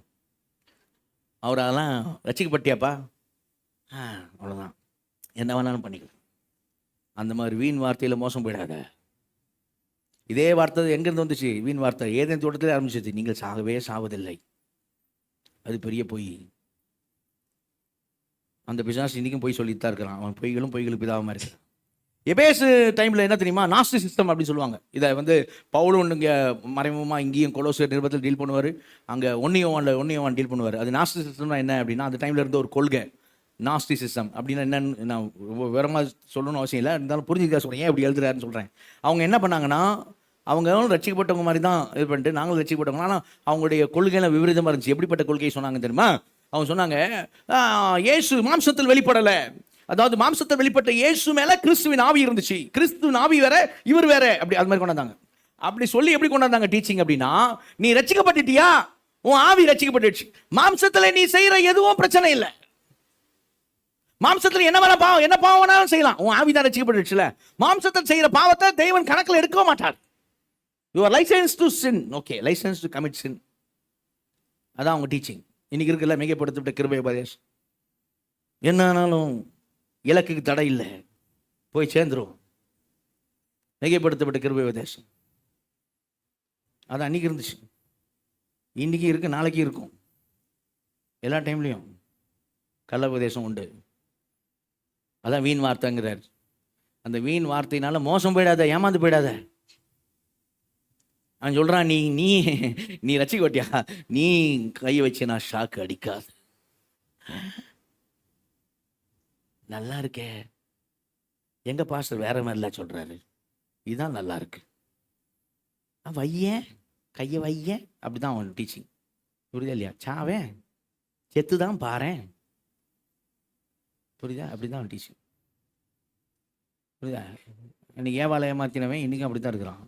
அவர் அதெல்லாம் ரசிக்கப்பட்டியாப்பா, அவ்வளோதான், என்ன வேணாலும் பண்ணிக்கலாம். அந்த மாதிரி வீண் வார்த்தையில் மோசம் போயிடாத. இதே வார்த்தை எங்கேருந்து வந்துச்சு? வீண் வார்த்தை ஏதேன் தோட்டத்திலே ஆரம்பிச்சது. நீங்கள் சாகவே சாவதில்லை. அது பெரிய பொய். அந்த பிசாசு இன்றைக்கும் பொய் சொல்லிட்டு தான் இருக்கிறான். அவன் பொய்களுக்கு பிதாவமாக இருக்கிறான். எபேசு டைமில் என்ன தெரியுமா? நாஸ்டி சிஸ்டம் அப்படின்னு சொல்லுவாங்க. இதை பவுலும் இங்கே மறைமுகமாக இங்கேயும் கொலோசியர் நிருபத்தில் டீல் பண்ணுவார். அங்கே ஒன்னியோவான் டீல் பண்ணுவார். அது நாஸ்டி சிஸ்டம்னா என்ன அப்படின்னா, அந்த டைமில் இருந்த ஒரு கொள்கை நாஸ்டி சிஸ்டம் அப்படின்னா என்னன்னு நான் விவரமாக சொல்லணும்னு அவசியம் இல்லை. இருந்தாலும் புரிஞ்சுக்க சொல்கிறேன், ஏன் இப்படி எழுதுறாருன்னு சொல்கிறேன். அவங்க என்ன பண்ணாங்கன்னா, அவங்க ரட்சிக்கப்பட்டவங்க மாதிரி தான் இது பண்ணிட்டு நாங்களும் ரட்சிக்கப்பட்டவங்க. ஆனால் அவங்களுடைய கொள்கையெல்லாம் விபரீதமாக இருந்துச்சு. எப்படிப்பட்ட கொள்கையை சொன்னாங்க தெரியுமா? அவங்க சொன்னாங்க, இயேசு மாம்சத்தில் வெளிப்படலை. அதாவது மாம்சத்தில் வெளிப்பட்ட இயேசு மேலே கிறிஸ்துவின் ஆவி இருந்துச்சு. கிறிஸ்துவின் ஆவி வேற, இவர் வேற, அப்படி அது மாதிரி கொண்டாந்தாங்க. அப்படி சொல்லி எப்படி கொண்டாந்தாங்க டீச்சிங் அப்படின்னா, நீ ரட்சிக்கப்பட்டுட்டியா, உன் ஆவி ரட்சிக்கப்பட்டுச்சு. மாம்சத்தில் நீ செய்கிற எதுவும் பிரச்சனை இல்லை. மாம்சத்தில் என்ன பாவம் வேணாலும் செய்யலாம், உன் ஆவி தான் ரட்சிக்கப்பட்டுச்சுல. மாம்சத்தில் செய்கிற பாவத்தை தேவன் கணக்கில் எடுக்க மாட்டார். You are license to sin. Okay, license to commit sin. அதான் அவங்க டீச்சிங். இன்னைக்கு இருக்குல்ல மிகைப்படுத்தப்பட்ட கிருபை உபதேசம். என்னானாலும் இலக்குக்கு தடை இல்லை, போய் சேர்ந்துரும். மிகைப்படுத்தப்பட்ட கிருபை உபதேசம் அது அன்னைக்கு இருந்துச்சு, இன்னைக்கு இருக்கு, நாளைக்கு இருக்கும். எல்லா டைம்லையும் கள்ள உபதேசம் உண்டு. அதான் வீண் வார்த்தைங்கிறார். அந்த வீண் வார்த்தையினால மோசம் போயிடாத, ஏமாந்து போயிடாத. அவன் சொல்கிறான், நீ நீ நீ ரசிக்கப்பட்டியா, நீ கையை வச்சு நான் ஷாக்கு அடிக்காது. நல்லா இருக்கே, எங்க பாஸ்டர் வேற மாதிரிலாம் சொல்றாரு, இதுதான் நல்லா இருக்கு, வையன் கையை வையன், அப்படிதான் அவன் டீச்சிங். புரியுதா இல்லையா? சாவேன் செத்து தான் பாறேன், புரியுதா? அப்படிதான் அவன் டீச்சிங். புரியுதா? இன்னைக்கு ஏவாளை ஏமாத்தினவன் இன்னைக்கும் அப்படி தான் இருக்கிறான்.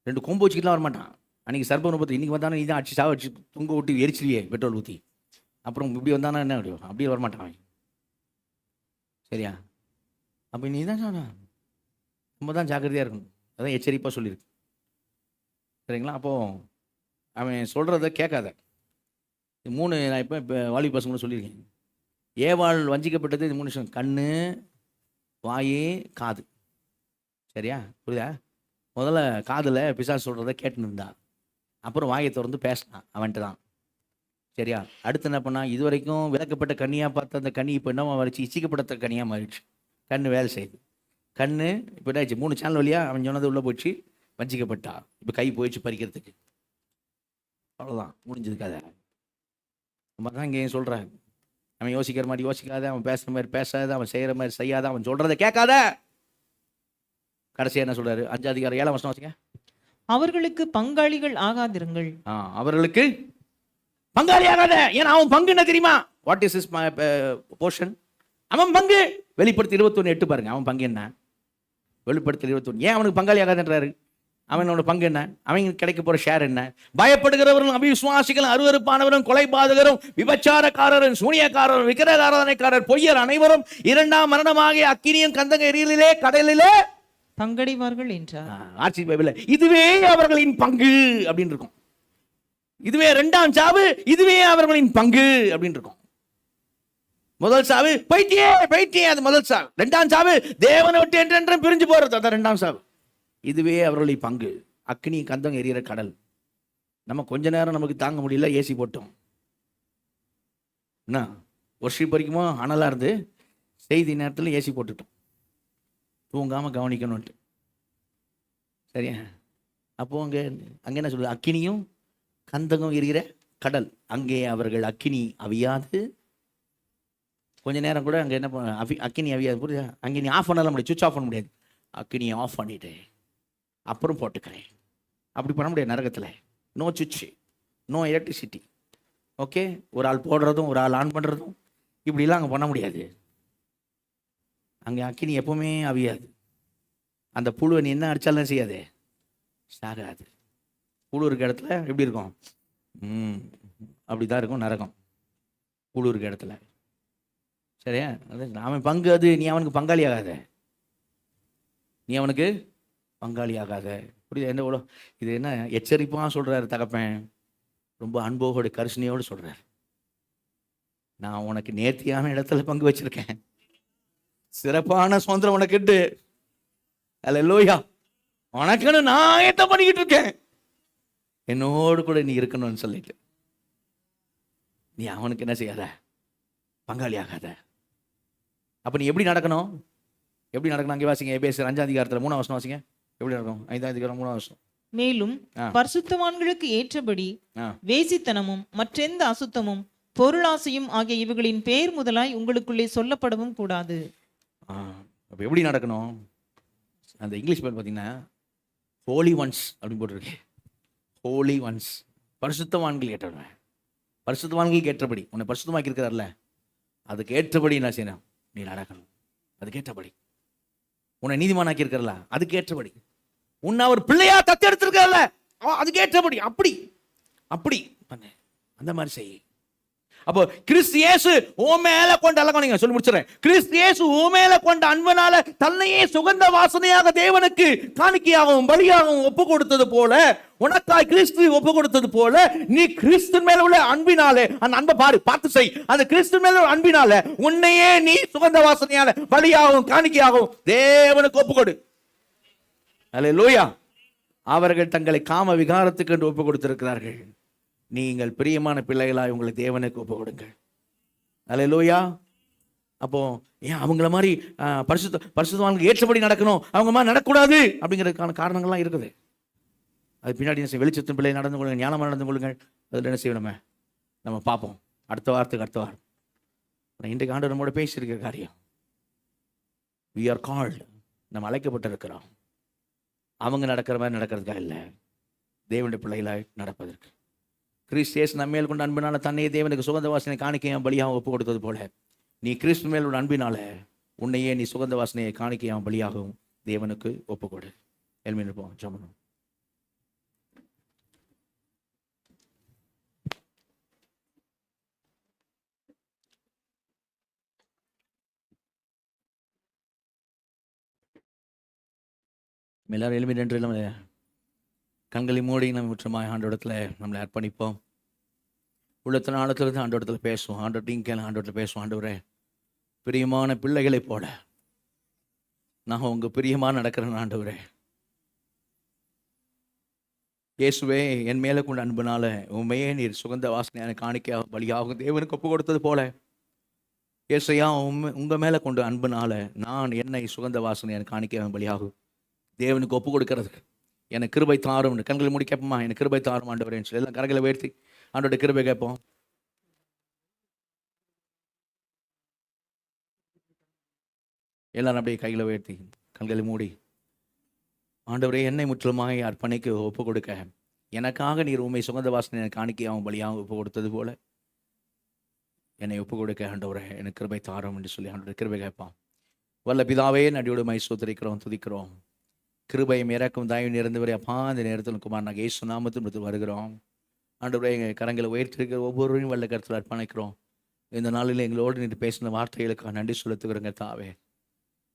2 கொம்பு வச்சுக்கிட்டுலாம் வரமாட்டான். அன்றைக்கி சர்பனை பற்றி இன்றைக்கி வந்தானே நீ தான் அடிச்சு சாவடிச்சு துங்க விட்டு எரிச்சிருவியே பெட்ரோல் ஊற்றி. அப்புறம் இப்படி வந்தானா என்ன முடியும்? அப்படியே வரமாட்டான் அவன். சரியா? அப்போ நீ தான் சொன்ன, நம்ம தான் ஜாக்கிரதையாக இருக்கணும். அதான் எச்சரிப்பாக சொல்லியிருக்கு. சரிங்களா? அப்போது அவன் சொல்கிறத கேட்காத. 3 நான் இப்போ வாலி பசங்களும் சொல்லியிருக்கேன். ஏவாள் வஞ்சிக்கப்பட்டது 3 விஷயம்: கண்ணு, வாய், காது. சரியா? புரியுதா? முதல்ல காதில் பிசாசு சொல்கிறத கேட்டுன்னு இருந்தா, அப்புறம் வாயை திறந்து பேசினான் அவன்ட்டு தான். சரியா? அடுத்து என்ன பண்ணா, இது வரைக்கும் விளக்கப்பட்ட கண்ணியாக பார்த்த அந்த கண்ணி இப்போ என்னவா மாறிச்சு? இச்சிக்கப்பட்ட கண்ணியாக மாறிடுச்சு. கண்ணு வேலை செய்யுது. கண்ணு இப்போ என்னாச்சு? 3 சேனல் வழியாக அவன் சொன்னது உள்ளே போச்சு, வஞ்சிக்கப்பட்டா. இப்போ கை போயிடுச்சு பறிக்கிறதுக்கு. அவ்வளோதான், முடிஞ்சது கதை. நம்ம தான் இங்கே சொல்கிறேன், அவன் யோசிக்கிற மாதிரி யோசிக்காத, அவன் பேசுகிற மாதிரி பேசாத, அவன் செய்கிற மாதிரி செய்யாத, அவன் சொல்கிறத கேட்காத. கடைசியாக என்ன சொல்றாரு? 5 அதிகாரம் 7ஆம் வசனம் வாசிங்க. அவர்களுக்கு பங்காளிகள் ஆகாதிருங்கள். அவர்களுக்கு பங்காளி ஆகாத. ஏன்னா அவன் பங்கு என்ன தெரியுமா? What is is portion? அவன் பங்கு வெளிப்படுத்தி 21:8 பாருங்க. அவன் பங்கு என்ன? வெளிப்படுத்தி 21. ஏன் அவனுக்கு பங்காளி ஆகாதுன்றாரு? அவனோட பங்கு என்ன? அவன் கிடைக்க போற ஷேர் என்ன? பயப்படுகிறவரும் அவிசுவாசிகளும் அருவருப்பானவரும் கொலைபாதகரும் விபச்சாரக்காரரும் சூனியக்காரரும் விக்கிரகாராதனைக்காரர் பொய்யர் அனைவரும் 2ஆம் மரணமாகிய அக்கினியும் கந்தக எரியிலே கடலிலே பங்கடைவார்கள் என்றார். ஆர்சி பைபிள் இதுவே அவர்களின் பங்கு அப்படின்னு இருக்கும். இதுவே 2ஆம் சாவு, இதுவே அவர்களின் பங்கு அப்படின்னு இருக்கும். முதல் சாவு பைத்தியே, அது முதல் சாவு. 2ஆம் சாவு தேவனை விட்டு என்றென்றும் பிரிஞ்சு போறது, அதான் 2ஆம் சாவு. இதுவே அவர்களின் பங்கு, அக்னி கந்தம் எரியிற கடல். நம்ம கொஞ்ச நேரம் நமக்கு தாங்க முடியல, ஏசி போட்டோம். என்ன ஒர்ஷிப் வரைக்குமோ அனலா இருந்து செய்தி நேரத்தில் ஏசி போட்டுட்டோம், தூங்காமல் கவனிக்கணும்ட்டு. சரியா? அப்போ அங்கே என்ன சொல்லுது? அக்கினியும் கந்தகம் எரிகிற கடல். அங்கே அவர்கள் அக்கினி அவியாது. கொஞ்ச நேரம் கூட அங்கே என்ன அக்கினி அவியாது. புரியுதா? அங்கே நீ ஆஃப் பண்ணலாம் முடியாது, சுவிட்ச் ஆஃப் பண்ண முடியாது. அக்கினியை ஆஃப் பண்ணிட்டு அப்புறம் போட்டுக்கிறேன், அப்படி பண்ண முடியாது நரகத்தில். நோ சுவிட்ச், நோ எலக்ட்ரிசிட்டி. ஓகே, ஒரு ஆள் போடுறதும் ஒரு ஆள் ஆன் பண்ணுறதும் இப்படிலாம் அங்கே பண்ண முடியாது. அங்கே அக்கினி எப்பவுமே அவியாது. அந்த புழுவை நீ என்ன அடித்தாலும் செய்யாது, சாகாது. புழு இருக்க இடத்துல எப்படி இருக்கும்? அப்படி தான் இருக்கும் நரகம், புழு இருக்க இடத்துல. சரியா? அது அவன் பங்கு, அது நீ அவனுக்கு பங்காளி ஆகாத, நீ அவனுக்கு பங்காளி ஆகாத. புரியுது? என்ன இவ்வளோ இது என்ன எச்சரிப்பாக சொல்கிறாரு தகப்பன், ரொம்ப அன்போடு கரிசனையோடு சொல்கிறார். நான் உனக்கு நேர்த்தியான இடத்துல பங்கு வச்சிருக்கேன், சிறப்பான சுதந்திரம் உனக்கு. அல்லேலூயா. உனக்குன்னு நான் என்ன பண்ணிக்கிட்டு இருக்கேன், என்னோடு கூட நீ இருக்கணும்னு சொல்லிட்டு நீ அவனுக்கு என்ன செய்யாத, பங்காளி ஆகாத. அப்ப நீ எப்படி நடக்கணும்? எப்படி நடக்கணும்? அங்கே வாசிங்க, எபேசியர் 5 3 வாசிங்க. எப்படி நடக்கும்? 5 3 மேலும் பரிசுத்தவான்களுக்கு ஏற்றபடி வேசித்தனமும் மற்றெந்த அசுத்தமும் பொருளாசையும் ஆகிய இவைகளின் பெயர் முதலாய் உங்களுக்குள்ளே சொல்லப்படவும் கூடாது. அப்ப எப்படி நடக்கணும்? அந்த இங்கிலீஷ் பேர் பார்த்தீங்கன்னா ஹோலி ஒன்ஸ் அப்படின்னு போட்டிருக்கு. ஹோலி ஒன்ஸ், பரிசுத்தவான்கள் ஏற்றவன். பரிசுத்தவான்களுக்கு ஏற்றபடி உன்னை பரிசுத்தமாக்கி இருக்கிறார்ல, அதுக்கு ஏற்றபடி என்ன செய்யணும்? நீ நடக்கணும். அதுக்கு ஏற்றபடி உன்னை நீதிமானாக்கி இருக்கிறல, அதுக்கு ஏற்றபடி உன்னை அவர் பிள்ளையா தத்தெடுத்திருக்கிறல்ல, அதுக்கு ஏற்றபடி அப்படி அப்படி பண்ணு, அந்த மாதிரி செய். அப்போ கிறிஸ்து இயேசு உன் மேல கொண்ட அழகான சொல்லி முடிச்சுறேன். கிறிஸ்து இயேசு உன் மேல கொண்ட அன்பனால தன்னையே சுகந்த வாசனையாக தேவனுக்கு காணிக்கையாகவும் பலியாகவும் ஒப்பு கொடுத்தது போல, உனக்காய் கிறிஸ்து ஒப்பு கொடுத்தது போல, நீ கிறிஸ்து மேல உள்ள அன்பினாலே, அந்த அன்பை பார்த்து செய். அந்த கிறிஸ்து மேல உள்ள அன்பினால உன்னையே நீ சுகந்த வாசனையால பலியாகவும் காணிக்கையாகவும் தேவனுக்கு ஒப்பு கொடு. அல்லேலூயா. அவர்கள் தங்களை காம விகாரத்துக்கு என்று ஒப்பு கொடுத்திருக்கிறார்கள். நீங்கள் பிரியமான பிள்ளைகளாய் உங்களை தேவனுக்கு ஒப்பு கொடுங்கள். அல்லேலூயா. அப்போ ஏன் அவங்கள மாதிரி பரிசுத்தவான்களுக்கு ஏற்றபடி நடக்கணும், அவங்க மாதிரி நடக்கூடாது அப்படிங்கிறதுக்கான காரணங்கள்லாம் இருக்குது. அது பின்னாடி என்ன செய்ய, வெளிச்சத்தின் பிள்ளை நடந்து கொள்ளுங்கள், ஞானமாக நடந்து கொள்ளுங்கள். அதில் என்ன செய்யணும் நம்ம பார்ப்போம் அடுத்த வாரம். இன்றைக்கு ஆண்டவர் நம்மோட பேசியிருக்கிற காரியம், we are called, நம்ம அழைக்கப்பட்டிருக்கிறோம். அவங்க நடக்கிற மாதிரி நடக்கிறதுக்காக இல்லை, தேவனுடைய பிள்ளைகளாய் நடப்பதற்கு. கிறிஸ்து இயேசு நம்ம மேல் கொண்ட அன்பினால தன்னையே தேவனுக்கு சுகந்த வாசனை காணிக்கையாம் பலியாகவும் ஒப்பு கொடுத்தது போல, நீ கிறிஸ்து மேல் உள்ள அன்பினால உன்னையே நீ சுகந்த வாசனையை காணிக்கையாம் பலியாகவும் தேவனுக்கு ஒப்பு கொடு. எல்மீன் இருப்போம், ஜெபம். எல்லாரும் எளிமை நின்று நம்ம கண்களை மூடி நம்ம முற்றமாக ஆண்டோடத்தில் நம்மளை அர்ப்பணிப்போம். உள்ளத்தின் ஆழத்திலிருந்து ஆண்டோடத்தில் பேசுவோம். ஆண்டோடத்தில் பேசுவோம். ஆண்டவரே, பிரியமான பிள்ளைகளை போல நான் உங்க பிரியமாக நடக்கிறேன். ஆண்டவரே இயேசுவே, என் மேலே கொண்ட அன்புனால உண்மையே நீர் சுகந்த வாசனையான காணிக்கையாக பலியாகும் தேவனுக்கு ஒப்பு கொடுத்தது போல, இயேசையா உங்க மேலே கொண்ட அன்புனால நான் என்னை சுகந்த வாசனையான காணிக்கையாக பலியாகும் தேவனுக்கு ஒப்பு கொடுக்கறதுக்கு எனக்கு கிருபை தாரும். கண்களை மூடி கேட்போமா? எனக்கு கிருபை தாரும் ஆண்டவரேன்னு சொல்லி எல்லாம் கரங்களை உயர்த்தி ஆண்டோட கிருபை கேட்போம். எல்லாரும் அப்படியே கைகளை உயர்த்தி கண்களை மூடி, ஆண்டவரே, என்னை முற்றிலுமாக அர்ப்பணிக்க ஒப்பு கொடுக்க எனக்காக நீர் உண்மை சுகந்த வாசனை காணிக்கையாகவும் பலியாகவும் ஒப்பு கொடுத்தது போல என்னை ஒப்பு கொடுக்க ஆண்டவரே எனக்கு கிருபை தாரும் என்று சொல்லி ஆண்டோட கிருபை கேட்பான். வல்ல பிதாவே, நடியோடு மை ஸ்தோத்திரிக்கிறோம், துதிக்கிறோம். கிருபையும் இறக்கும் தயவு நிறைந்தவரை அப்பா, இந்த நேரத்தில் குமார் நாங்கள் இயேசு நாமத்தில் வருகிறோம். ஆண்டவரே, எங்கள் கரங்களை உயர்த்திருக்கிற ஒவ்வொருவரையும் வல்ல கருத்தில் அர்ப்பணிக்கிறோம். இந்த நாளில் எங்களோடு நீர் பேசின வார்த்தைகளுக்காக நன்றி செலுத்துகிறோங்க தாவே.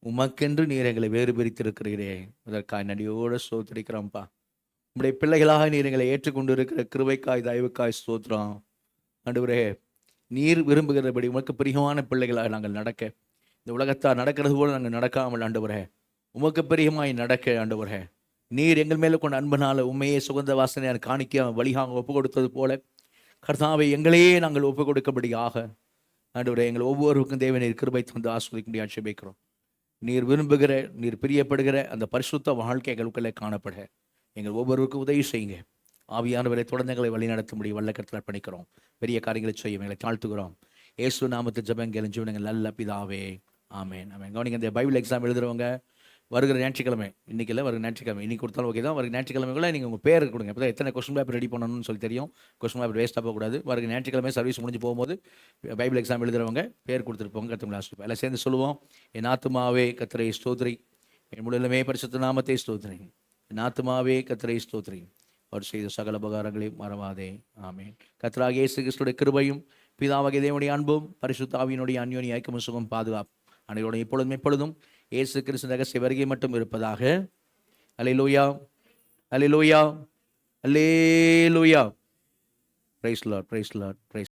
உமக்கென்று நீர் எங்களை வேறு பிரித்திருக்கிறீரே, அதற்காக நன்றியோடு ஸ்தோத்திரிக்கிறோம்ப்பா. உங்களுடைய பிள்ளைகளாக நீர் எங்களை ஏற்றுக்கொண்டு இருக்கிற கிருபைக்காய் தயவுக்காய் ஸ்தோத்திரம். ஆண்டவரே, நீர் விரும்புகிறபடி உமக்கு பிரியமான பிள்ளைகளாக நாங்கள் நடக்க, இந்த உலகத்தார் நடக்கிறது போல நாங்கள் நடக்காமல் ஆண்டவரே உமக்கு பிரியமாய் நடக்க ஆண்டவரே, நீர் எங்கள் மேலே கொண்ட அன்பனால உண்மையே சுகந்த வாசனையான காணிக்கையாக வழியாக ஒப்பு கொடுத்தது போல கர்த்தாவை எங்களையே நாங்கள் ஒப்பு கொடுக்கபடியாக ஆண்டவரே எங்கள் ஒவ்வொருவருக்கும் தேவ நீர் கிருபை தந்து ஆசீர்வதிக்கும்படி ஆட்சேபிக்கிறோம். நீர் விரும்புகிற, நீர் பிரியப்படுகிற அந்த பரிசுத்த வாழ்க்கை எங்களுக்குள்ளே காணப்பட எங்கள் ஒவ்வொருவருக்கும் உதவி செய்யுங்க. ஆவியானவரை தொடர்ந்து எங்களை வழிநடத்தும்படி வல்லக்கரத்தில் அர்ப்பணிக்கிறோம். பெரிய காரியங்களை செய்யும் எங்களை தாழ்த்துகிறோம். இயேசு நாமத்தில் ஜெபங்கள் ஜீவனங்கள் நல்ல பிதாவே, ஆமேன் ஆமேன். கவனிங்க, இந்த பைபிள் எக்ஸாம் எழுதுறவங்க வருகிற ஞாயிற்றுக்கிழமை, இன்றைக்கி இல்லை வருகிற ஞாயிற்றுக்கிழமை, இன்றைக்கி கொடுத்தாலும் ஓகே தான், வருகிற ஞாயிற்றுக்கிழமைக்குள்ள நீங்கள் உங்கள் பேர் கொடுங்க. அப்போ தான் எத்தனை கொஸ்டின் பேப்பர் ரெடி பண்ணணும்னு சொல்லி தெரியும். கொஸ்டின் பேப்பர் வேஸ்ட்டாக போகக்கூடாது. வருகிற ஞாயிற்றுக்கிழமை சர்வீஸ் முடிஞ்சு போகும்போது பைபிள் எக்ஸாம் எழுதுறவங்க பேர் கொடுத்துருப்போங்க. கர்த்தர் ஆசீர்வதிப்பார். எல்லாம் சேர்ந்து சொல்லுவோம். என் ஆத்துமாவே கர்த்தரை ஸ்தோத்திரி, என் முழுமே பரிசுத்த நாமத்தை ஸ்தோத்திரி. என் ஆத்துமாவே கர்த்தரை ஸ்தோத்திரி, அவர் செய்த சகல உபகாரங்களையும் மறவாதே. ஆமேன். கர்த்தராகிய இயேசு கிறிஸ்துவின் கிருபையும் பிதாவாகிய தேவனுடைய அன்பும் பரிசுத்த ஆவியினுடைய அந்யோன்ய ஐக்கியமும் சுகம் பாதுகாப்பு அனைவரோடும் இப்பொழுதும் எப்பொழுதும் இயேசு கிறிஸ்து ரகசிய வருகை மட்டும் இருப்பதாக. அல்லேலூயா, அல்லேலூயா, அல்லேலூயா. Praise the lord, praise the lord, price